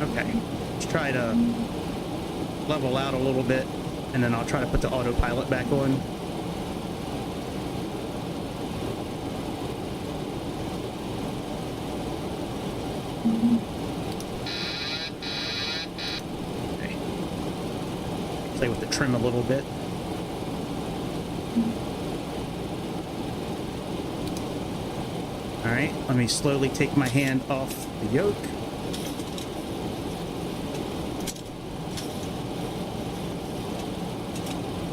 Okay, let's try to level out a little bit, and then I'll try to put the autopilot back on. Okay. Play with the trim a little bit. All right, let me slowly take my hand off the yoke.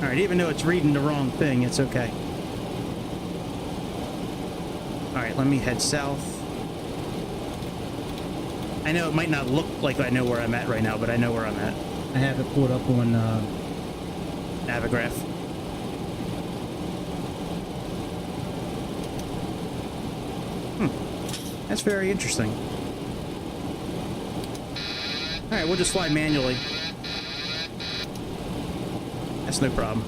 All right, even though it's reading the wrong thing, it's okay. All right, let me head south. I know it might not look like I know where I'm at right now, but I know where I'm at. I have it pulled up on Navigraph. That's very interesting. All right, we'll just fly manually. That's no problem.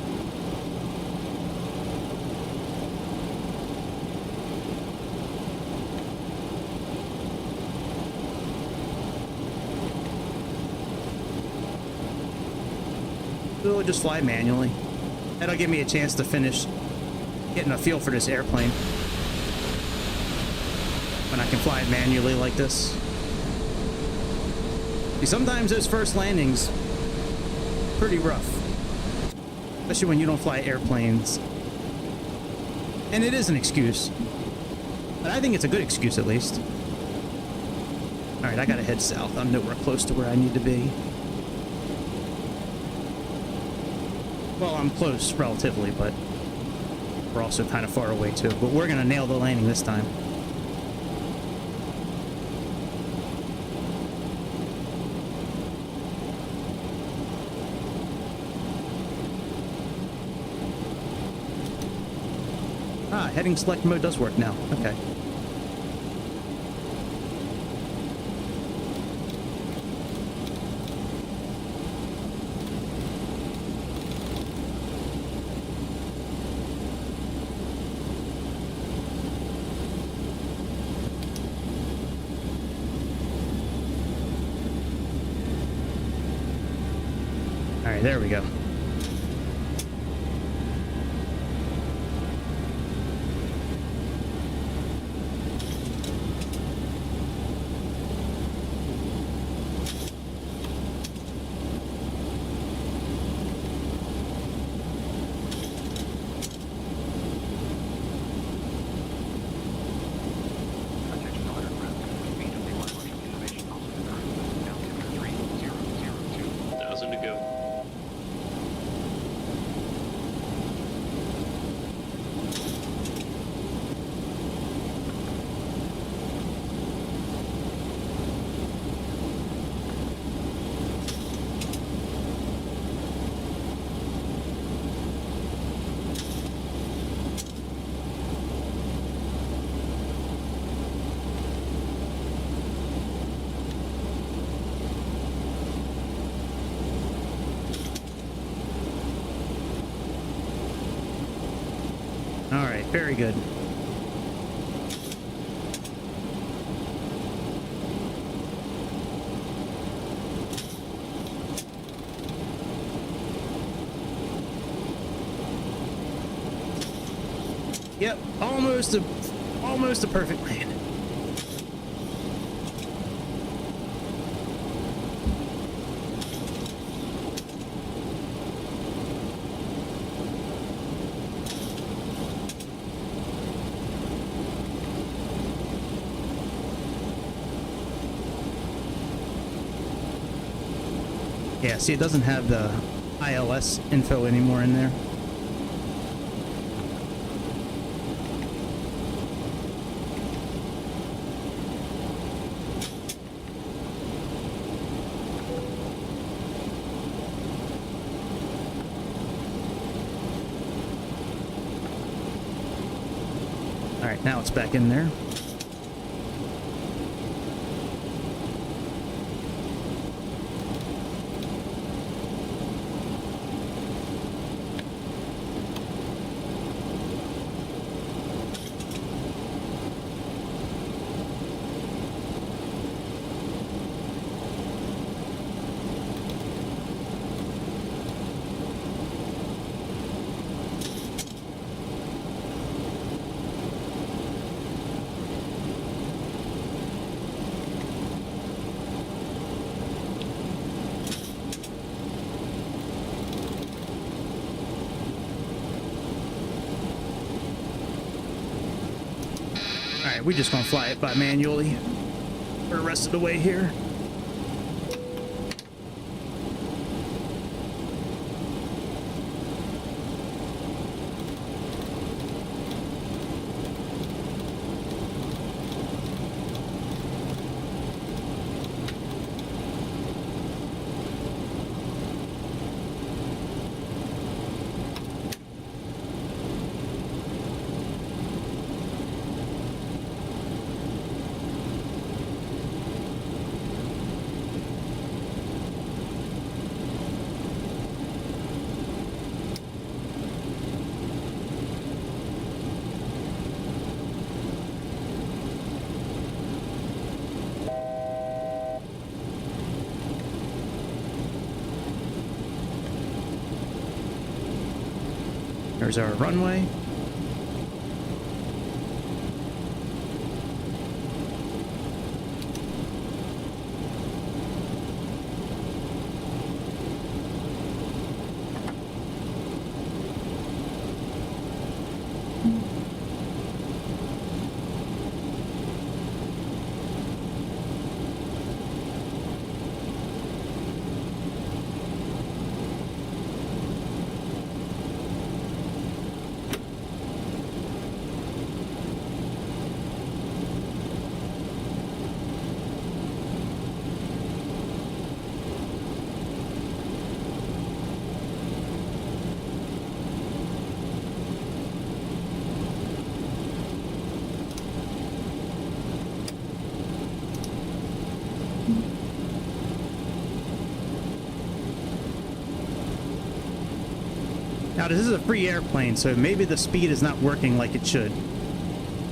We'll just fly manually. That'll give me a chance to finish getting a feel for this airplane when I can fly it manually like this. See, sometimes those first landings pretty rough. Especially when you don't fly airplanes. And it is an excuse. But I think it's a good excuse, at least. Alright, I gotta head south. I'm nowhere close to where I need to be. Well, I'm close, relatively, but we're also kind of far away, too. But we're gonna nail the landing this time. Heading select mode does work now. Okay. All right, there we go. Very good. Yep, almost a perfect land. Yeah, see, it doesn't have the ILS info anymore in there. All right, now it's back in there. Alright, we're just gonna fly it by manually for the rest of the way here. There's our runway. Now, this is a free airplane, so maybe the speed is not working like it should,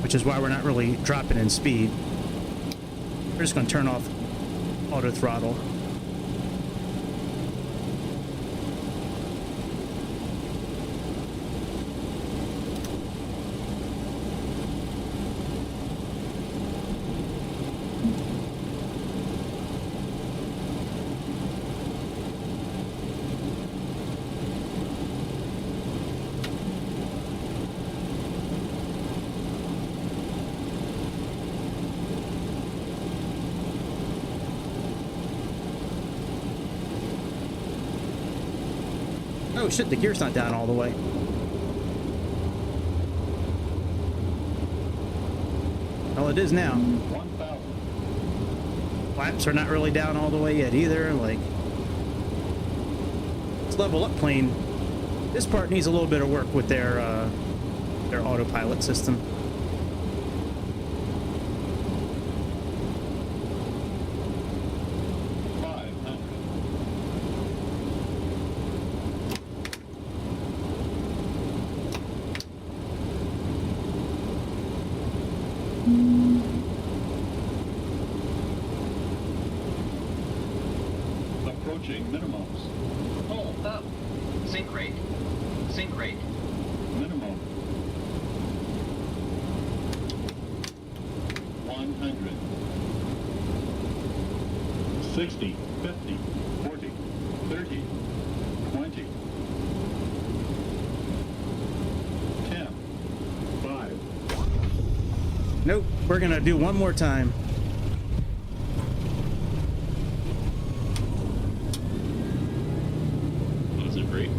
which is why we're not really dropping in speed. We're just going to turn off auto throttle. Oh shit, the gear's not down all the way. Well, it is now. 1,000. Flaps are not really down all the way yet either. Like, this LevelUp plane, this part needs a little bit of work with their autopilot system. Approaching minimums. Hold up. Sync rate. Sync rate. Minimum. 100. 60, 50, 40, 30, 20, 10, 5. Nope, we're gonna do one more time. Was it great?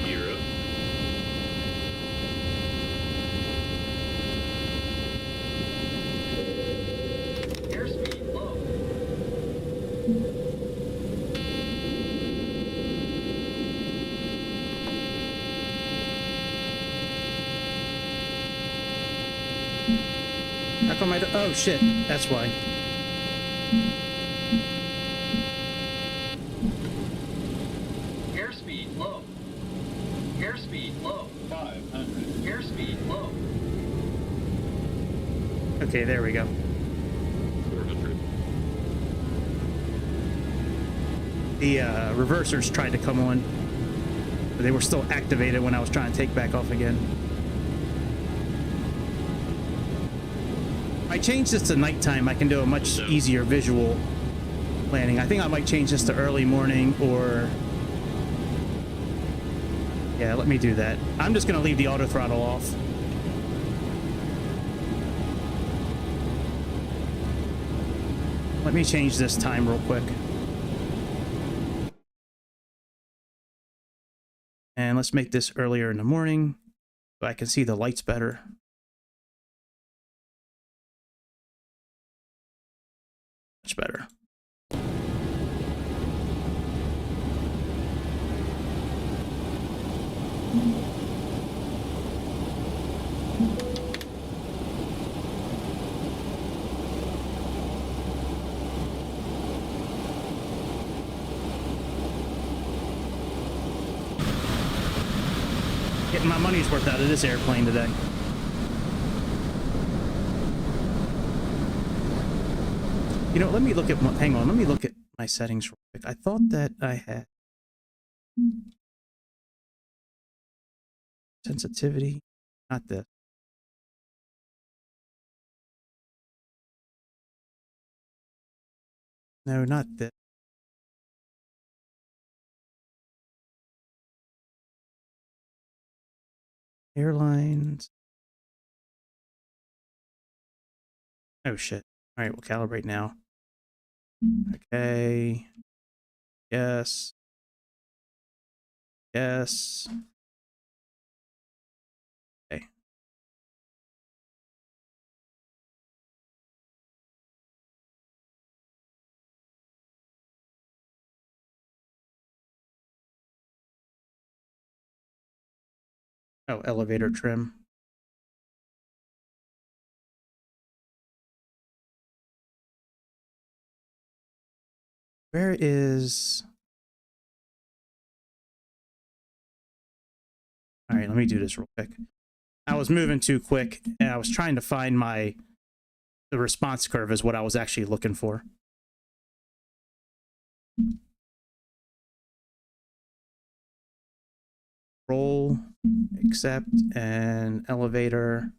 Gear up. Airspeed low. How come oh shit, that's why. Airspeed low. Airspeed low. 500. Airspeed low. Okay, there we go. 400. The reversers tried to come on, but they were still activated when I was trying to take back off again. If I change this to nighttime, I can do a much easier visual landing. I think I might change this to early morning, or yeah, let me do that. I'm just gonna leave the auto throttle off. Let me change this time real quick. And let's make this earlier in the morning so I can see the lights better. Much better. Getting my money's worth out of this airplane today. You know, let me look at hang on, let me look at my settings real quick. I thought that I had sensitivity, not this. No, not this. Airlines. Oh shit. All right, we'll calibrate now. Okay. Yes. Yes. Okay. Oh, elevator trim. Where is... All right, let me do this real quick. I was moving too quick, and I was trying to find the response curve is what I was actually looking for. Roll, accept, and elevator.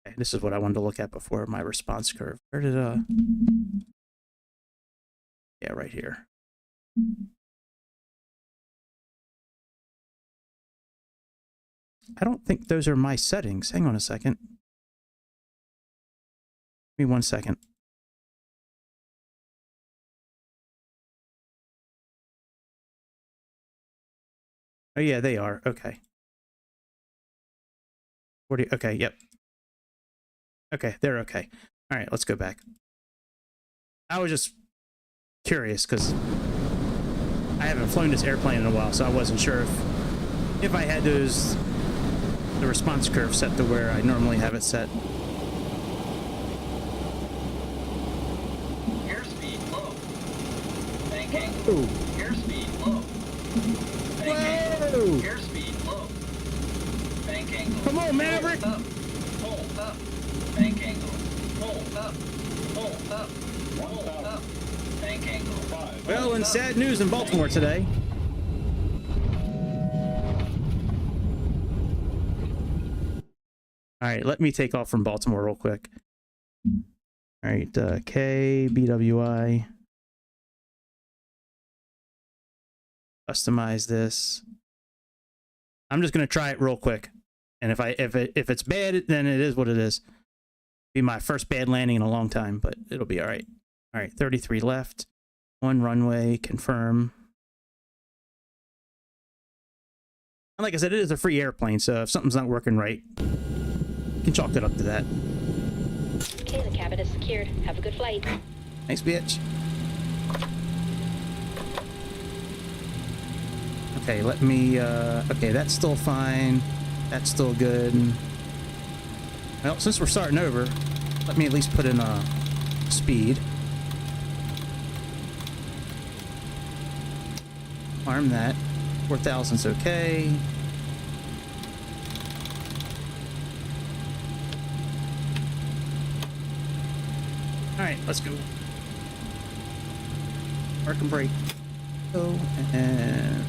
Okay, this is what I wanted to look at before my response curve. Where did yeah, right here. I don't think those are my settings. Hang on a second. Give me 1 second. Oh yeah, they are. Okay. 40. Okay, yep. Okay, they're okay. All right, let's go back. I was just curious because I haven't flown this airplane in a while, so I wasn't sure if I had the response curve set to where I normally have it set. Airspeed low. Bank angle. Airspeed low. Bank angle. Airspeed low. Bank angle. Come on, Maverick. Up. Hold up. Bank angle. Hold up. Hold up. Hold up. Bank angle. Well, and sad news in Baltimore today. All right, let me take off from Baltimore real quick. All right, K, BWI. Customize this. I'm just gonna try it real quick, and if it's bad, then it is what it is. Be my first bad landing in a long time, but it'll be all right. All right, 33 left, 1 runway, confirm. And like I said, it is a free airplane, so if something's not working right, you can chalk it up to that. Okay, the cabin is secured. Have a good flight. Thanks, bitch. Okay, let me, okay, that's still fine. That's still good. Well, since we're starting over, let me at least put in speed. Arm that. 4,000's okay. Alright, let's go. Park and brake. Go and...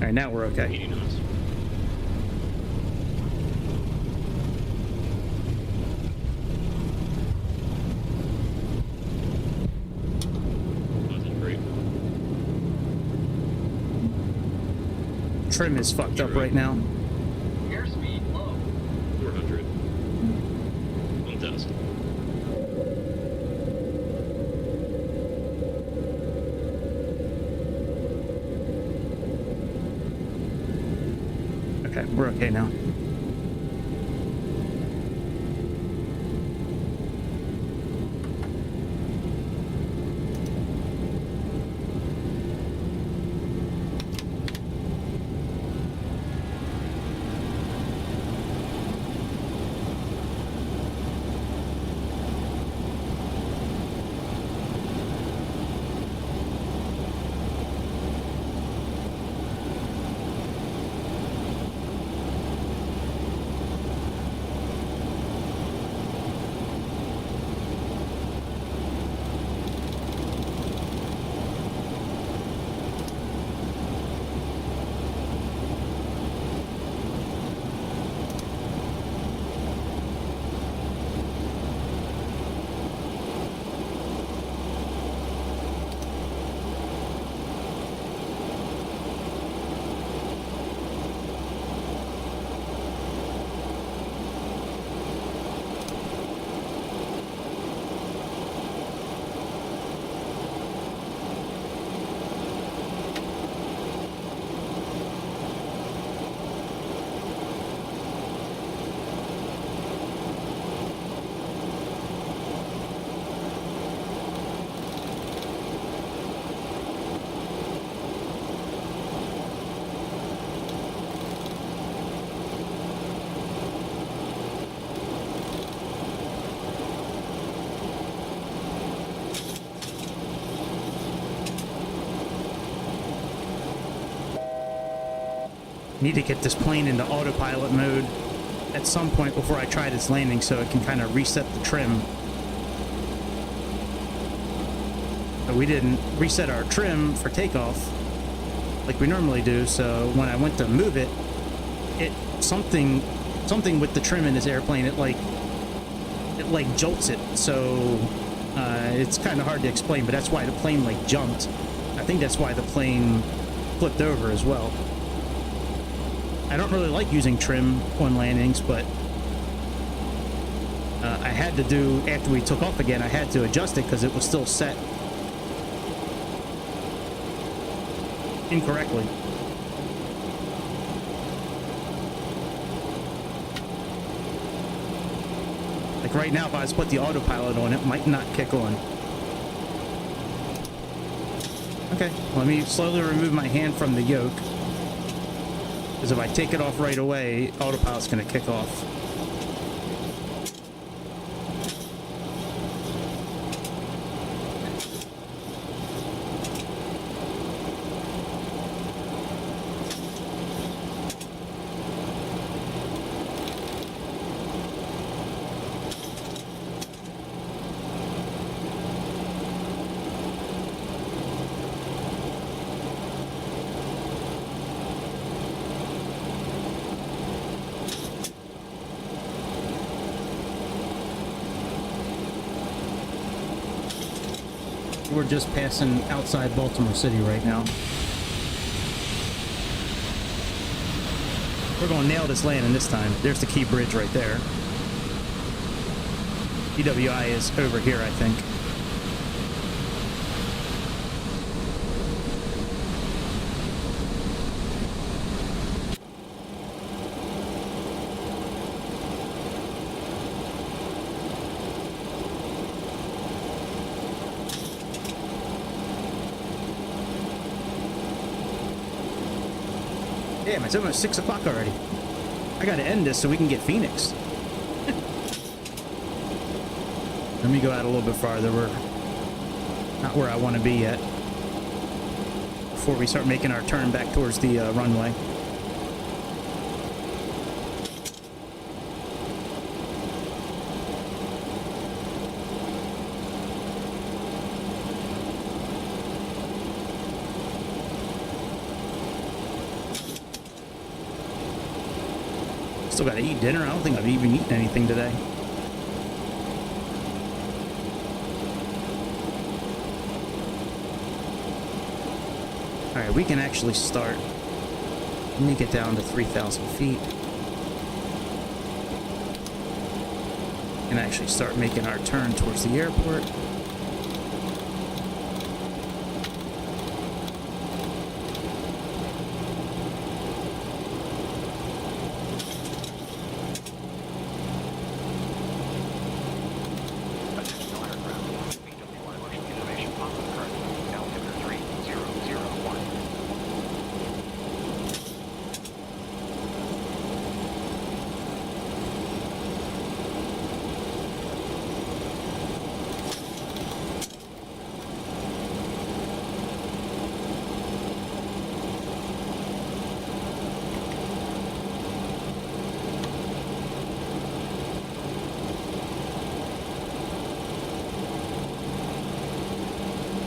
Alright, now we're okay. Trim is fucked up right now. Airspeed low. 400. 1,000. Okay, we're okay now. Need to get this plane into autopilot mode at some point before I try this landing so it can kind of reset the trim. But we didn't reset our trim for takeoff. like we normally do. So when I went to move it, something with the trim in this airplane, it like jolts it. So it's kind of hard to explain, but that's why the plane like jumped. I think that's why the plane flipped over as well. I don't really like using trim on landings, but I had to do, after we took off again, I had to adjust it because it was still set incorrectly. Like right now, if I was to put the autopilot on, it might not kick on. Okay, let me slowly remove my hand from the yoke. Because if I take it off right away, autopilot's going to kick off. We're just passing outside Baltimore City right now. We're going to nail this landing this time. There's the Key Bridge right there. PWI is over here, I think. Damn, it's almost 6 o'clock already. I gotta end this so we can get Phoenix. Let me go out a little bit farther. We're not where I want to be yet. Before we start making our turn back towards the runway. Still gotta eat dinner. I don't think I've even eaten anything today. Alright, we can actually start. Let me get down to 3,000 feet. And actually start making our turn towards the airport.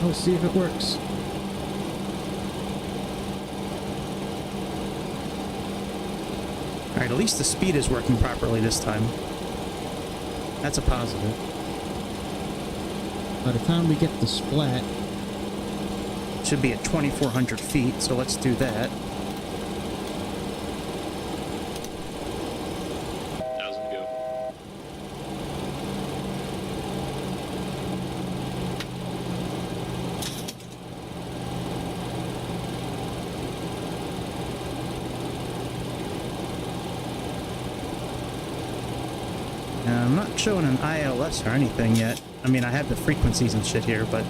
Let's see if it works. Alright, at least the speed is working properly this time. That's a positive. By the time we get the splat, it should be at 2,400 feet, so let's do that. I'm not showing an ILS or anything yet. I mean, I have the frequencies and shit here, but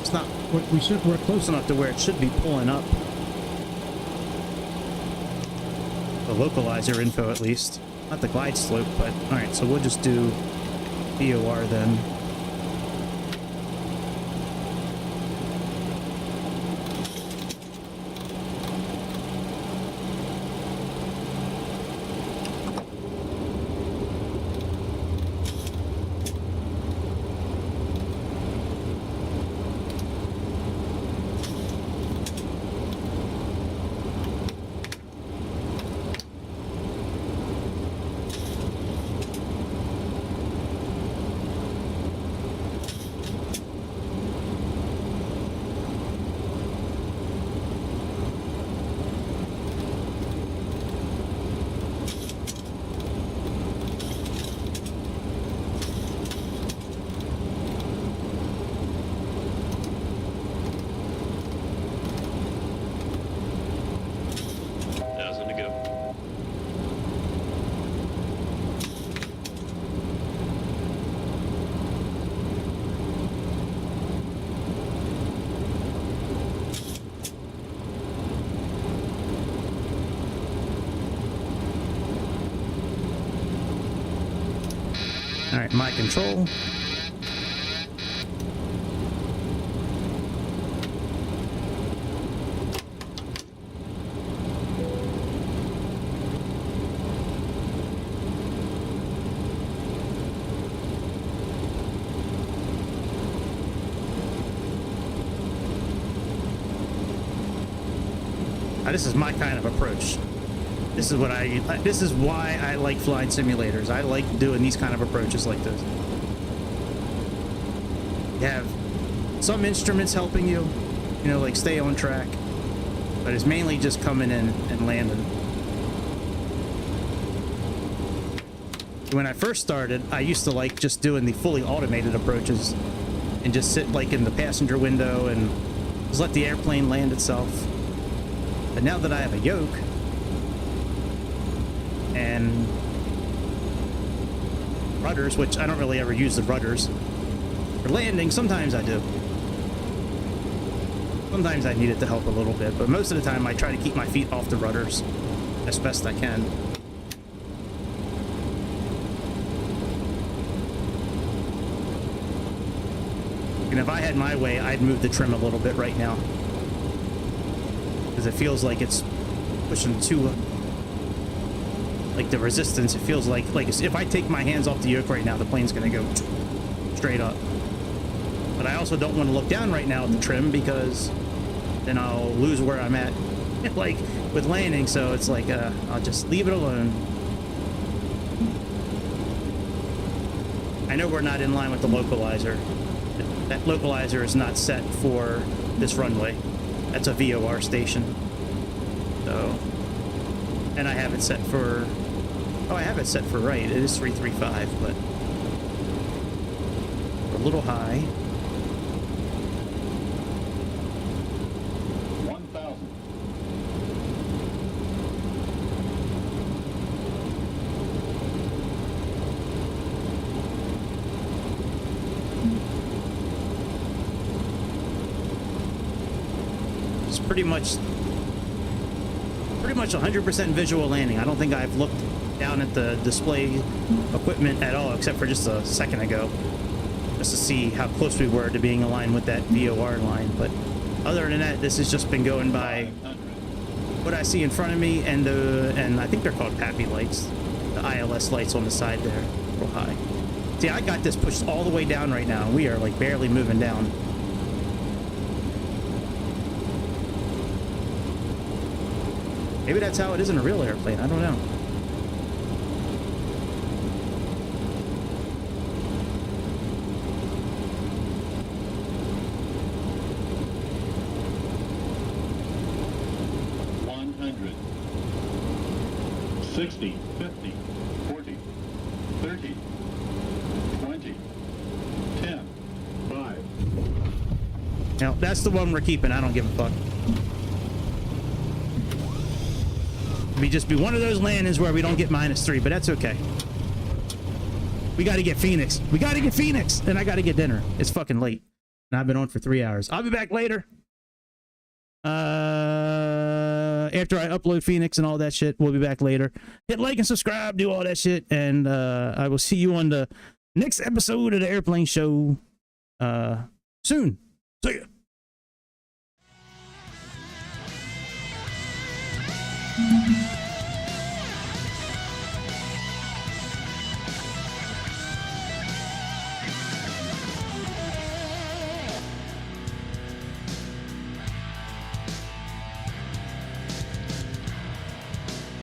it's not. We're close enough to where it should be pulling up the localizer info at least, not the glide slope. But all right, so we'll just do VOR then. my control. This is my kind of approach. This is why I like flying simulators. I like doing these kind of approaches like this. You have some instruments helping you, you know, like stay on track, but it's mainly just coming in and landing. When I first started, I used to like just doing the fully automated approaches and just sit like in the passenger window and just let the airplane land itself. But now that I have a yoke and rudders, which I don't really ever use the rudders for landing, sometimes I do. Sometimes I need it to help a little bit, but most of the time I try to keep my feet off the rudders as best I can. And if I had my way, I'd move the trim a little bit right now. Because it feels like it's pushing too, like the resistance, it feels like if I take my hands off the yoke right now, the plane's going to go straight up. But I also don't want to look down right now at the trim because then I'll lose where I'm at, like with landing. So it's like, I'll just leave it alone. I know we're not in line with the localizer. That localizer is not set for this runway. That's a VOR station. So, and I have it set for, oh, I have it set for right. It is 335, but we're a little high. 1,000. Pretty much 100% visual landing. I don't think I've looked down at the display equipment at all, except for just a second ago, just to see how close we were to being aligned with that VOR line. But other than that, this has just been going by what I see in front of me, and I think they're called PAPI lights, the ILS lights on the side there, real high. See, I got this pushed all the way down right now, and we are like barely moving down. Maybe that's how it is in a real airplane. I don't know. $100, 60, 50, 40, 30, 20, 10, 5. Now, that's the one we're keeping. I don't give a fuck. It'd just be one of those landings where we don't get -3, but that's okay. We got to get Phoenix. We got to get Phoenix. And I got to get dinner. It's fucking late. And I've been on for 3 hours. I'll be back later. After I upload Phoenix and all that shit, we'll be back later. Hit like and subscribe, do all that shit. And I will see you on the next episode of the Airplane Show soon. See ya.